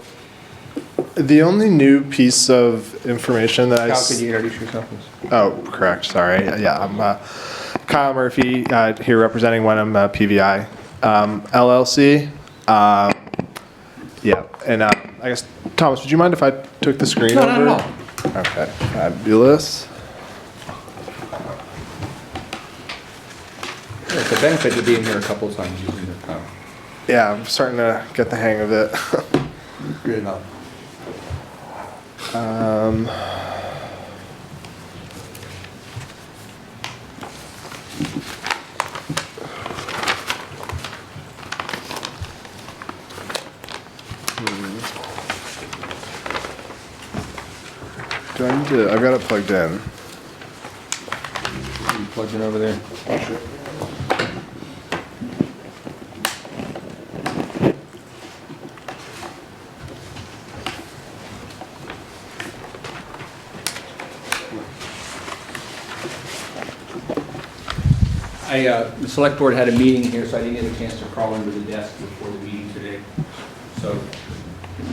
the only new piece of information that Kyle, could you introduce yourself, please? Oh, correct, sorry. Yeah, I'm Kyle Murphy, here representing Wenham PVI LLC. Yeah, and I guess, Thomas, would you mind if I took the screen over? No, not at all. Okay, fabulous. It's a benefit to being here a couple of times using your time. Yeah, I'm starting to get the hang of it. Good enough. Do I need to, I've got it plugged in. You plugged in over there? The select board had a meeting here, so I didn't get a chance to crawl under the desk before the meeting today. So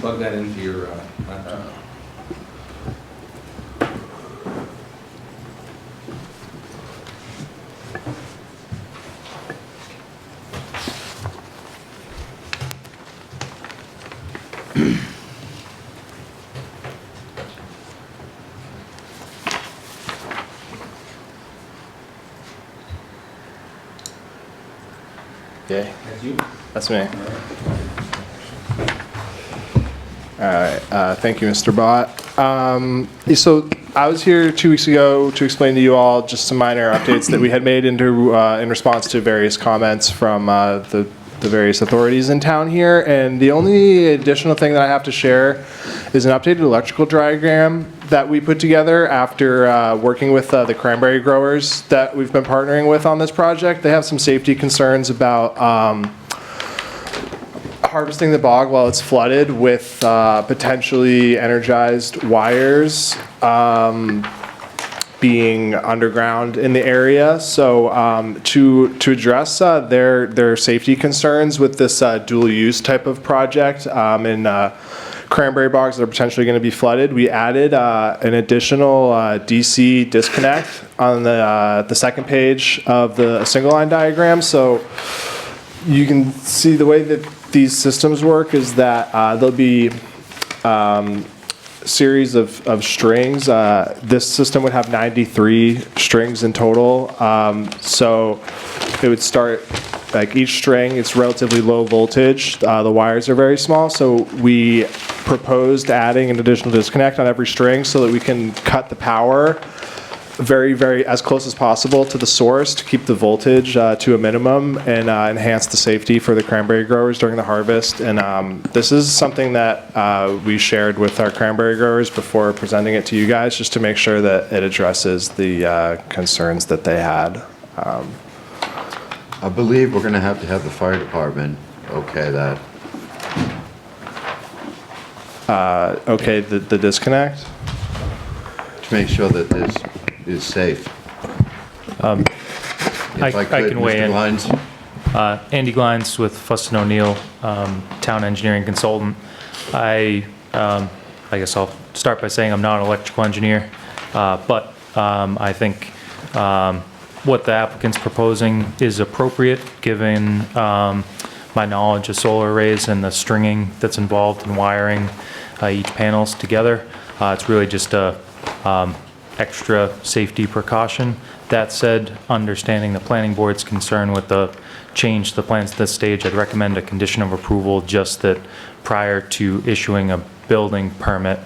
plug that into your laptop. Yay. That's you. That's me. All right, thank you, Mr. Bott. So I was here 2 weeks ago to explain to you all just some minor updates that we had made in response to various comments from the various authorities in town here. And the only additional thing that I have to share is an updated electrical diagram that we put together after working with the cranberry growers that we've been partnering with on this project. They have some safety concerns about harvesting the bog while it's flooded with potentially energized wires being underground in the area. So to address their safety concerns with this dual use type of project in cranberry bogs that are potentially going to be flooded, we added an additional DC disconnect on the second page of the single line diagram. So you can see the way that these systems work is that there'll be series of strings. This system would have 93 strings in total. So it would start, like each string, it's relatively low voltage. The wires are very small. So we proposed adding an additional disconnect on every string so that we can cut the power very as close as possible to the source to keep the voltage to a minimum and enhance the safety for the cranberry growers during the harvest. And this is something that we shared with our cranberry growers before presenting it to you guys, just to make sure that it addresses the concerns that they had. I believe we're gonna have to have the fire department okay that. Okay, the disconnect? To make sure that this is safe. I can weigh Mr. in. Glines? Andy Glines with Fuston O'Neill, town engineering consultant. I guess I'll start by saying I'm not an electrical engineer, but I think what the applicant's proposing is appropriate given my knowledge of solar arrays and the stringing that's involved in wiring each panels together. It's really just a extra safety precaution. That said, understanding the planning board's concern with the change to the plans at this stage, I'd recommend a condition of approval just that prior to issuing a building permit,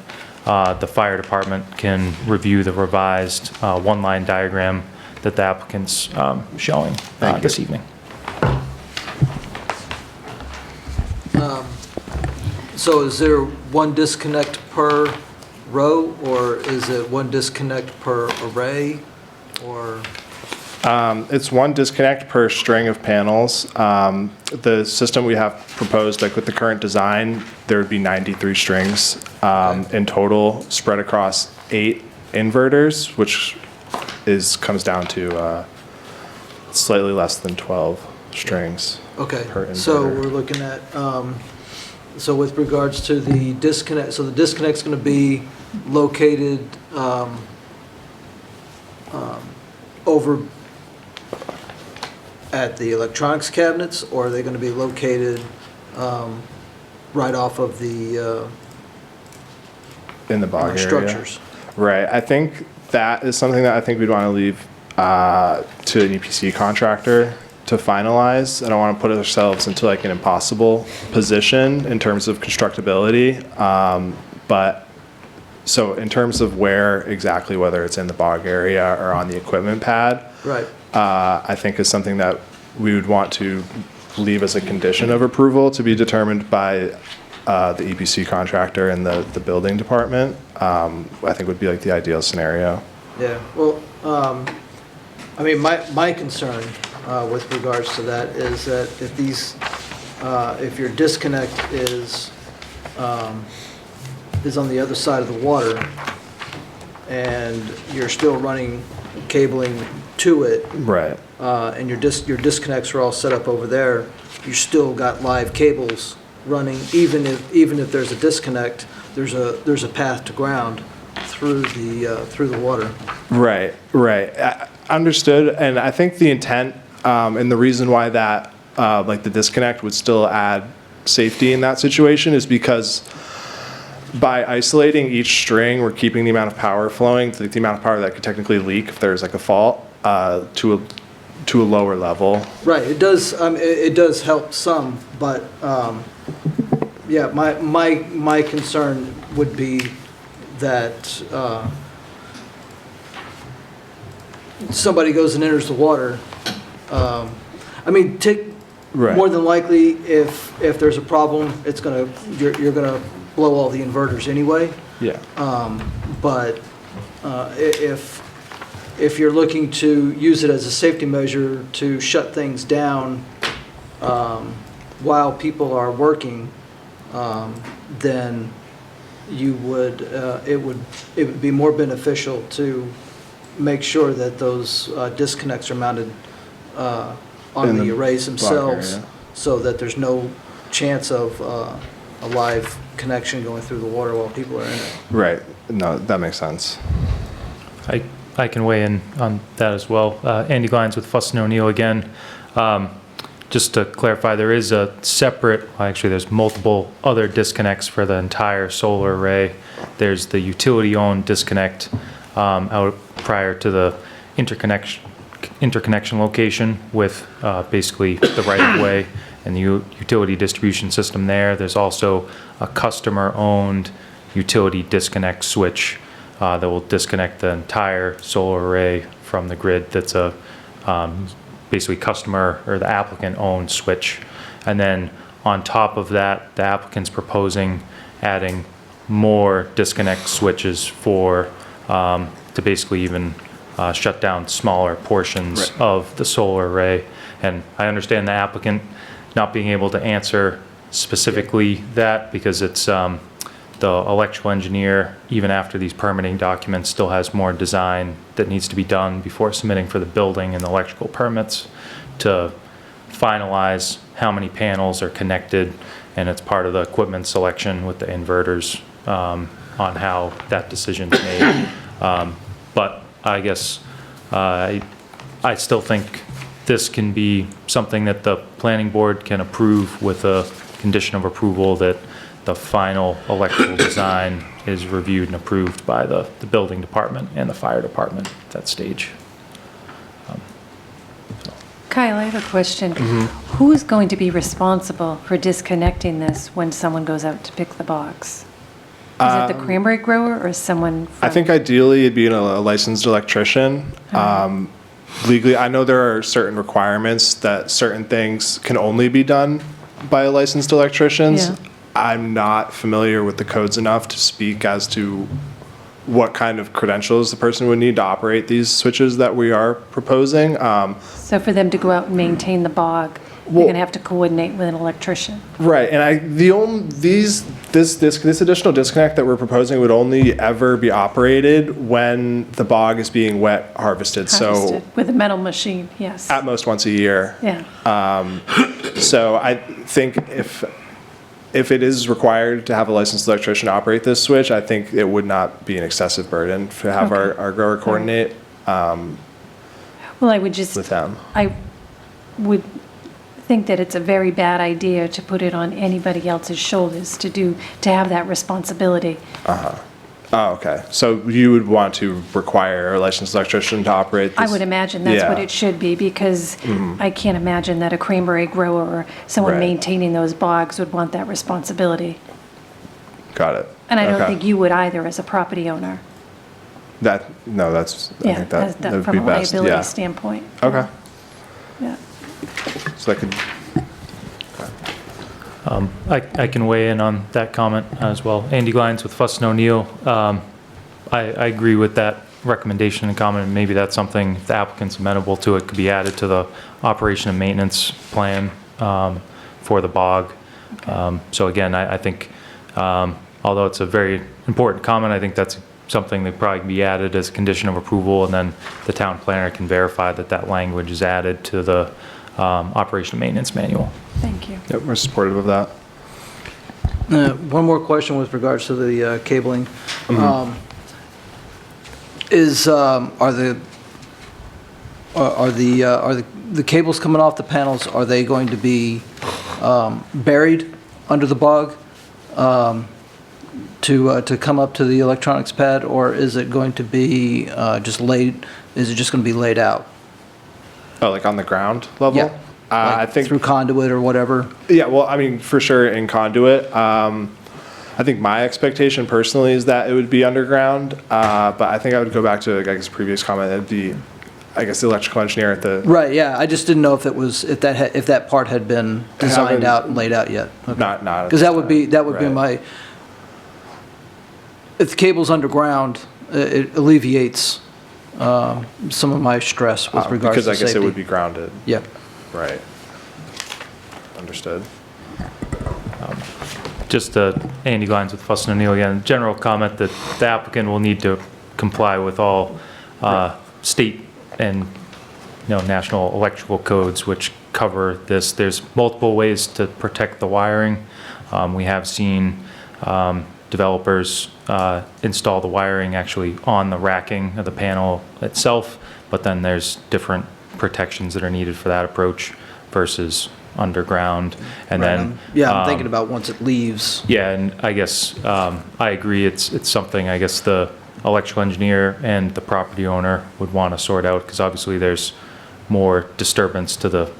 the fire department can review the revised one-line diagram that the applicant's showing this evening. So is there one disconnect per row, or is it one disconnect per array, or? It's one disconnect per string of panels. The system we have proposed, like with the current design, there would be 93 strings in total, spread across 8 inverters, which comes down to slightly less than 12 strings. Okay, per inverter. so we're looking at, so with regards to the disconnect, so the disconnect's going to be located over at the electronics cabinets, or are they going to be located right off of the in the bog area. structures? Right. I think that is something that I think we'd want to leave to an EPC contractor to finalize. I don't want to put ourselves into like an impossible position in terms of constructability. But so in terms of where exactly, whether it's in the bog area or on the equipment pad, Right. I think is something that we would want to leave as a condition of approval to be determined by the EPC contractor and the building department. I think would be like the ideal scenario. Yeah, well, I mean, my concern with regards to that is that if these, if your disconnect is on the other side of the water, and you're still running cabling to it, Right. and your disconnects are all set up over there, you still got live cables running, even if there's a disconnect, there's a path to ground through the water. Right, right. Understood, and I think the intent, and the reason why that, like the disconnect would still add safety in that situation is because by isolating each string, we're keeping the amount of power flowing, the amount of power that could technically leak if there's like a fault, to a lower level. Right, it does help some, but, yeah, my concern would be that, somebody goes and enters the water. I mean, Right. more than likely, if there's a problem, you're gonna blow all the inverters anyway. Yeah. But if you're looking to use it as a safety measure to shut things down while people are working, then it would be more beneficial to make sure that those disconnects are mounted on In the the arrays block themselves, area. so that there's no chance of a live connection going through the water while people are in it. Right. No, that makes sense. I can weigh in on that as well. Andy Glines with Fuss and O'Neill again. Just to clarify, there is a separate, well, actually there's multiple other disconnects for the entire solar array. There's the utility-owned disconnect out prior to the interconnection location with basically the right-of-way and the utility distribution system there. There's also a customer-owned utility disconnect switch that will disconnect the entire solar array from the grid. That's a basically customer or the applicant-owned switch. And then on top of that, the applicant's proposing adding more disconnect switches for to basically even shut down smaller portions of the solar array. And I understand the applicant not being able to answer specifically that because it's the electrical engineer, even after these permitting documents, still has more design that needs to be done before submitting for the building and the electrical permits to finalize how many panels are connected, and it's part of the equipment selection with the inverters on how that decision's made. But I guess I still think this can be something that the planning board can approve with a condition of approval that the final electrical design is reviewed and approved by the building department and the fire department at that stage. Kyle, I have a question. Who is going to be responsible for disconnecting this when someone goes out to pick the box? Is it the cranberry grower or someone from? I think ideally it'd be a licensed electrician. Legally, I know there are certain requirements that certain things can only be done by licensed electricians. Yeah. I'm not familiar with the codes enough to speak as to what kind of credentials the person would need to operate these switches that we are proposing. So for them to go out and maintain the bog, they're Well- going to have to coordinate with an electrician. Right, and this additional disconnect that we're proposing would only ever be operated when the bog is being wet harvested. So Harvested with a metal machine, yes. at most once a year. Yeah. So I think if it is required to have a licensed electrician operate this switch, I think it would not be an excessive burden to have Okay. our grower coordinate Well, I would just, with them. I would think that it's a very bad idea to put it on anybody else's shoulders to have that responsibility. Oh, okay. So you would want to require a licensed electrician to operate this? I would imagine that's what Yeah. it should be, because I can't imagine that a cranberry grower or someone Right. maintaining those bogs would want that responsibility. Got it. And I don't Okay. think you would either as a property owner. I Yeah, think that would from be a best, liability yeah. standpoint. Okay. Yeah. So that could, I can weigh in on that comment as well. Andy Glines with Fuss and O'Neill. I agree with that recommendation and comment, and maybe that's something, if the applicant's amenable to it, could be added to the operation and maintenance plan for the bog. So again, I think, although it's a very important comment, I think that's something that probably be added as a condition of approval, and then the town planner can verify that that language is added to the operation and maintenance manual. Thank you. Yep, we're supportive of that. One more question with regards to the cabling. Are the cables coming off the panels, are they going to be buried under the bog to come up to the electronics pad, or is it going to be just laid, is it just going to be laid out? Oh, like on the ground level? Yeah. I Like think through conduit or whatever? Yeah, well, I mean, for sure in conduit. I think my expectation personally is that it would be underground, but I think I would go back to, I guess, previous comment. It'd be, I guess, the electrical engineer at the. Right, yeah, I just didn't know if it was, if that part had been designed Haven't- out and laid out yet. Not. Because that would be Right. my, if the cable's underground, it alleviates some of my stress with regards to Because safety. I guess it would be grounded. Yeah. Right. Understood. Just Andy Glines with Fuss and O'Neill again. General comment that the applicant will need to comply with all state and national electrical codes which cover this. There's multiple ways to protect the wiring. We have seen developers install the wiring actually on the racking of the panel itself, but then there's different protections that are needed for that approach versus underground. And then I'm thinking about once it leaves. yeah, and I guess I agree. It's something I guess the electrical engineer and the property owner would want to sort out, because obviously there's more disturbance to the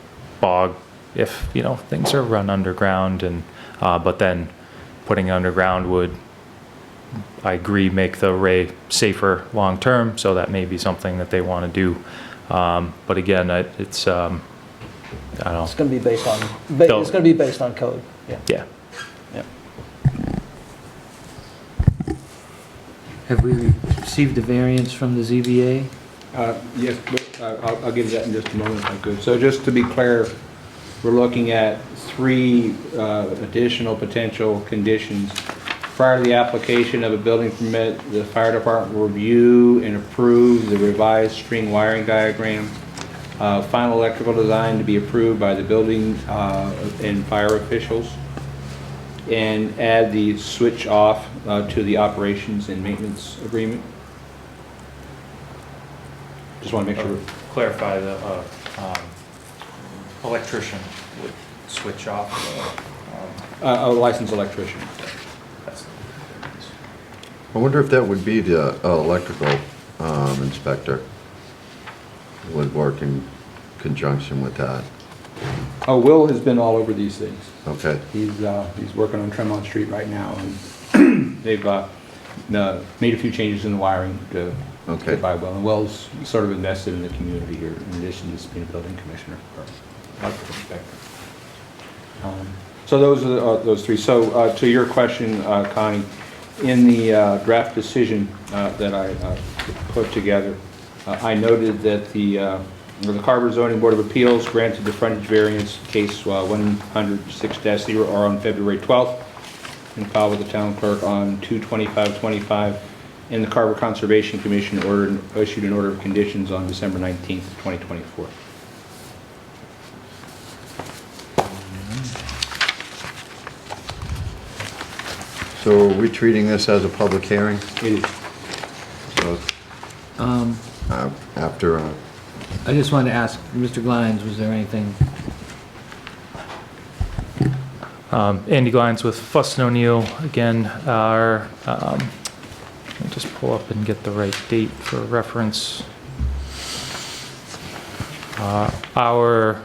bog if things are run underground, and but then putting it underground would, I agree, make the array safer long term. So that may be something that they want to do. But again, it's I don't know. It's going to be based on, it's going to be based on code. Yeah. Yeah. Yeah. Have we received a variance from the ZBA? Yes, but I'll get to that in just a moment if I could. So just to be clear, we're looking at 3 additional potential conditions. Prior to the application of a building permit, the fire department will review and approve the revised string wiring diagram. Final electrical design to be approved by the building and fire officials. And add the switch off to the operations and maintenance agreement. Just want to make sure. Clarify the electrician would switch off. A licensed electrician. I wonder if that would be the electrical inspector would work in conjunction with that. Oh, Will has been all over these things. Okay. He's working on Tremont Street right now, and they've made a few changes in the wiring to get by Will. And Will's sort of invested in the community here, in addition to just being a building commissioner or electrical inspector. So those are those 3. So to your question, Connie, in the draft decision that I put together, I noted that the Carver Zoning Board of Appeals granted the frontage variance case 106-0R on February 12th, and filed with the town clerk on 2/25/25, and the Carver Conservation Commission issued an order of conditions on December 19th, 2024. So are we treating this as a public hearing? It is. So, after, I just wanted to ask, Mr. Glines, was there anything? Andy Glines with Fuss and O'Neill again. Let me just pull up and get the right date for reference. Our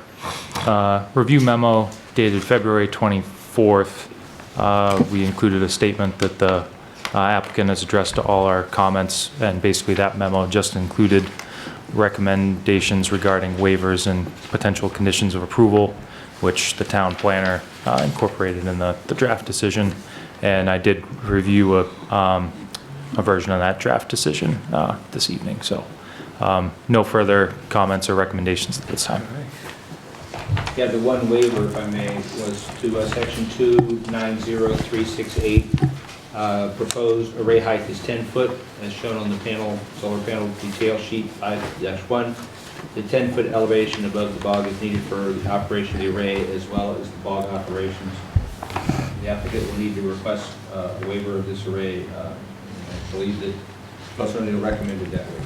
review memo dated February 24th. We included a statement that the applicant has addressed to all our comments, and basically that memo just included recommendations regarding waivers and potential conditions of approval, which the town planner incorporated in the draft decision. And I did review a version of that draft decision this evening. So no further comments or recommendations at this time. Yeah, the one waiver, if I may, was to section 290368, Proposed array height is 10 foot, as shown on the solar panel detail sheet 5-1. The 10-foot elevation above the bog is needed for the operation of the array as well as the bog operations. The applicant will need to request a waiver of this array. I believe that Fuss O'Neill recommended that way.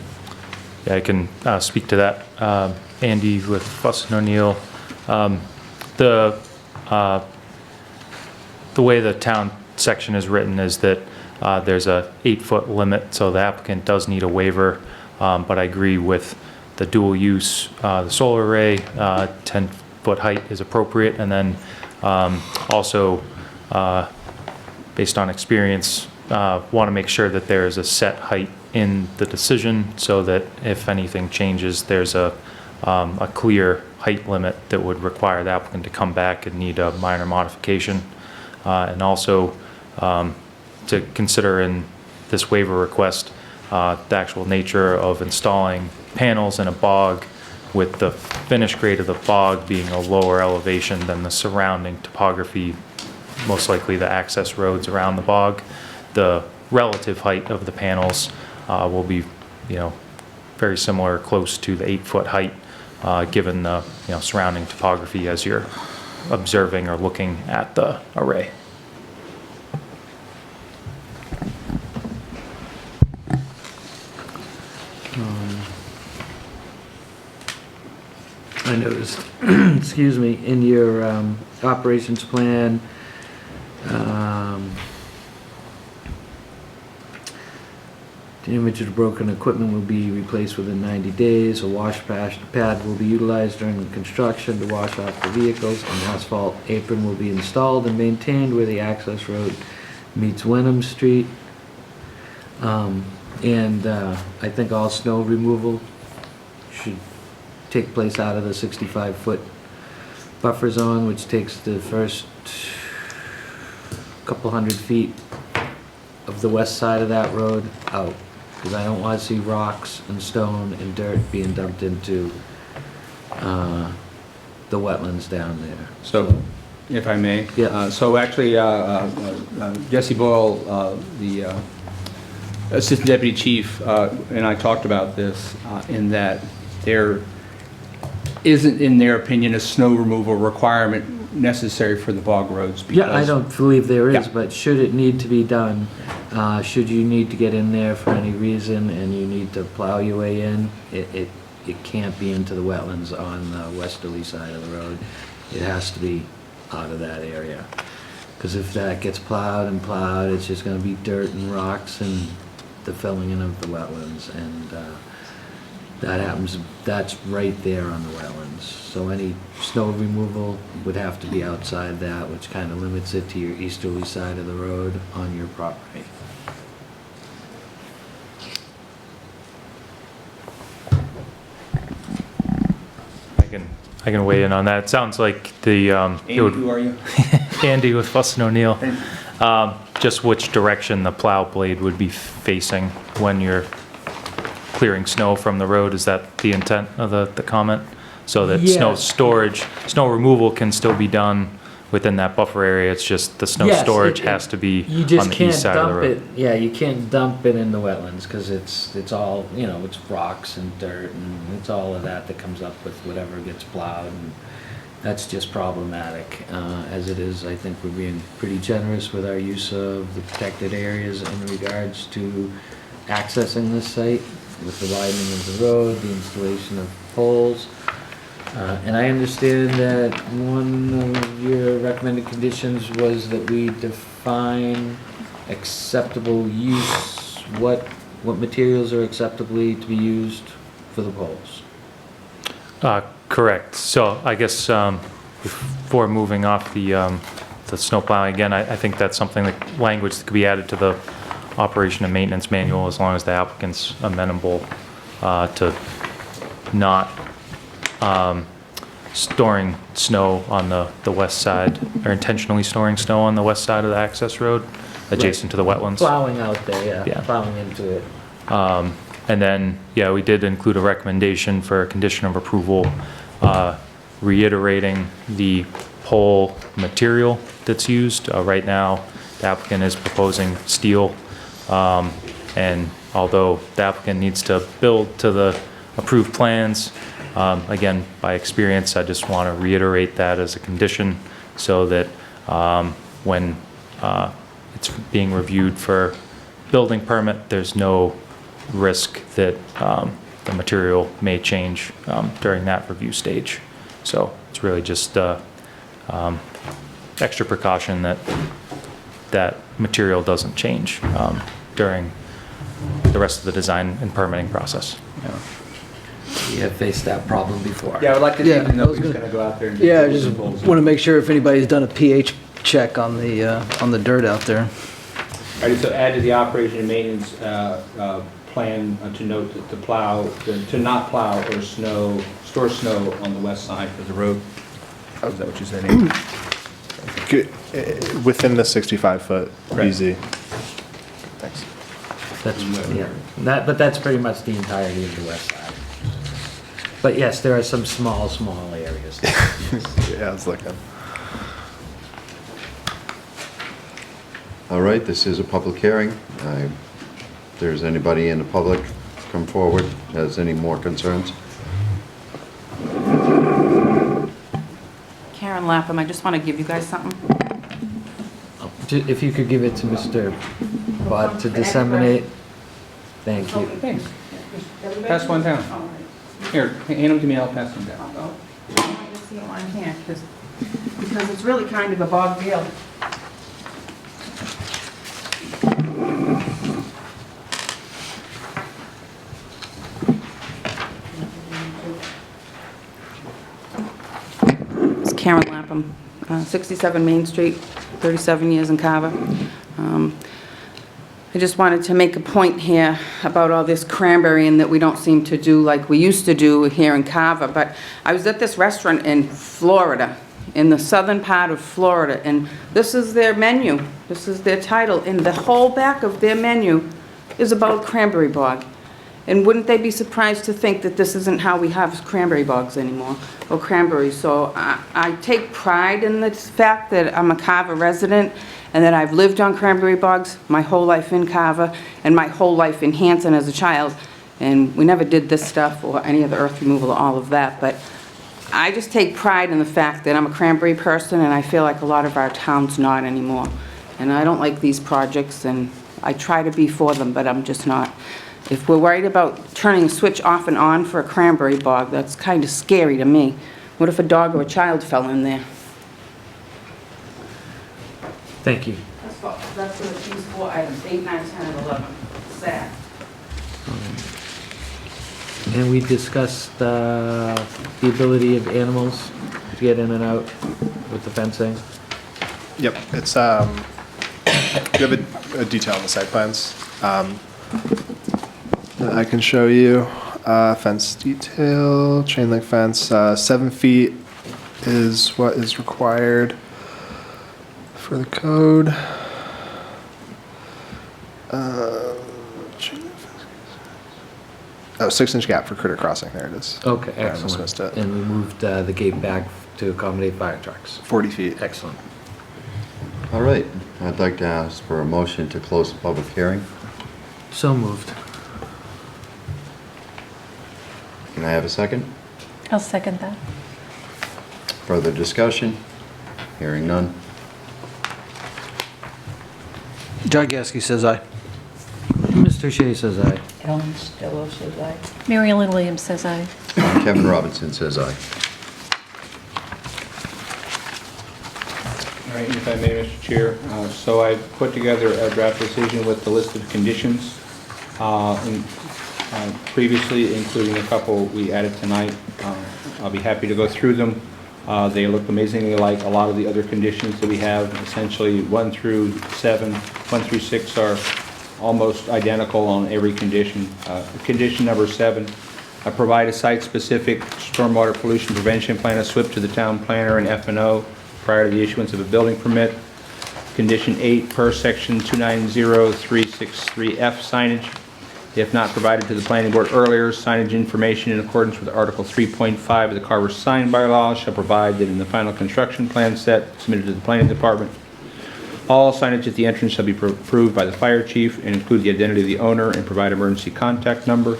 Yeah, I can speak to that. Andy with Fuss and O'Neill. The way the town section is written is that there's a 8-foot limit, so the applicant does need a waiver. But I agree with the dual use, the solar array, 10-foot height is appropriate. And then also, based on experience, want to make sure that there is a set height in the decision so that if anything changes, there's a clear height limit that would require the applicant to come back and need a minor modification. And also to consider in this waiver request the actual nature of installing panels in a bog, with the finished grade of the bog being a lower elevation than the surrounding topography, most likely the access roads around the bog. The relative height of the panels will be, very similar, close to the 8-foot height, given the surrounding topography as you're observing or looking at the array. I noticed, excuse me, in your operations plan, the image of the broken equipment will be replaced within 90 days. A wash pad will be utilized during the construction to wash off the vehicles. An asphalt apron will be installed and maintained where the access road meets Wenham Street. I think all snow removal should take place out of the 65-foot buffer zone, which takes the first couple hundred feet of the west side of that road out, because I don't want to see rocks and stone and dirt being dumped into the wetlands down there. So, if I may. Yeah. So actually, Jesse Boyle, the Assistant Deputy Chief, and I talked about this, in that there isn't, in their opinion, a snow removal requirement necessary for the bog roads. Yeah, I don't believe there is, Yeah. but should it need to be done, should you need to get in there for any reason and you need to plow your way in, it can't be into the wetlands on the westerly side of the road. It has to be out of that area. Because if that gets plowed and plowed, it's just gonna be dirt and rocks and the filling in of the wetlands, and that happens, that's right there on the wetlands. So any snow removal would have to be outside that, which kind of limits it to your easterly side of the road on your property. I can weigh in on that. It sounds like the Andy, who are you? Andy with Fuss and O'Neill. Just which direction the plow blade would be facing when you're clearing snow from the road. Is that the intent of the comment? So that snow Yes. storage, snow removal can still be done within that buffer area. It's just the snow Yes, storage it- has to be You on just the can't east side of the dump road. it, yeah, you can't dump it in the wetlands, because it's all, it's rocks and dirt, and it's all of that that comes up with whatever gets plowed, and that's just problematic. As it is, I think we're being pretty generous with our use of the protected areas in regards to accessing this site, with the widening of the road, the installation of poles. And I understand that one of your recommended conditions was that we define acceptable use. What materials are acceptably to be used for the poles? Correct. So I guess before moving off the snow plowing again, I think that's something that language that could be added to the operation and maintenance manual, as long as the applicant's amenable to not storing snow on the west side, or intentionally storing snow on the west side of the access road adjacent to the wetlands. Plowing out there, Yeah. plowing into it. And then, we did include a recommendation for a condition of approval, reiterating the pole material that's used. Right now, the The applicant is proposing steel, and although the applicant needs to build to the approved plans, again, by experience, I just want to reiterate that as a condition so that when it's being reviewed for building permit, there's no risk that the material may change during that review stage. So it's really just extra precaution that that material doesn't change during the rest of the design and permitting process. You have faced that problem before. Yeah, I would like to Yeah, even I know was who's gonna- gonna go out there and. Yeah, I do just the polls. want to make sure if anybody's done a pH check on the dirt out there. All right, so add to the operation and maintenance plan to note that to not plow or store snow on the west side of the road. Is that what you said, Amy? Within the 65-foot, Right. easy. Thanks. That's, yeah, but that's pretty much the entirety of the west side. But yes, there are some small areas. Yeah, I was looking. All right, this is a public hearing. If there's anybody in the public come forward, has any more concerns? Karen Lapham, I just want to give you guys something. If you could give it to Mr. Bott to disseminate, thank you. Thanks. Pass one down. Here, hand them to me, I'll pass them down. I just see one here, because it's really kind of a bog deal. It's Karen Lapham, 67 Main Street, 37 years in Carver. I just wanted to make a point here about all this cranberrying that we don't seem to do like we used to do here in Carver. But I was at this restaurant in Florida, in the southern part of Florida, and this is their menu. This is their title, and the whole back of their menu is about cranberry bog. And wouldn't they be surprised to think that this isn't how we have cranberry bogs anymore, or cranberries? So I take pride in the fact that I'm a Carver resident and that I've lived on cranberry bogs my whole life in Carver and my whole life in Hanson as a child. And we never did this stuff or any of the earth removal or all of that. But I just take pride in the fact that I'm a cranberry person, and I feel like a lot of our town's not anymore. And I don't like these projects, and I try to be for them, but I'm just not. If we're worried about turning a switch off and on for a cranberry bog, that's kind of scary to me. What if a dog or a child fell in there? Thank you. That's for these 4 items, 8, 9, 10, and 11. Sad. And we discussed the ability of animals to get in and out with the fencing. Yep, it's, you have a detail in the site plans. That I can show you. Fence detail, chain link fence, 7 feet is what is required for the code. Oh, 6-inch gap for critter crossing, there it is. Okay, I almost excellent. missed it. And we moved the gate back to accommodate fire trucks. 40 feet. Excellent. All right, I'd like to ask for a motion to close the public hearing. So moved. Can I have a second? I'll second that. Further discussion? Hearing none. John Gasky says aye. Mr. Shea says aye. Ellen Stillo says aye. Mary Ellen Williams says aye. Kevin Robinson says aye. All right, if I may, Mr. Chair, so I put together a draft decision with the list of conditions, previously, including a couple we added tonight. I'll be happy to go through them. They look amazingly like a lot of the other conditions that we have. Essentially, 1 through 6 are almost identical on every condition. Condition number 7, I provide a site-specific stormwater pollution prevention plan, a SWIP to the town planner and F&O prior to the issuance of a building permit. Condition 8, per section 290363F signage. If not provided to the planning board earlier, signage information in accordance with Article 3.5 of the Carver sign bylaw shall provide that in the final construction plan set submitted to the planning department, All signage at the entrance shall be approved by the fire chief and include the identity of the owner and provide emergency contact number.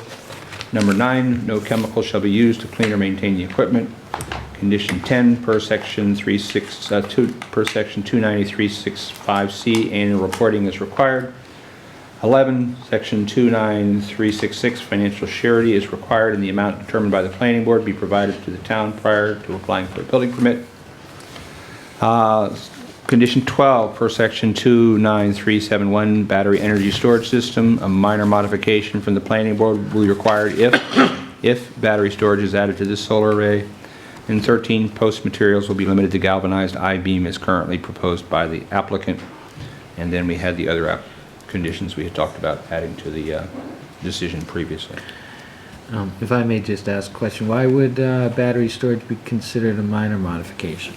Number 9, no chemicals shall be used to clean or maintain the equipment. Condition 10, per section 29365C, annual reporting is required. 11, section 29366, financial surety is required and the amount determined by the planning board be provided to the town prior to applying for a building permit. Condition 12, per section 29371, battery energy storage system, a minor modification from the planning board will be required if battery storage is added to this solar array. And 13, post materials will be limited to galvanized I-beam as currently proposed by the applicant. And then we had the other conditions we had talked about adding to the decision previously. If I may just ask a question, why would battery storage be considered a minor modification?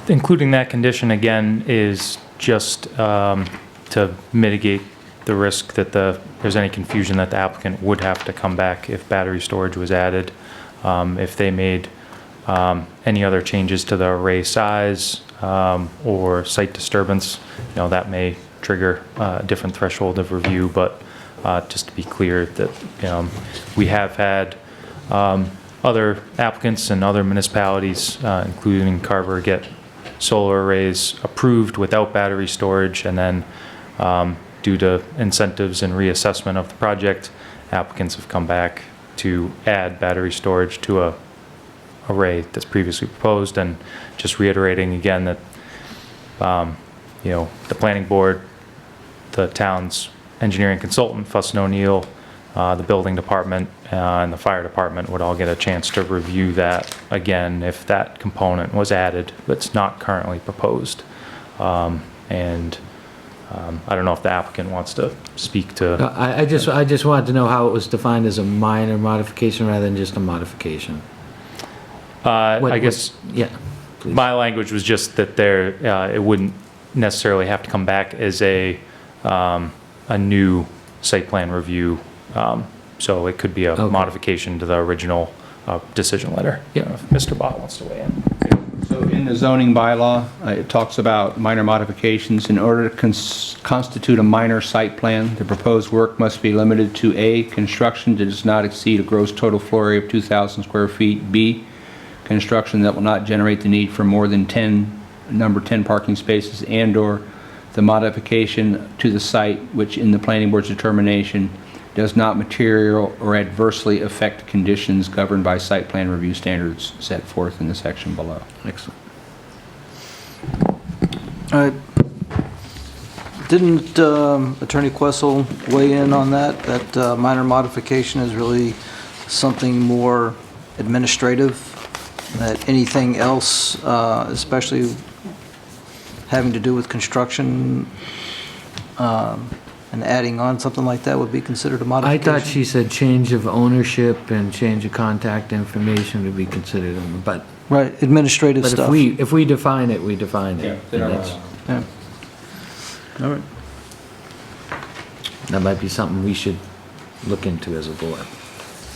Including that condition again is just to mitigate the risk that there's any confusion that the applicant would have to come back if battery storage was added. If they made any other changes to the array size or site disturbance, that may trigger a different threshold of review. But just to be clear that we have had other applicants and other municipalities, including Carver, get solar arrays approved without battery storage, and then due to incentives and reassessment of the project, applicants have come back to add battery storage to a array that's previously proposed. And just reiterating again that the planning board, the town's engineering consultant, Fuss & O'Neill, the building department, and the fire department would all get a chance to review that again if that component was added that's not currently proposed. I don't know if the applicant wants to speak to. I just wanted to know how it was defined as a minor modification rather than just a modification. I guess yeah. Please. My language was just that it wouldn't necessarily have to come back as a new site plan review. So it could be a modification to the original decision letter. Yeah. If Mr. Bott wants to weigh in. So in the zoning bylaw, it talks about minor modifications. In order to constitute a minor site plan, the proposed work must be limited to A, construction that does not exceed a gross total floor area of 2,000 square feet, B, construction that will not generate the need for more than 10 parking spaces, and/or the modification to the site which in the planning board's determination does not material or adversely affect conditions governed by site plan review standards set forth in the section below. Excellent. Didn't Attorney Questle weigh in on that? That minor modification is really something more administrative? That anything else, especially having to do with construction and adding on something like that would be considered a I modification? thought she said change of ownership and change of contact information would be considered, but. Right, administrative stuff. But if we define it, we define it. Yeah, And that's- Yeah. All right. That might be something we should look into as a board.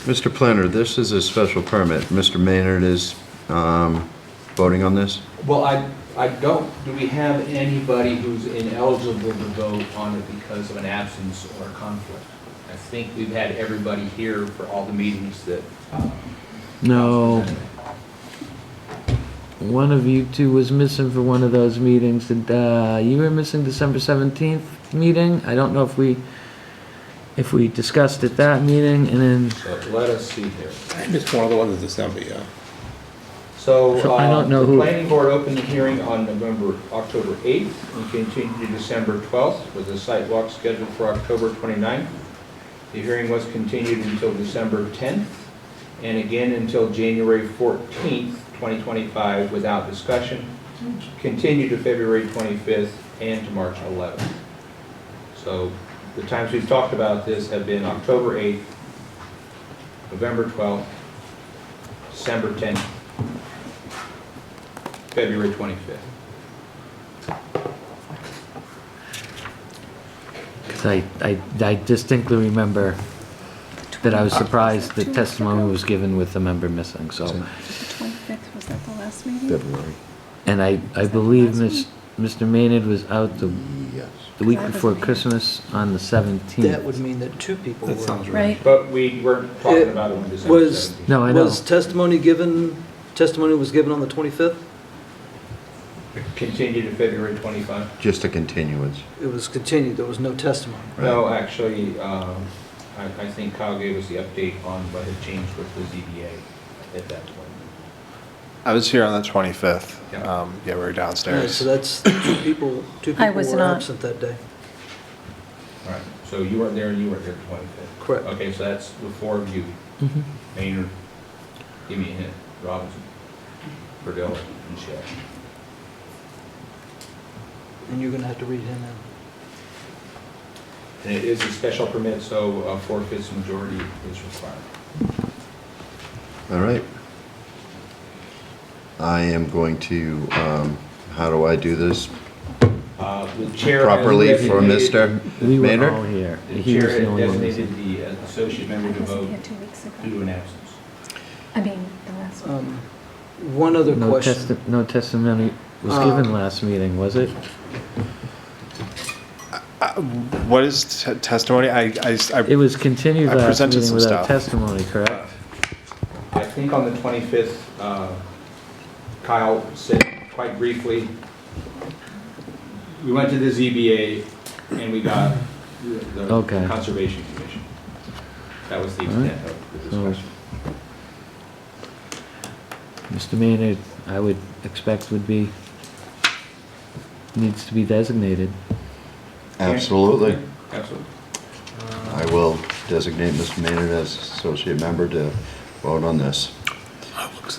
Mr. Planner, this is a special permit. Mr. Maynard is voting on this? Well, I don't, do we have anybody who's ineligible to vote on it because of an absence or a conflict? I think we've had everybody here for all the meetings that. No. One of you two was missing for one of those meetings. You were missing December 17th meeting. I don't know if we discussed at that meeting, and then. So let us see here. I missed one of the ones in December, yeah. So, I don't know the who. planning board opened the hearing on October 8th and continued to December 12th with a site walk scheduled for October 29th. The hearing was continued until December 10th and again until January 14th, 2025 without discussion. Continued to February 25th and to March 11th. So the times we've talked about this have been October 8th, November 12th, December 10th, February 25th. Because I distinctly remember that I was surprised the testimony was given with the member missing, so. The 25th, was that the last meeting? February. And I believe Mr. Maynard was out the Yes. week That before doesn't mean- Christmas on the 17th. That would mean that two people were. Right. But we weren't talking about it on December Was, 17th. No, I know. was testimony was given on the 25th? Continue to February 25. Just a continuance. It was continued, there was no testimony. No, actually, I think Kyle gave us the update on what had changed with the ZBA at that point. I was here on the 25th. Yeah. Yeah, we were All right, downstairs. so that's two people I was were not. absent that day. Right, so you weren't there and you weren't there the 25th. Correct. Okay, so that's the four of you. Mhm. Maynard, give me a hint, Robinson, Verdell, and Shea. And you're gonna have to read him in. And it is a special permit, so a 4/5 majority is required. All right. I am going to, how do I do this The chair has properly for designated- Mr. We were all Maynard? here. The He was chair the only has one designated missing. the associate member to I wasn't vote here 2 weeks ago. due to an absence. I mean, the last one. One other No question. no testimony was given last meeting, was it? What is testimony? It was continued I last presented meeting some without stuff. testimony, correct? I think on the 25th, Kyle said quite briefly, we went to the ZBA and we got the Okay. Conservation Commission. That was the All right. extent of the So- discussion. Mr. Maynard, I would expect needs to be designated. Absolutely. Absolutely. I will designate Mr. Maynard as associate member to vote on this.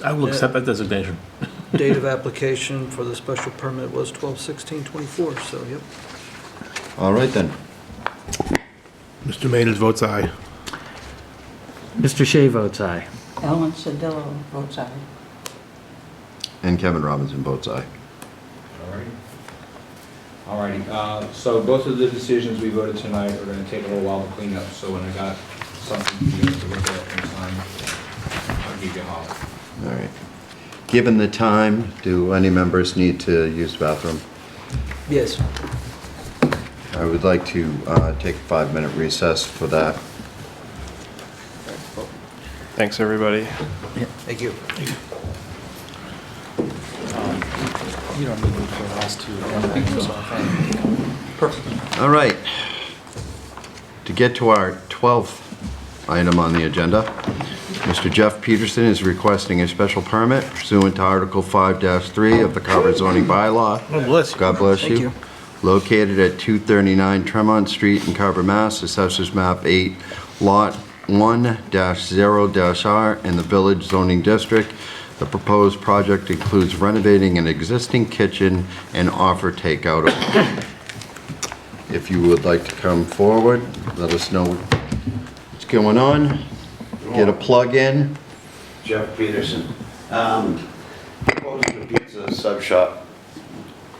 I will accept that designation. Date of application for the special permit was 12/16/24, so yep. All right then. Mr. Maynard votes aye. Mr. Shea votes aye. Ellen Sedillo votes aye. And Kevin Robinson votes aye. All righty, so both of the decisions we voted tonight are gonna take a little while to clean up, so when I got something for you guys to look at and sign, I'll give you a holler. All right. Given the time, do any members need to use the bathroom? Yes. I would like to take a 5-minute recess for that. Thanks, everybody. Thank you. You don't need me for the last two. Perfect. All right. To get to our 12th item on the agenda, Mr. Jeff Peterson is requesting a special permit pursuant to Article 5-3 of the Carver zoning bylaw. God bless you. God bless Thank you. you. Located at 239 Tremont Street in Carver, Mass., Assessors Map 8, Lot 1-0-R in the Village Zoning District. The proposed project includes renovating an existing kitchen and offer takeout. If you would like to come forward, let us know what's going on. Get a plug in. Jeff Peterson. Proposing a pizza sub shop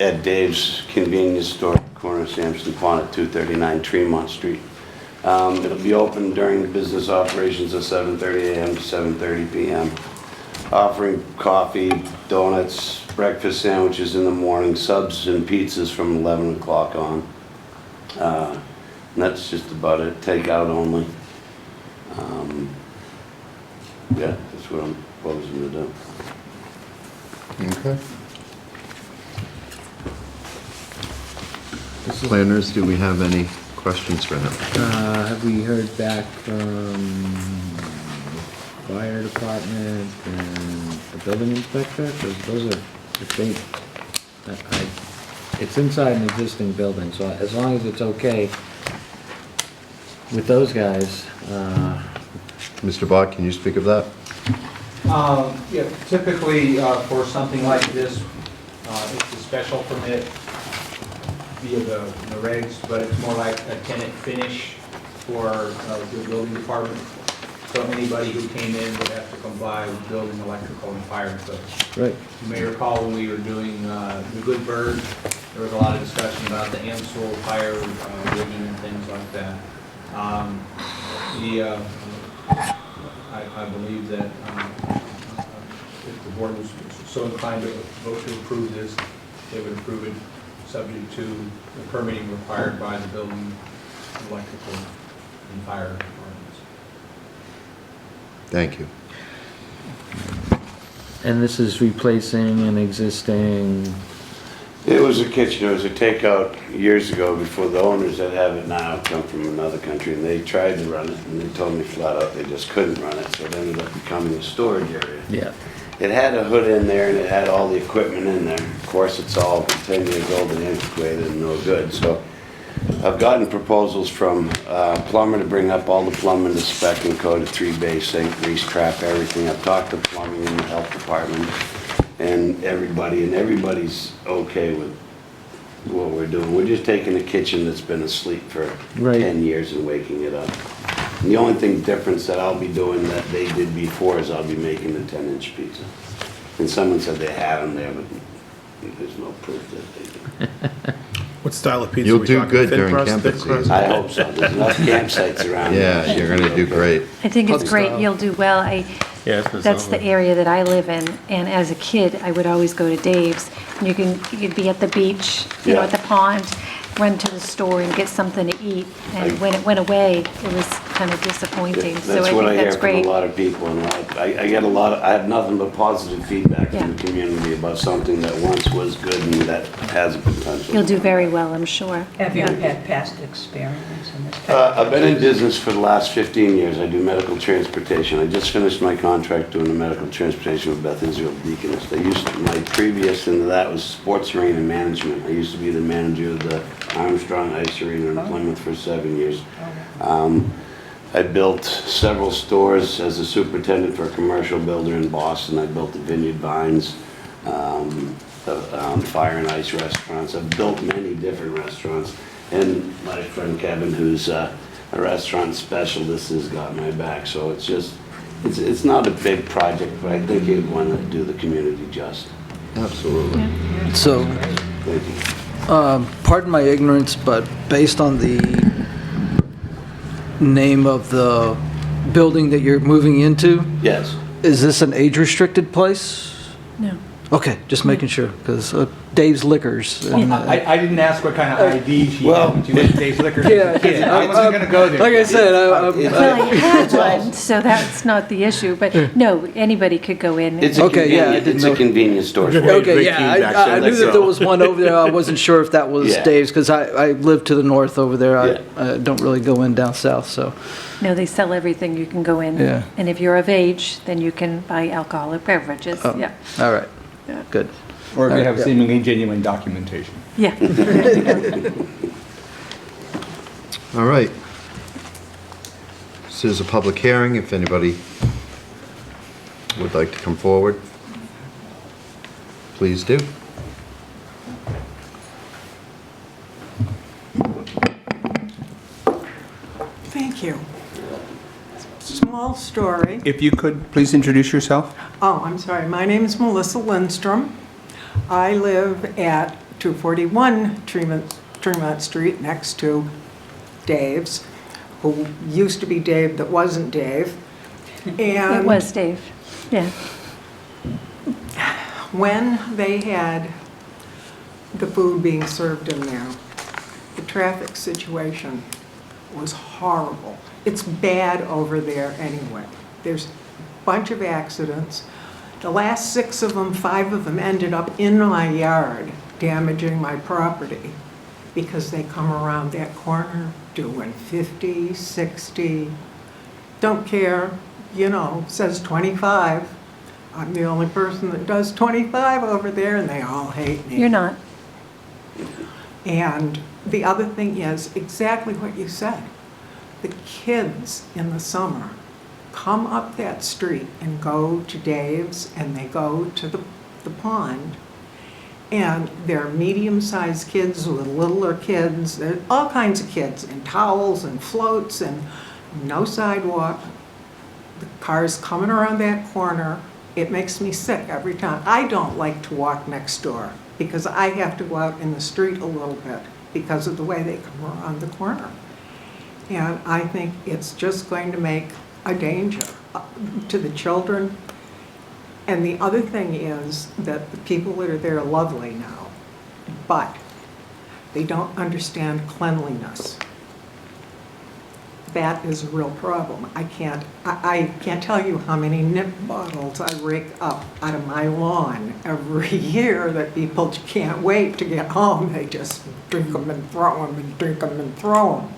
at Dave's Convenience Store, corner of Sampson Pond at 239 Tremont Street. It'll be open during business operations of 7:30 a.m. to 7:30 p.m. Offering coffee, donuts, breakfast sandwiches in the morning, subs and pizzas from 11 o'clock on. And that's just about it, takeout only. Yeah, that's what I'm proposing to do. Okay. Planners, do we have any questions for him? Have we heard back from fire department and the building inspector? Because those are, if they, it's inside an existing building, so as long as it's okay with those guys, Mr. Bott, can you speak of that? Yeah, typically, for something like this, it's a special permit via the regs, but it's more like a tenant finish for the building department. So anybody who came in would have to comply with building, electrical, and fire equipment. right. You may recall when we were doing the Good Bird, there was a lot of discussion about the AMSOL fire rigging and things like that. The I believe that if the board was so inclined to vote to approve this, they would approve it subject to the permitting required by the building, electrical, and fire departments. Thank you. And this is replacing an existing, It was a kitchen, it was a takeout years ago before the owners that have it now come from another country, and they tried to run it, and they told me flat out they just couldn't run it, so it ended up becoming a storage area. yeah. It had a hood in there and it had all the equipment in there. Of course, it's all 10 years old and antiquated and no good, so I've gotten proposals from plumber to bring up all the plumbing to spec and code, a 3-bay sink, grease trap, everything. I've talked to plumbing in the health department and everybody's okay with what we're doing. We're just taking a kitchen that's been asleep for Right. 10 years and waking it up. And the only thing difference that I'll be doing that they did before is I'll be making the 10-inch pizza. And someone said they had them there, but there's no proof that they do. What style of pizza? You'll we do talking? good Thin during crust, camping thick crust? season. I hope so. There's enough campsites around. Yeah, you're going to do great. I think it's Pub great, style. you'll do well. Yeah, it's That's the area that I live in, and as a kid, I would always go to Dave's. You'd be at the beach, Yeah. at the pond, run to the store and get something to eat. And when it went away, it was kind of disappointing. So That's I what I think hear that's from great. a lot of people, and I get I have nothing but positive feedback from the Yeah. community about something that once was good and that has a potential. You'll do very well, I'm sure. Have you Yeah. had past experience in this? I've been in business for the last 15 years. I do medical transportation. I just finished my contract doing the medical transportation with Beth Israel Deaconess. My previous into that was sports arena management. I used to be the manager of the Armstrong Ice Arena in Plymouth for 7 years. I built several stores as a superintendent for a commercial builder in Boston. I built the Vineyard Vines, Fire and Ice restaurants. I've built many different restaurants. And my friend Kevin, who's a restaurant specialist, has got my back. So it's not a big project, but I think it's one that do the community just. Absolutely. So, Thank you. pardon my ignorance, but based on the name of the building that you're moving into, Yes. is this an age-restricted place? No. Okay, just making sure, because Dave's Liquors. and, I didn't ask what kind of ID she Well- had when she went to Dave's Liquor Yeah, as a kid. I wasn't going to go there. Like I said, Well, I had one, so that's not the issue, but no, anybody could go in. It's a Okay, yeah, I convenience, didn't it's a know. convenience store. Okay. Okay, Great yeah, feedback, I knew that there so- was one over there. I wasn't sure if that was Yeah. Dave's, because I live to the north over there. Yeah. I don't really go in down south, so. No, they sell everything, you can go in. Yeah. And if you're of age, then you can buy alcoholic beverages, Oh, yeah. All right, Yeah. good. Or they have Yeah. seemingly genuine documentation. Yeah. All right. This is a public hearing. If anybody would like to come forward, please do. Thank you. Small story. If you could, please introduce yourself. Oh, I'm sorry. My name is Melissa Lindstrom. I live at 241 Tremont Street next to Dave's, who used to be Dave that wasn't Dave. It And was Dave, yeah. when they had the food being served in there, the traffic situation was horrible. It's bad over there anyway. There's a bunch of accidents. The last 6 of them, 5 of them ended up in my yard, damaging my property, because they come around that corner doing 50, 60, don't care, says 25. I'm the only person that does 25 over there, and they all hate me. You're not. And the other thing is exactly what you said. The kids in the summer come up that street and go to Dave's, and they go to the pond. And they're medium-sized kids with littler kids, there are all kinds of kids, and towels and floats and no sidewalk. The cars coming around that corner, it makes me sick every time. I don't like to walk next door because I have to go out in the street a little bit because of the way they come around the corner. And I think it's just going to make a danger to the children. And the other thing is that the people that are there are lovely now, but they don't understand cleanliness. That is a real problem. I can't tell you how many nip bottles I rake up out of my lawn every year that people can't wait to get home. They just drink them and throw them and drink them and throw them.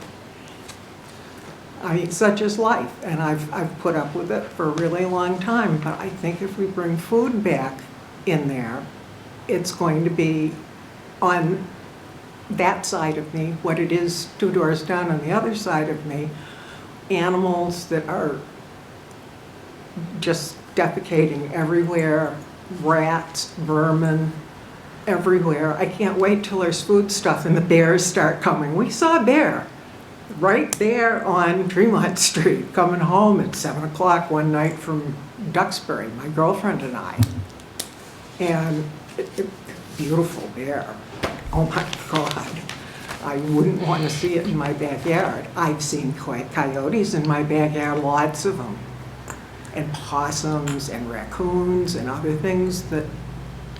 I mean, such is life, and I've put up with it for a really long time, but I think if we bring food back in there, it's going to be on that side of me, what it is 2 doors down on the other side of me, animals that are just defecating everywhere, rats, vermin, everywhere. I can't wait till there's food stuff and the bears start coming. We saw a bear right there on Tremont Street coming home at 7 o'clock one night from Duxbury, my girlfriend and I. And beautiful bear. Oh my God. I wouldn't want to see it in my backyard. I've seen coyotes in my backyard, lots of them. And possums and raccoons and other things that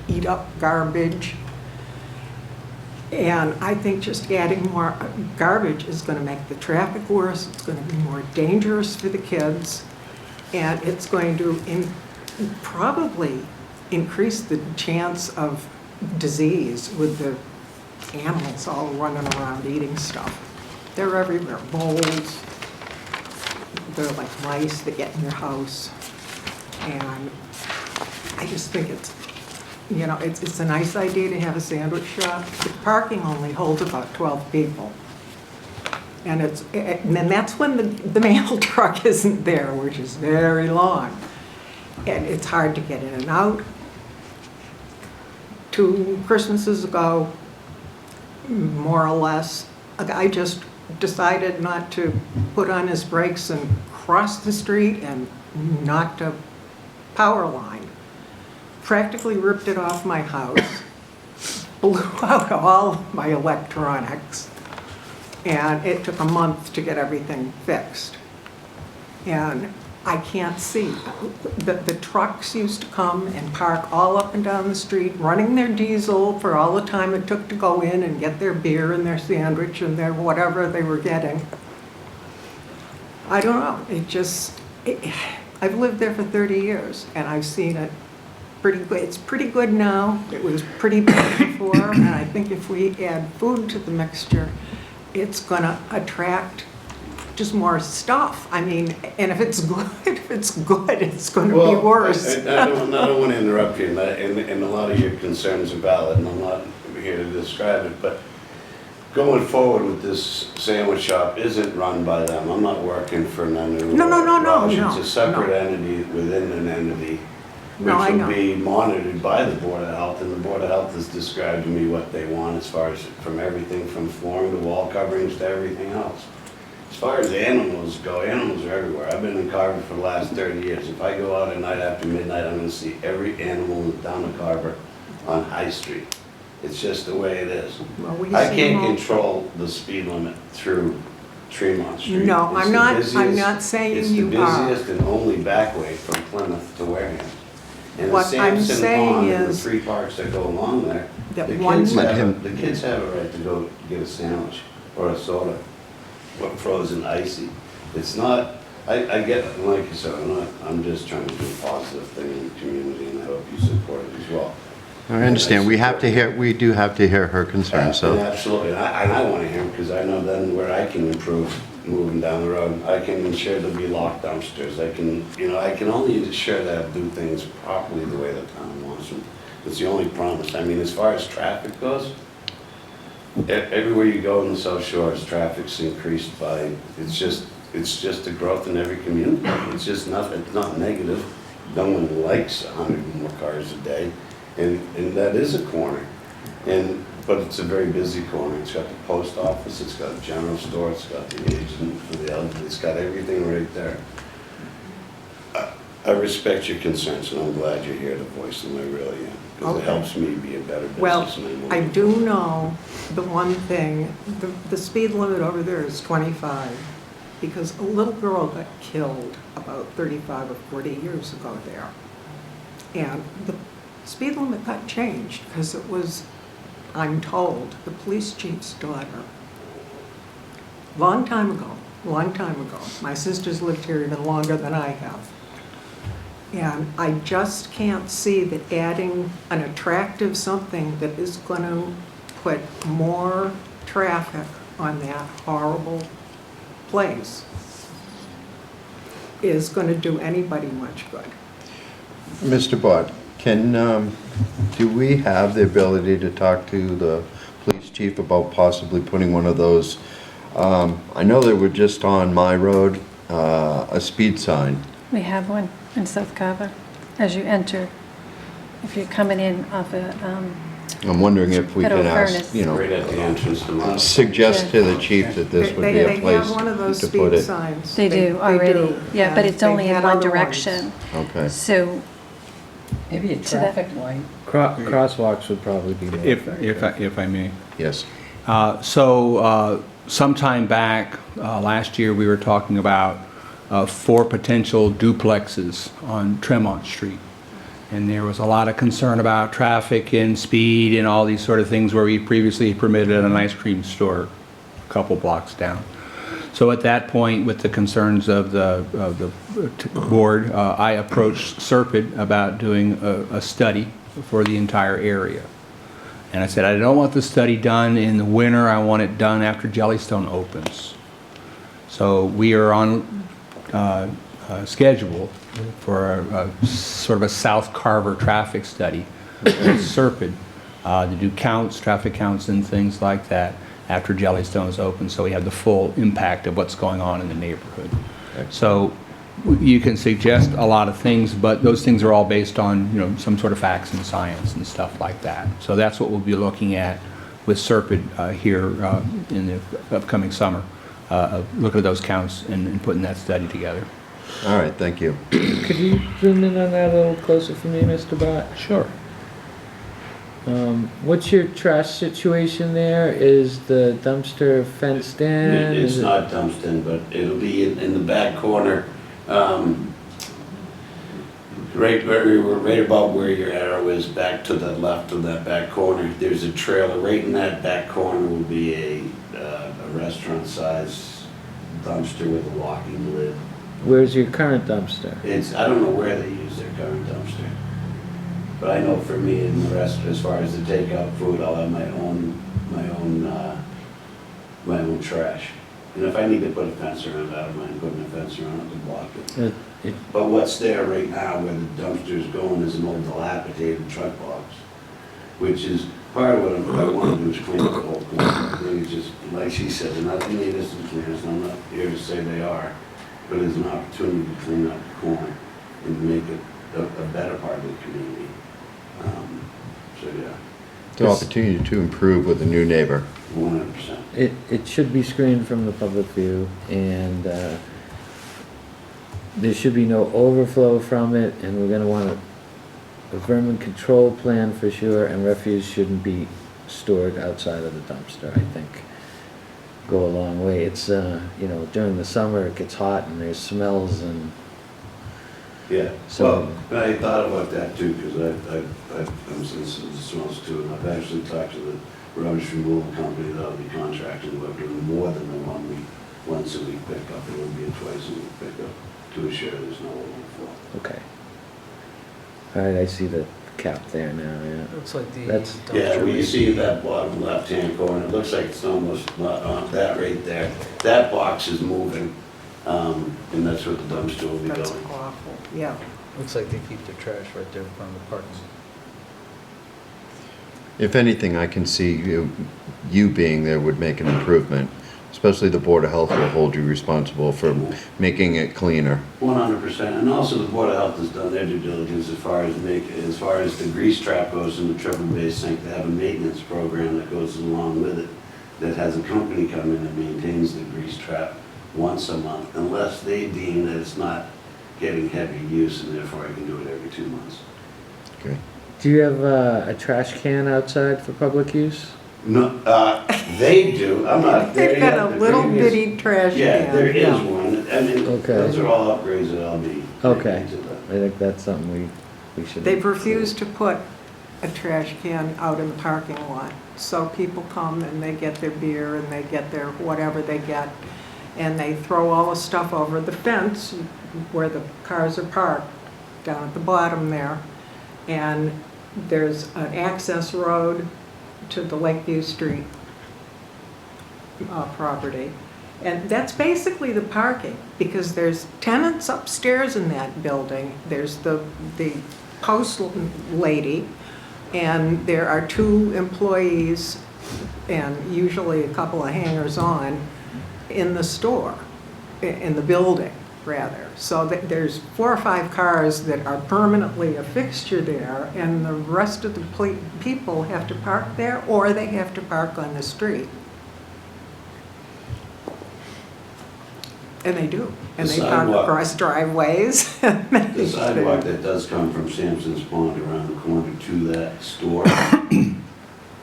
eat up garbage. And I think just adding more garbage is going to make the traffic worse. It's going to be more dangerous for the kids. And it's going to probably increase the chance of disease with the animals all running around eating stuff. They're everywhere. Moles. They're like mice that get in your house. And I just think it's, you know, it's a nice idea to have a sandwich shop. The parking only holds about 12 people. And then that's when the mail truck isn't there, which is very long. And it's hard to get in and out. 2 Christmases ago, more or less, a guy just decided not to put on his brakes and cross the street and knocked a power line. Practically ripped it off my house, blew out all of my electronics, and it took a month to get everything fixed. And I can't see. The trucks used to come and park all up and down the street, running their diesel for all the time it took to go in and get their beer and their sandwich and their whatever they were getting. I don't know. I've lived there for 30 years, and I've seen it pretty good. It's pretty good now. It was pretty bad before, and I think if we add food to the mixture, it's going to attract just more stuff. I mean, and if it's good, it's going to be worse. I don't want to interrupt you, and a lot of your concerns are valid, and I'm not here to describe it, but going forward with this sandwich shop isn't run by them. I'm not working for Nanu. No. It's a separate entity within an entity, which will be monitored by the Board of Health, and the Board of Health has described to me what they want as far as from everything from flooring to wall coverings to everything else. As far as animals go, animals are everywhere. I've been in Carver for the last 30 years. If I go out at night after midnight, I'm going to see every animal down in Carver on High Street. It's just the way it is. I can't control the speed limit through Tremont Street. No, I'm not saying you are. It's the busiest and only back way from Plymouth to Wareham. And What I'm saying Pond and the is 3 parks that go along there, the kids have a right to go get a sandwich or a soda, or frozen icy. It's not, I get it, like you said, I'm just trying to do a positive thing in the community, and I hope you support it as well. I understand. We do have to hear her concerns, so. Absolutely, and I want to hear them, because I know then where I can improve moving down the road. I can ensure there'll be locked dumpsters. I can only ensure that I do things properly the way the town wants them. It's the only promise. I mean, as far as traffic goes, everywhere you go in the South Shores, traffic's increased by, it's just a growth in every community. It's just nothing, it's not negative. No one likes 100 more cars a day. And that is a corner, but it's a very busy corner. It's got the post office, it's got a general store, it's got the agent for the elderly, it's got everything right there. I respect your concerns, and I'm glad you're here to voice them, I really am, because it helps me be a better businessman. Well, I do know the one thing, the speed limit over there is 25. because a little girl got killed about 35 or 40 years ago there. And the speed limit got changed because it was, I'm told, the police chief's daughter. Long time ago. My sister's lived here even longer than I have. And I just can't see that adding an attractive something that is going to put more traffic on that horrible place is going to do anybody much good. Mr. Bott, do we have the ability to talk to the police chief about possibly putting one of those, I know they were just on my road, a speed sign. We have one in South Carver as you enter. If you're coming in off a, I'm wondering if we Federal can ask, furnace. you know, Right at the entrance to my. suggest to the chief that this would be a They place have one of those to put speed it. signs. they do already. Yeah, but and it's only they've in had one other ones. direction. Okay. So, Maybe a To that- traffic light. Crosswalks would probably be more If I may. Yes. Sometime back, last year, we were talking about 4 potential duplexes on Tremont Street. And there was a lot of concern about traffic and speed and all these sort of things where we previously permitted an ice cream store a couple blocks down. So at that point, with the concerns of the board, I approached Serpide about doing a study for the entire area. And I said, I don't want the study done in the winter, I want it done after Jellystone opens. So we are on schedule for a sort of a South Carver traffic study with Serpide to do counts, traffic counts and things like that after Jellystone is open, so we have the full impact of what's going on in the neighborhood. So you can suggest a lot of things, but those things are all based on, you know, some sort of facts and science and stuff like that. So that's what we'll be looking at with Serpide here in the upcoming summer, looking at those counts and putting that study together. All right, thank you. Could you zoom in on that a little closer for me, Mr. Bott? Sure. What's your trash situation there? Is the dumpster fenced in? It's Is it- not dumped in, but it'll be in the back corner. Right about where your arrow is, back to the left of that back corner. There's a trailer. Right in that back corner will be a restaurant-sized dumpster with a locking lid. Where's your current dumpster? I don't know where they use their current dumpster. But I know for me and the rest, as far as the takeout food, I'll have my own trash. And if I need to put a fence around, I don't mind putting a fence around it to block it. But what's there right now where the dumpster's going is an old dilapidated truck box, which is part of what I want to do is clean up the whole corner. Really just, like she said, they're not any distance cleaners, and I'm not here to say they are, but it's an opportunity to clean up the corner and make it a better part of the community. So, yeah. It's an opportunity to improve with a new neighbor. 100%. It should be screened from the public view, and there should be no overflow from it, and we're gonna want a vermin control plan for sure, and refuse shouldn't be stored outside of the dumpster, I think. Go a long way. It's, you know, during the summer, it gets hot and there's smells and... Yeah, So- well, I thought about that too, because I'm sensitive to smells too, and I've actually talked to the rubbish removal company that I'll be contracting with, doing more than the once a week pickup, it would be a twice a week pickup, to assure there's no overflow. Okay. All right, I see the cap there now, yeah. Looks like the That's- Yeah, when you see that bottom left-hand corner, it looks like it's almost not on that right there. That box is moving, and that's where the dumpster will be That's going. awful, yeah. Looks like they keep their trash right there in front of the parking. If anything, I can see you being there would make an improvement, especially the Board of Health will hold you responsible for making it cleaner. 100%, and also the Board of Health has done their due diligence as far as the grease trap goes in the triple base sink. They have a maintenance program that goes along with it that has a company come in and maintains the grease trap once a month, unless they deem that it's not getting heavy use, and therefore I can do it every 2 months. Okay. Do you have a trash can outside for public use? No, they do, I'm not there They've got yet. a The little previous- bitty trash can. Yeah, there is yeah. one. I mean, Okay. those are all upgrades that I'll be. Okay. making to the- I think that's something we should. They've refused to put a trash can out in the parking lot. So people come and they get their beer and they get their whatever they get, and they throw all the stuff over the fence where the cars are parked, down at the bottom there. And there's an access road to the Lakeview Street property. And that's basically the parking, because there's tenants upstairs in that building. There's the post lady, and there are 2 employees, and usually a couple of hangers-on in the store, in the building, rather. So there's 4 or 5 cars that are permanently a fixture there, and the rest of the people have to park there, or they have to park on the street. And they do. And The they park sidewalk. across driveways. The sidewalk that does come from Sampson's Pond around the corner to that store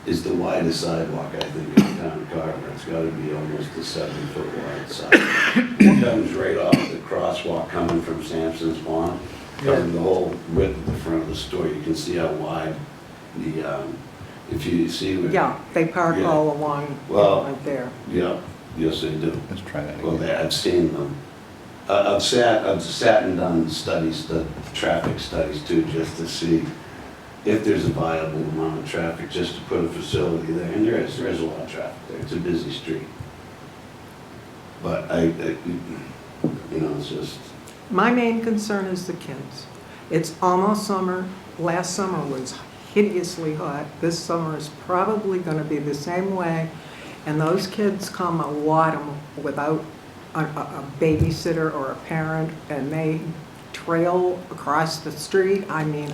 is the widest sidewalk, I think, in the town of Carver. It's gotta be almost a 7-foot wide sidewalk. It comes right off the crosswalk coming from Sampson's Pond, covering the whole width of the front of the store. You can see how wide the, if you see. Yeah, they park Yeah. all along Well, right there. Yeah, yes, they do. Let's try that Well, again. I've seen them. I've sat and done studies, the traffic studies too, just to see if there's a viable amount of traffic, just to put a facility there. And there is a lot of traffic there. It's a busy street. But it's just, My main concern is the kids. It's almost summer. Last summer was hideously hot. This summer is probably going to be the same way. And those kids come a lot without a babysitter or a parent, and they trail across the street. I mean,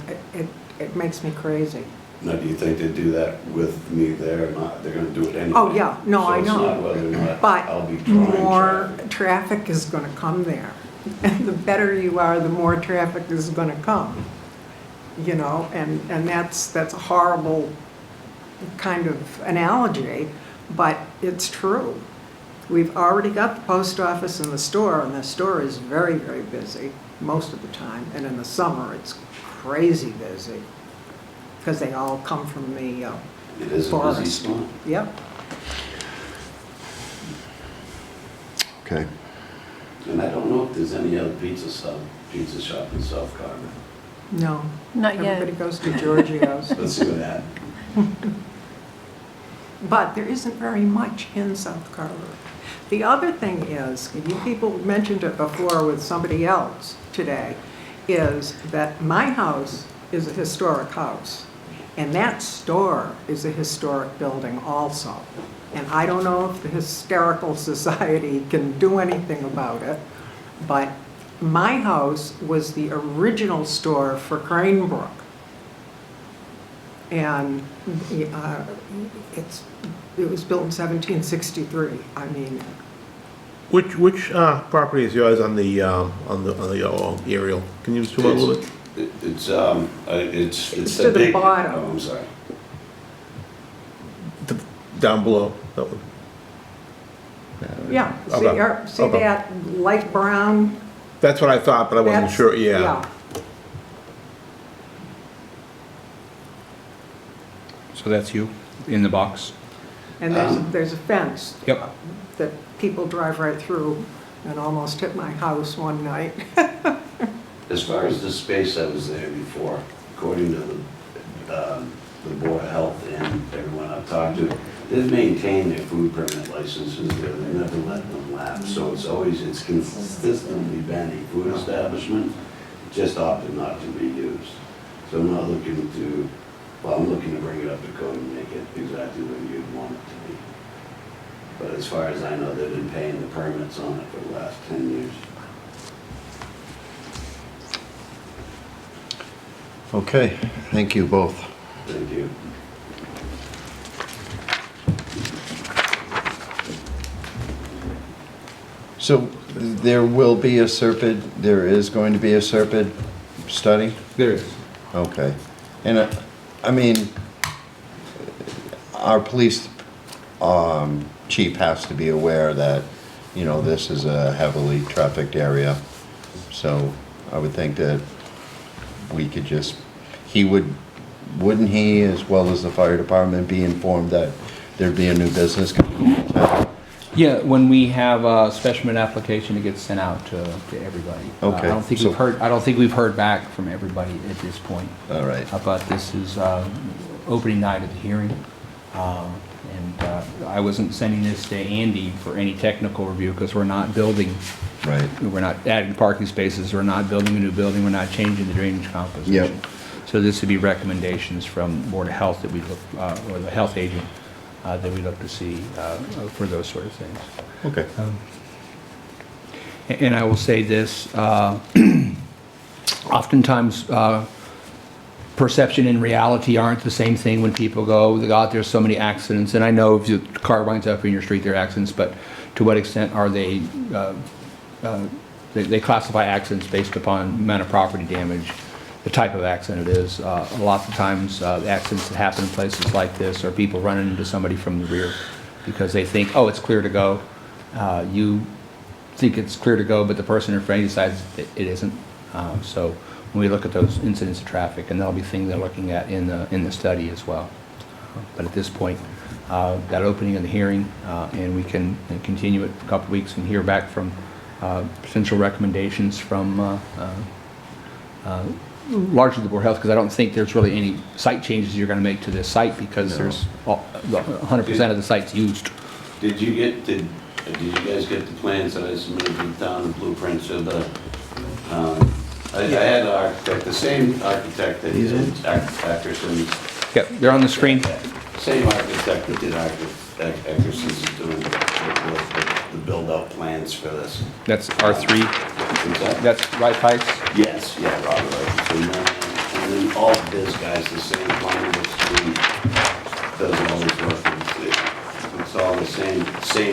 it makes me crazy. now, do you think they do that with me there or not? They're gonna do it anyway. Oh, yeah. No, I know. So it's not whether or not But I'll be trying more traffic is going to come there. And the better you are, the more traffic is going to come. You know, and that's a horrible kind of analogy, but it's true. We've already got the post office and the store is very, very busy most of the time. And in the summer, it's crazy busy because they all come from the It is a forest. busy spot. Yep. Okay. And I don't know if there's any other pizza shop in South Carver. No. Not yet. Everybody goes to Giorgio's. Let's see what happens. But there isn't very much in South Carver. The other thing is, you people mentioned it before with somebody else today, is that my house is a historic house. And that store is a historic building also. And I don't know if the Historical Society can do anything about it, but my house was the original store for Cranebrook. And it was built in 1763. I mean, Which property is yours on the aerial? Can you zoom out a little bit? It's It's the to the big. bottom. Oh, I'm sorry. Down below, that one. yeah, Okay. see Okay. that light brown? That's what I thought, but I wasn't That's- sure, yeah. So that's you in the box? And there's a fence. Yep. That people drive right through and almost hit my house one night. As far as the space that was there before, according to the Board of Health and everyone I've talked to, they've maintained their food permit licenses there. They never let them lapse. So it's consistently been a food establishment, just opted not to be used. So I'm not looking to, I'm looking to bring it up to code and make it exactly what you'd want it to be. But as far as I know, they've been paying the permits on it for the last 10 years. Okay, thank you both. Thank you. So there will be a SERPID, there is going to be a SERPID study? There is. Okay. And I mean, our police Chief has to be aware that, you know, this is a heavily trafficked area. So I would think that we could just, wouldn't he, as well as the fire department, be informed that there'd be a new business coming into town? Yeah, when we have a special permit application, it gets sent out to everybody. Okay, I don't think we've heard back from everybody at this point. All right. But this is opening night of the hearing. I wasn't sending this to Andy for any technical review because we're not building. Right. We're not adding parking spaces, we're not building a new building, we're not changing the drainage composition. Yep. So this would be recommendations from Board of Health that we look, or the health agent, that we look to see for those sort of things. Okay. And I will say this, oftentimes perception and reality aren't the same thing when people go, God, there's so many accidents. And I know if your car winds up in your street, there are accidents, but to what extent are they, they classify accidents based upon amount of property damage, the type of accident it is. A lot of times, accidents that happen in places like this are people running into somebody from the rear because they think, oh, it's clear to go. You think it's clear to go, but the person in front of you decides it isn't. So when we look at those incidents of traffic, and there'll be things they're looking at in the study as well. But at this point, that opening of the hearing, and we can continue it for a couple of weeks and hear back from potential recommendations from largely the Board of Health, because I don't think there's really any site changes you're going to make to this site because there's 100% of the site's used. Did you guys get the plans that I submitted to the town, the blueprints of the, I had an architect, the same architect that did Ackerson's. Yep, they're on the screen. Same architect that did Ackerson's is doing the build-out plans for this. That's R3. That's Right Heights? Yes, yeah, Robert Wright. And then all of this guys, the same plan, the street, doesn't always work. It's all the same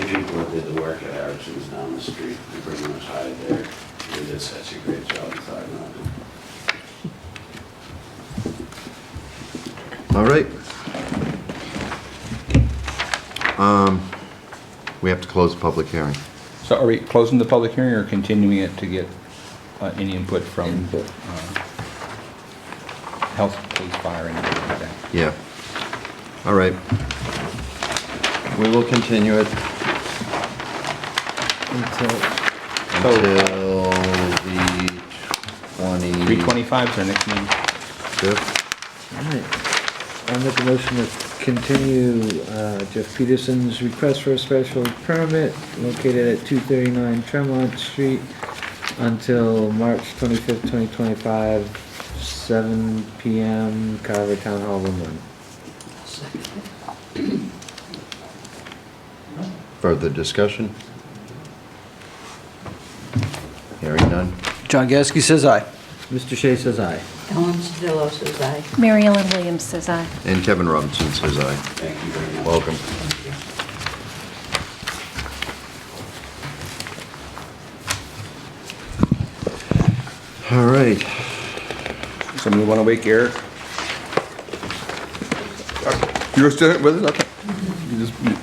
people that did the work at Harrison's down the street. They pretty much hired there. They did such a great job with that. All right. We have to close the public hearing. So are we closing the public hearing or continuing it to get any input from health, police, fire, and anything like that? Yeah. All right. We will continue it until the 3/25 is our next meeting. Good. All right. I'll make a motion to continue Jeff Peterson's request for a special permit located at 239 Tremont Street until March 25th, 2025, 7 p.m. Carver Town Hall, Room 1. Further discussion? Hearing none. John Gasky says aye. Mr. Shea says aye. Ellen Sedillo says aye. Mary Ellen Williams says aye. And Kevin Robinson says aye. Thank you very much. Welcome. All right. Somebody want to wake Eric? You're still with us? Okay.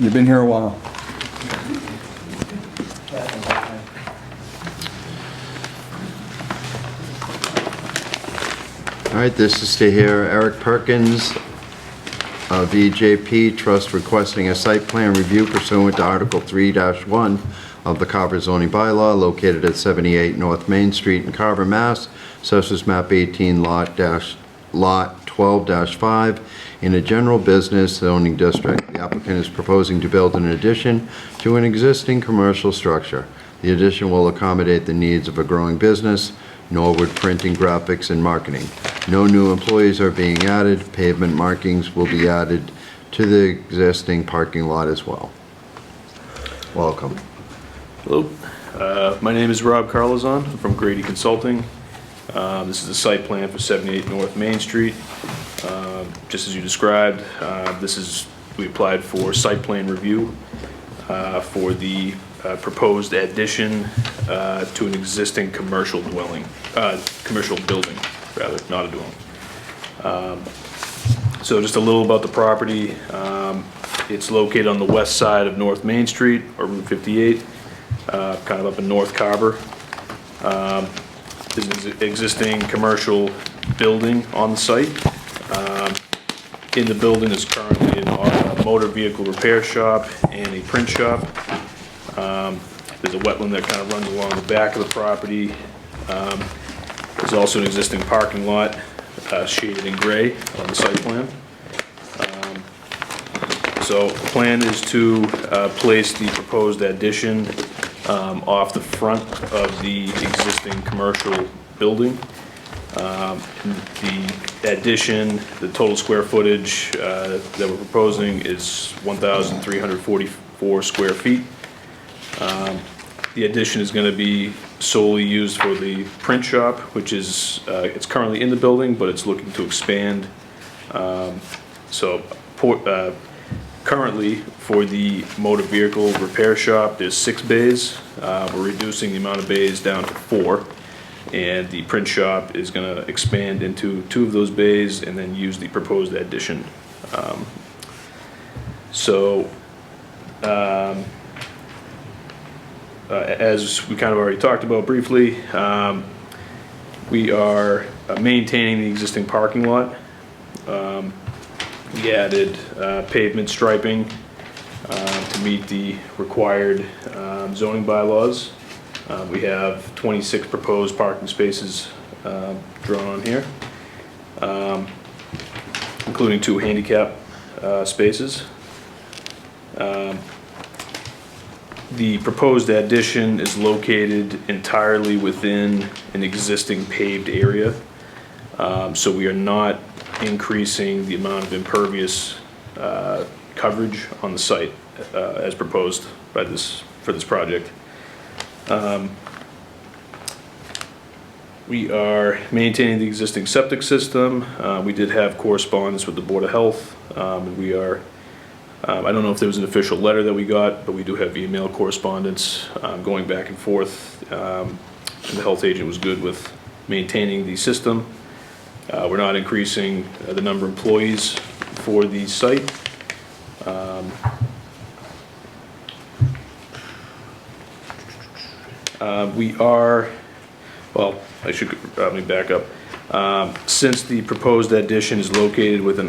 You've been here a while. All right, this is to hear Eric Perkins of EJP Trust requesting a site plan review pursuant to Article 3-1 of the Carver zoning bylaw located at 78 North Main Street in Carver, Mass. Assessors map 18 lot 12-5 in a general business zoning district. The applicant is proposing to build an addition to an existing commercial structure. The addition will accommodate the needs of a growing business, Norwood Printing, Graphics, and Marketing. No new employees are being added. Pavement markings will be added to the existing parking lot as well. Welcome. Hello, my name is Rob Carlazon. I'm from Grady Consulting. This is the site plan for 78 North Main Street. Just as you described, we applied for site plan review for the proposed addition to an existing commercial building, rather, not a dwelling. So just a little about the property. It's located on the west side of North Main Street, or Route 58, kind of up in North Carver. There's an existing commercial building on the site. In the building is currently a motor vehicle repair shop and a print shop. There's a wetland that kind of runs along the back of the property. There's also an existing parking lot shaded in gray on the site plan. So the plan is to place the proposed addition off the front of the existing commercial building. The addition, the total square footage that we're proposing is 1,344 square feet. The addition is going to be solely used for the print shop, which is, it's currently in the building, but it's looking to expand. Currently, for the motor vehicle repair shop, there's 6 bays. We're reducing the amount of bays down to 4. And the print shop is going to expand into 2 of those bays and then use the proposed addition. As we kind of already talked about briefly, we are maintaining the existing parking lot. We added pavement striping to meet the required zoning bylaws. We have 26 proposed parking spaces drawn on here, including 2 handicap spaces. The proposed addition is located entirely within an existing paved area, so we are not increasing the amount of impervious coverage on the site as proposed by for this project. We are maintaining the existing septic system. We did have correspondence with the Board of Health. We are, I don't know if there was an official letter that we got, but we do have email correspondence going back and forth. And the health agent was good with maintaining the system. We're not increasing the number of employees for the site. We are, well, I should let me back up. Since the proposed addition is located within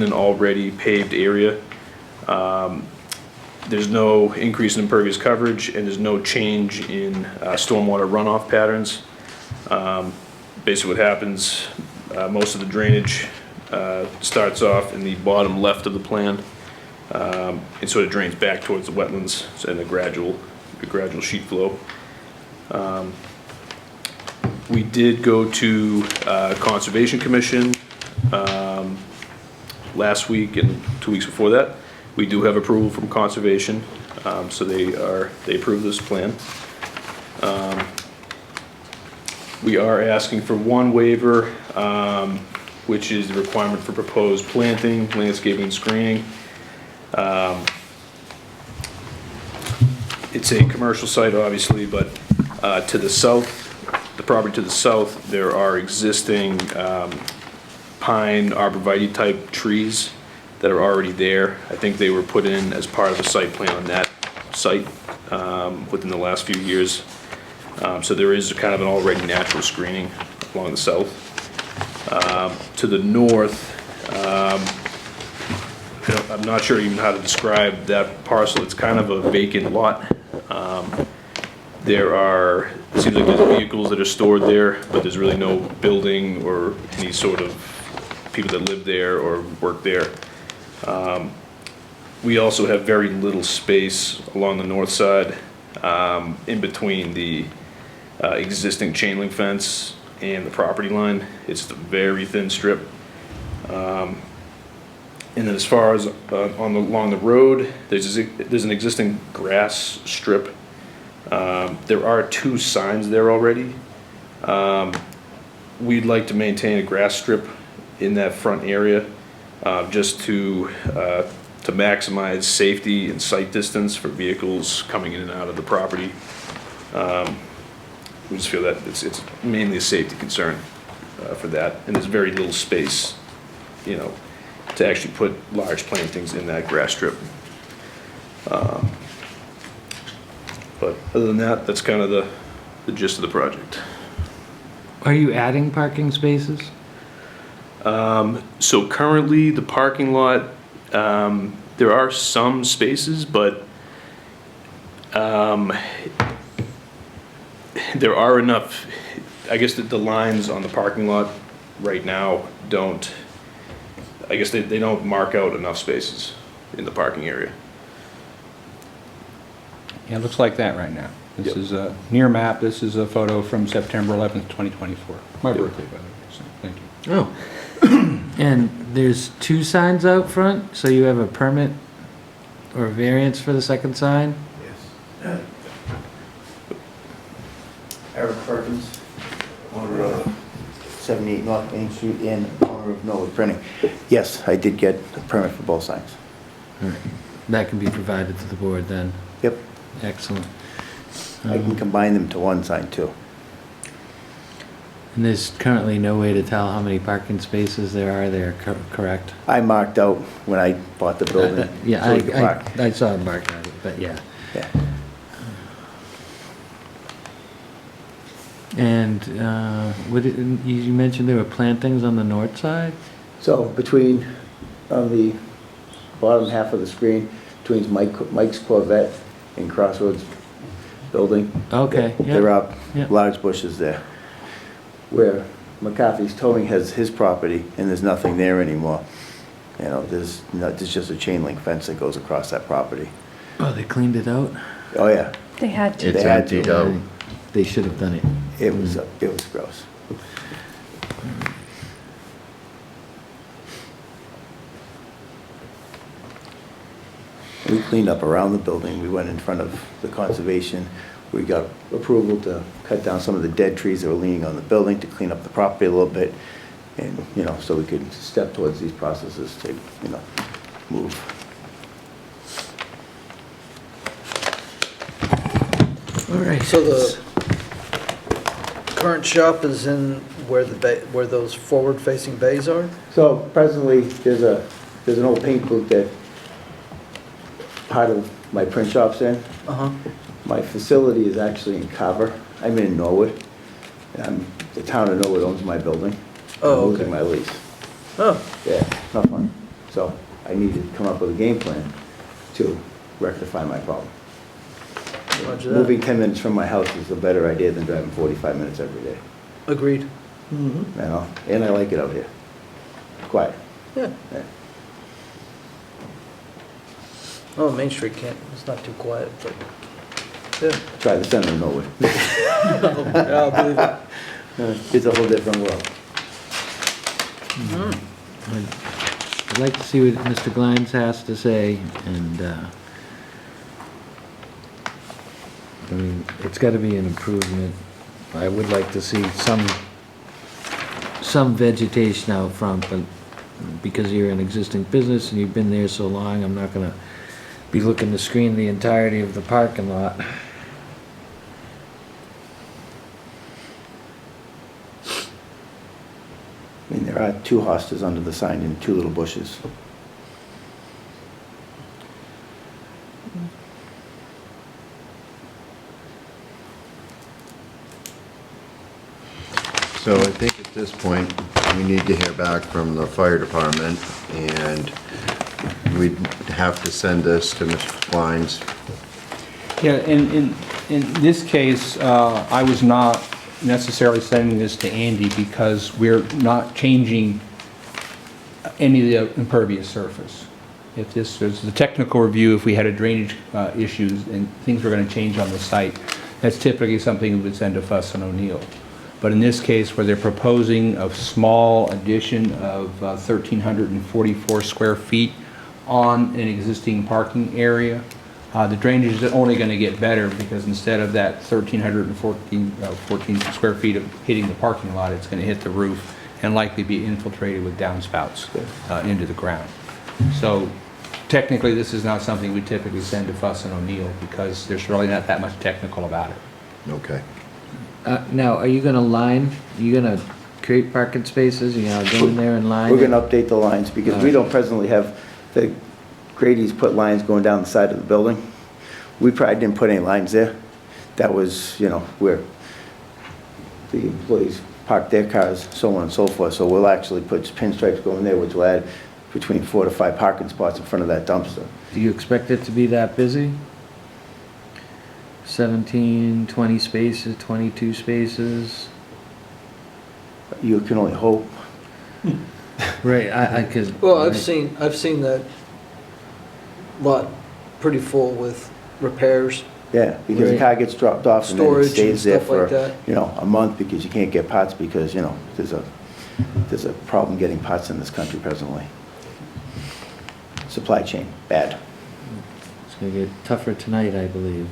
an already paved area, there's no increase in impervious coverage and there's no change in stormwater runoff patterns. Basically what happens, most of the drainage starts off in the bottom left of the plan. It sort of drains back towards the wetlands and a gradual sheet flow. We did go to Conservation Commission last week and 2 weeks before that. We do have approval from Conservation, so they approved this plan. We are asking for one waiver, which is the requirement for proposed planting, landscaping, and screening. It's a commercial site, obviously, but to the south, the property to the south, there are existing pine arborvitae type trees that are already there. I think they were put in as part of the site plan on that site within the last few years. So there is kind of an already natural screening along the south. To the north, I'm not sure even how to describe that parcel. It's kind of a vacant lot. It seems like there's vehicles that are stored there, but there's really no building or any sort of people that live there or work there. We also have very little space along the north side in between the existing chain link fence and the property line. It's a very thin strip. And then as far as along the road, there's an existing grass strip. There are 2 signs there already. We'd like to maintain a grass strip in that front area just to maximize safety and sight distance for vehicles coming in and out of the property. We just feel that it's mainly a safety concern for that, and there's very little space, to actually put large plantings in that grass strip. But other than that, that's kind of the gist of the project. Are you adding parking spaces? So currently, the parking lot, there are some spaces, but there are enough, I guess that the lines on the parking lot right now don't, I guess they don't mark out enough spaces in the parking area. Yeah, it looks like that right now. This is a near map. This is a photo from September 11th, 2024. My birthday, by the way, so thank you. Oh. And there's 2 signs out front, so you have a permit or a variance for the second sign? Yes. Eric Perkins, owner of 78 North Main Street and owner of Norwood Printing. Yes, I did get a permit for both signs. All right. That can be provided to the board then? Yep. Excellent. I can combine them to one sign too. And there's currently no way to tell how many parking spaces there are there, correct? I marked out when I bought the building. Yeah, so we could park. I saw it marked on it, but yeah. Yeah. And you mentioned there were plantings on the north side? So between, on the bottom half of the screen, between Mike's Corvette and Crossroads Building. Okay, yeah. There are Yeah. large bushes there. Where McCarthy's Towing has his property and there's nothing there anymore. You know, there's just a chain link fence that goes across that property. Oh, they cleaned it out? Oh, yeah. They had to. They had to. Yeah, they should have done it. It was gross. We cleaned up around the building. We went in front of the conservation. We got approval to cut down some of the dead trees that were leaning on the building to clean up the property a little bit. And, you know, so we could step towards these processes to, you know, move. All right. So the current shop is in where where those forward-facing bays are? So presently, there's an old paint booth that part of my print shop's in. Uh-huh. My facility is actually in Carver. I'm in Norwood. The town of Norwood owns my building. Oh, I'm okay. losing my lease. Oh. Yeah, not fun. So I need to come up with a game plan to rectify my problem. Roger that. Moving 10 minutes from my house is a better idea than driving 45 minutes every day. Agreed. You know, and I like it out here. Quiet. Yeah. Yeah. Oh, Main Street it's not too quiet, but, yeah. Try the center of Norwood. I'll believe it. It's a whole different world. I'd like to see what Mr. Glines has to say, and, I mean, it's gotta be an improvement. I would like to see some vegetation out front, but because you're an existing business and you've been there so long, I'm not gonna be looking to screen the entirety of the parking lot. I mean, there are 2 hostas under the sign and 2 little bushes. So I think at this point, we need to hear back from the fire department, and we'd have to send this to Mr. Klein's. Yeah, in this case, I was not necessarily sending this to Andy because we're not changing any of the impervious surface. If this was the technical review, if we had a drainage issues and things were going to change on the site, that's typically something we would send to Fuss and O'Neill. But in this case, where they're proposing a small addition of 1,344 square feet on an existing parking area, the drainage is only going to get better because instead of that 1,314 square feet of hitting the parking lot, it's going to hit the roof and likely be infiltrated with downspouts into the ground. So technically, this is not something we typically send to Fuss and O'Neill because there's really not that much technical about it. Okay. Now, are you gonna create create parking spaces, you know, go in there and line We're it? gonna update the lines, because we don't presently have, the Grady's put lines going down the side of the building. We probably didn't put any lines there. That was, you know, where the employees park their cars, so on and so forth. So we'll actually put pinstripes going there, which will add between 4 to 5 parking spots in front of that dumpster. Do you expect it to be that busy? 17, 20 spaces, 22 spaces? You can only hope. Right, I could. Well, I've seen that lot pretty full with repairs. Yeah, because the car gets dropped off and then it Storage and stays there stuff like for, that. you know, a month because you can't get parts because, you know, there's a problem getting parts in this country presently. Supply chain, bad. It's gonna get tougher tonight, I believe.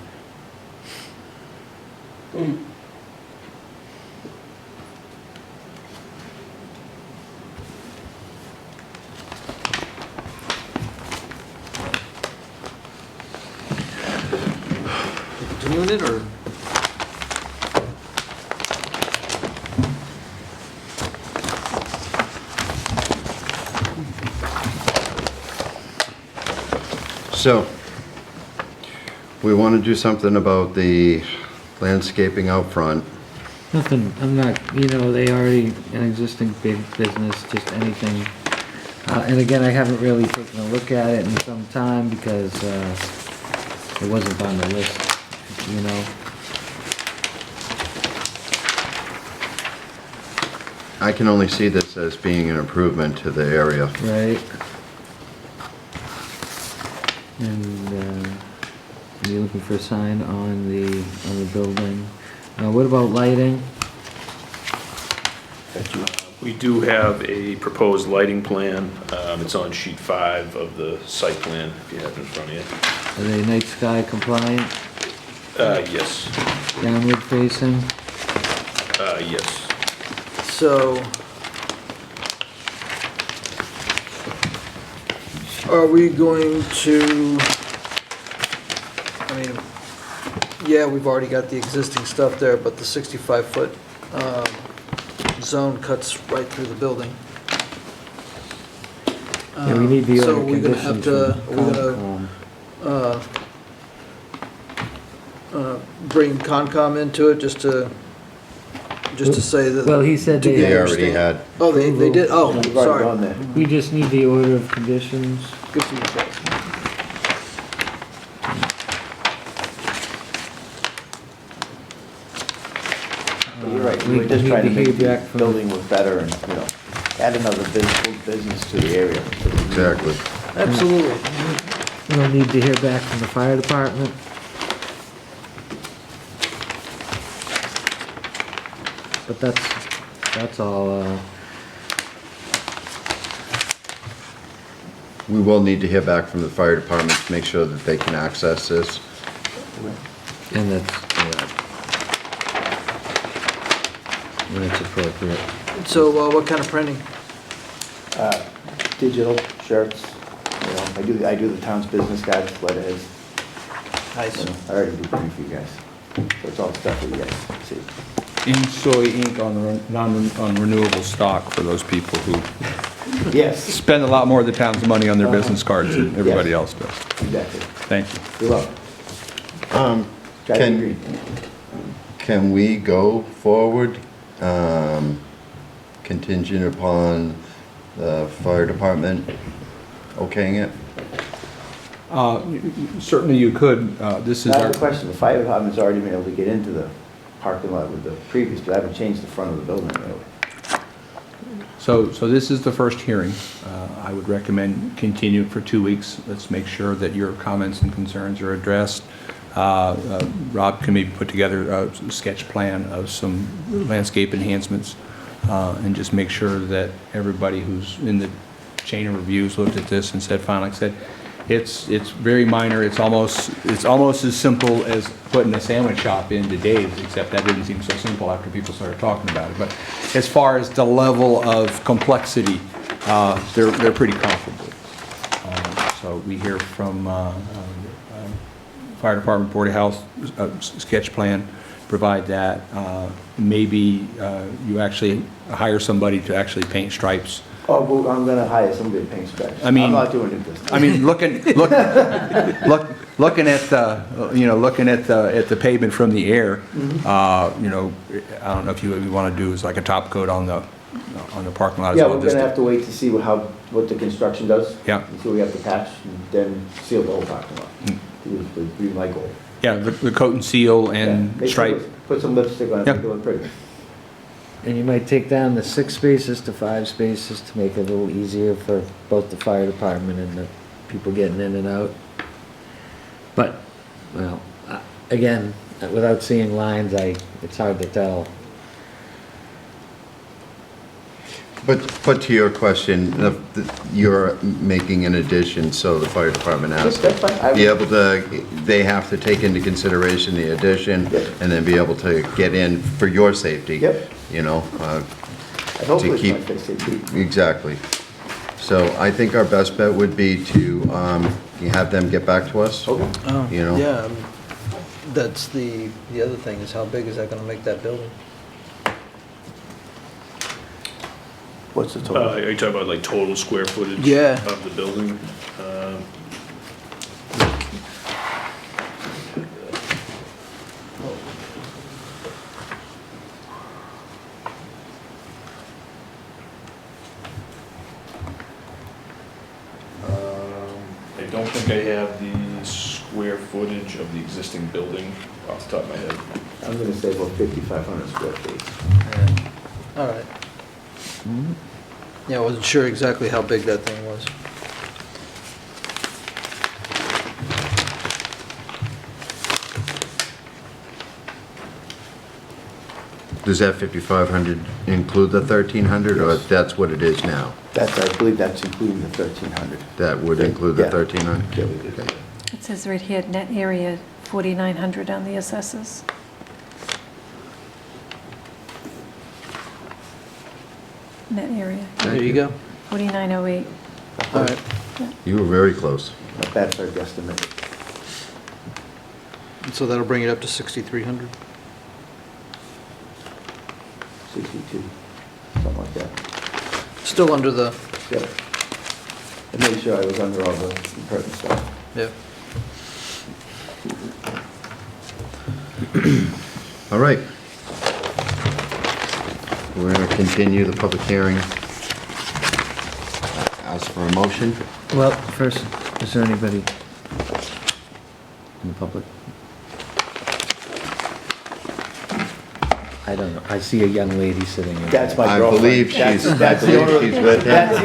Continuing it, or? So, we want to do something about the landscaping out front. Nothing, I'm not, you know, they already an existing big business, just anything. And again, I haven't really taken a look at it in some time because it wasn't on the list, you know. I can only see this as being an improvement to the area. Right. And you're looking for a sign on the building. What about lighting? We do have a proposed lighting plan. It's on sheet 5 of the site plan, if you have it in front of you. Are they night sky compliant? Yes. Downward facing? Yes. So, are we going to, I mean, yeah, we've already got the existing stuff there, but the 65-foot zone cuts right through the building. Yeah, we need the So order we're gonna have conditions to, from we're gonna bring Concom into it just to say that. Well, he said to they get already understand- had. Oh, they did, oh, We've already sorry. gone there. We just need the order of conditions. Good for you guys. You're right, We we're just need trying to to make hear the back from- building look better and, you know, add another business to the area. Exactly. Absolutely. We'll need to hear back from the fire department. But that's all, We will need to hear back from the fire department to make sure that they can access this. and that's, when it's appropriate. So, what kind of printing? Digital shirts, you know, I do the town's business cards, letterheads. Nice. You know, I already do print for you guys. So it's all stuff that you guys see. In soy ink on renewable stock for those people who Yes. spend a lot more of the town's money on their business cards than everybody else does. Exactly. Thank you. You're welcome. Guys agree. Can we go forward contingent upon the fire department okaying it? Certainly you could. This is Now, I our... have a question. The fire department's already been able to get into the parking lot with the previous, but I haven't changed the front of the building really. So this is the first hearing. I would recommend continue for 2 weeks. Let's make sure that your comments and concerns are addressed. Rob can maybe put together a sketch plan of some landscape enhancements and just make sure that everybody who's in the chain of reviews looked at this and said, fine, like I said, it's very minor. It's almost as simple as putting a sandwich shop into Dave's, except that didn't seem so simple after people started talking about it. But as far as the level of complexity, they're pretty comparable. So we hear from Fire Department, Board of Health, sketch plan, provide that. Maybe you actually hire somebody to actually paint stripes. Oh, well, I'm gonna hire somebody to paint stripes. I mean- I'm not doing it this time. I mean, looking at the, looking at the pavement from the air, I don't know if you want to do is like a top coat on the parking lot as Yeah, well. we're just gonna to- have to wait to see what the construction does. Yeah. So we have to patch and then seal the whole parking lot. Would be my goal. Yeah, the coat and seal and Make sure stripe. Put some lipstick on it, Yep. make it look pretty. And you might take down the 6 spaces to 5 spaces to make it a little easier for both the fire department and the people getting in and out. But, well, again, without seeing lines, it's hard to tell. But to your question, you're making an addition, so the fire department has That's fine. to be able to, they have to take into consideration the addition and then be able to get in for your safety. Yep. You know, I to hope it's keep. like they say, too. Exactly. So I think our best bet would be to have them get back to us. Okay. You know? Yeah, that's the other thing, is how big is that gonna make that building? What's the total? Are you talking about like total square footage? Yeah. Of the building? I don't think I have the square footage of the existing building off the top of my head. I'm gonna say about 5,500 square feet. All right. Yeah, I wasn't sure exactly how big that thing was. Does that 5,500 include the 1,300, or that's what it is now? I believe that's including the 1,300. That would include the Yeah. 1,300? Yeah, we did that. It says right here, net area 4,900 on the assessors. Net area, There you go. 4,908. All right. You were very close. Not bad for a guesstimate. So that'll bring it up to 6,300? 62, something like that. Still under the, Yeah. I made sure I was under all the pertinent stuff. yeah. All right. We're going to continue the public hearing. Ask for a motion. Well, first, is there anybody in the public? I don't know. I see a young lady sitting in there. That's my I girlfriend. believe she's with That's the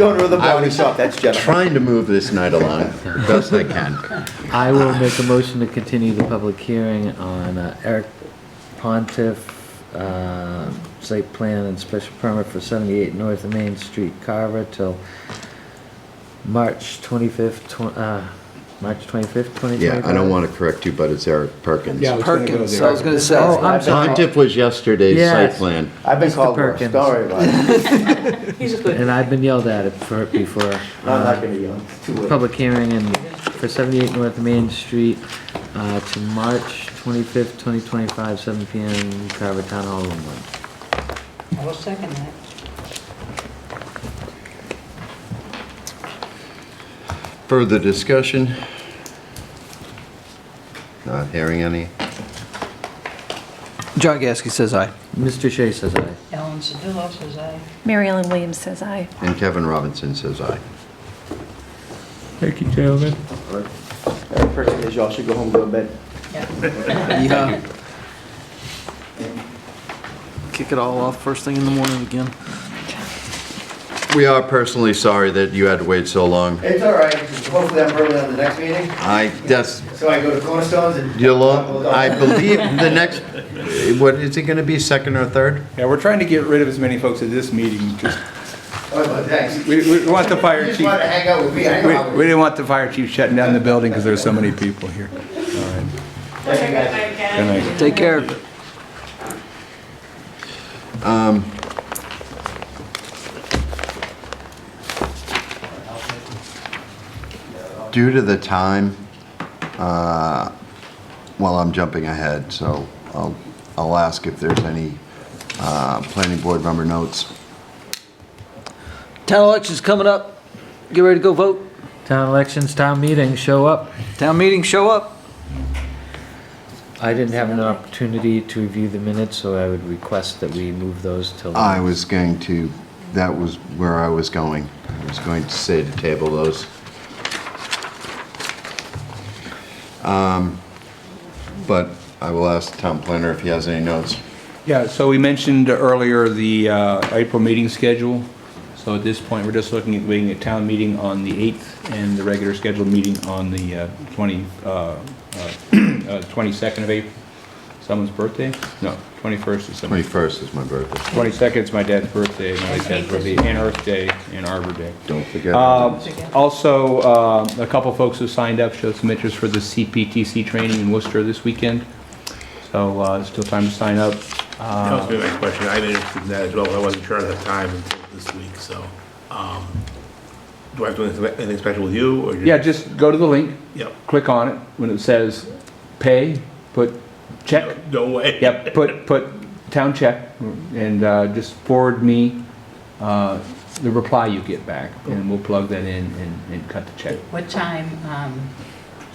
owner of the body shop, that's Jennifer. Trying to move this night along best I can. I will make a motion to continue the public hearing on Eric Pontiff, site plan and special permit for 78 North Main Street, Carver, till March 25th, 2025. Yeah, I don't want to correct you, but it's Eric Perkins. Yeah, I was gonna go Perkins, there. I was gonna say. Oh, I'm sorry. Pontiff was yesterday's Yes. site plan. I've been Mr. called worse, Perkins. don't worry about it. He's a good. And I've been yelled at it before. I'm not gonna yell, it's too late. Public hearing for 78 North Main Street to March 25th, 2025, 7 PM, Carver Town Hall, Room 1. I will second that. Further discussion? Not hearing any. John Gasky says aye. Mr. Shea says aye. Ellen Sedillo says aye. Mary Ellen Williams says aye. And Kevin Robinson says aye. Thank you, gentlemen. Eric Perkins says y'all should go home, go to bed. Yeah. Kick it all off first thing in the morning again. We are personally sorry that you had to wait so long. It's all right, hopefully I'm early on the next meeting, That's, so I go to Cornerstones and. I believe the next, what, is it going to be second or third? Yeah, we're trying to get rid of as many folks at this meeting, just, Oh, well, thanks. we want the fire You just chief. wanted to hang out with me, I know how We didn't want the fire chief shutting down the building because there's so many people here. All right. Thank you, guys. Good night. Take care. Due to the time, well, I'm jumping ahead, so I'll I'll ask if there's any planning board member notes. Town election's coming up. Get ready to go vote. Town elections, town meetings, show up. Town meeting, show up. I didn't have an opportunity to review the minutes, so I would request that we move those till... I was going to, that was where I was going. I was going to say to table those. But I will ask the town planner if he has any notes. Yeah, so we mentioned earlier the April meeting schedule. So at this point, we're just looking at waiting a town meeting on the 8th and the regular scheduled meeting on the 22nd of April. Someone's birthday? No, 21st is someone's. 21st is my birthday. 22nd is my dad's birthday, my dad's birthday, and Earth Day, and Arbor Day. Don't forget. Also, a couple folks who signed up showed some interest for the CPTC training in Worcester this weekend. So there's still time to sign up. That was my next question. I'm interested in that as well. I wasn't sure at the time until this week, so. Do I have to do anything special with you, or? Yeah, just go to the link. Yep. Click on it. When it says pay, put check. No way. Yep, put town check, and just forward me the reply you get back, and we'll plug that in and cut the check. What time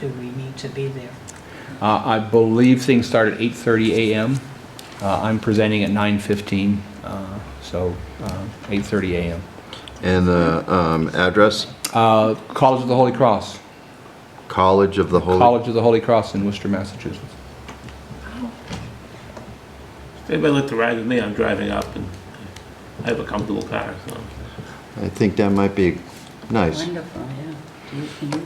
do we need to be there? I believe things start at 8:30 a.m. I'm presenting at 9:15, so 8:30 a.m. And the address? College of the Holy Cross. College of the Holy... College of the Holy Cross in Worcester, Massachusetts. If anybody like to ride with me, I'm driving up, and I have a comfortable car, so. I think that might be nice. Wonderful, yeah. Can you?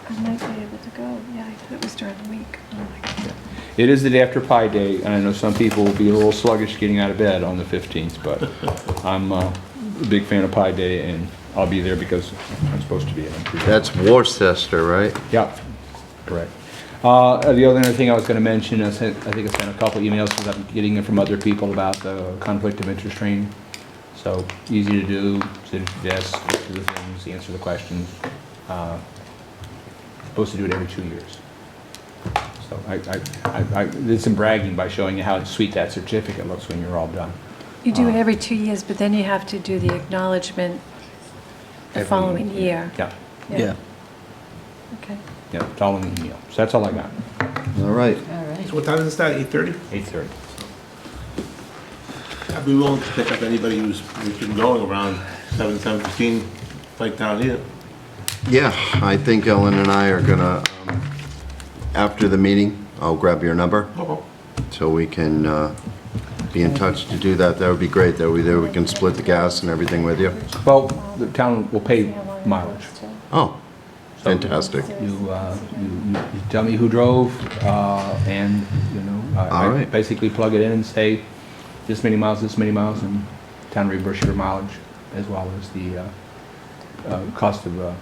I might be able to go. Yeah, I thought it was during the week. Oh my God. It is the day after Pi Day, and I know some people will be a little sluggish getting out of bed on the 15th, but I'm a big fan of Pi Day, and I'll be there because I'm supposed to be. That's Worcester, right? Yeah, correct. The other thing I was going to mention, I think I sent a couple emails because I'm getting it from other people about the conflict of interest training. So easy to do, sit at your desk, do the things, answer the questions. Supposed to do it every 2 years. So I did some bragging by showing you how sweet that certificate looks when you're all done. You do it every 2 years, but then you have to do the acknowledgement the following year. Yeah. Yeah. Okay. Yeah, it's all in the email. So that's all I got. All right. All right. So what time does it start, 8:30? 8:30. I'd be willing to pick up anybody who's been going around 7:15, right down here. Yeah, I think Ellen and I are gonna, after the meeting, I'll grab your number so we can be in touch to do that. That would be great. That way there we can split the gas and everything with you. Well, the town will pay mileage. Oh, fantastic. You tell me who drove, and, you know, All I right. basically plug it in and say, this many miles, and town reimburse your mileage, as well as the cost of the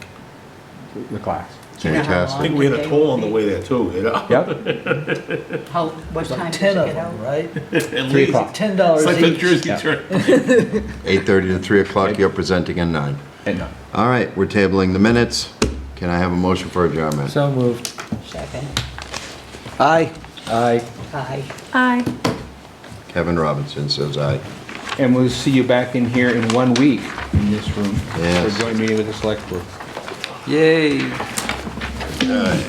class. Do you know how I Fantastic. long think we had they a toll on will the be? way there too, you know? Yep, What time does it 10 of get them, out? right? At 3 least. o'clock. $10 It's like the each. Jersey Yeah. turn. 8:30 to 3 o'clock, you're presenting at 9. and no. All right, we're tabling the minutes. Can I have a motion for adjournment? So moved. Second. Aye. Aye. Aye. Aye. Kevin Robinson says aye. And we'll see you back in here in 1 week in this room Yes. for a joint meeting with the select board. Yay. All right.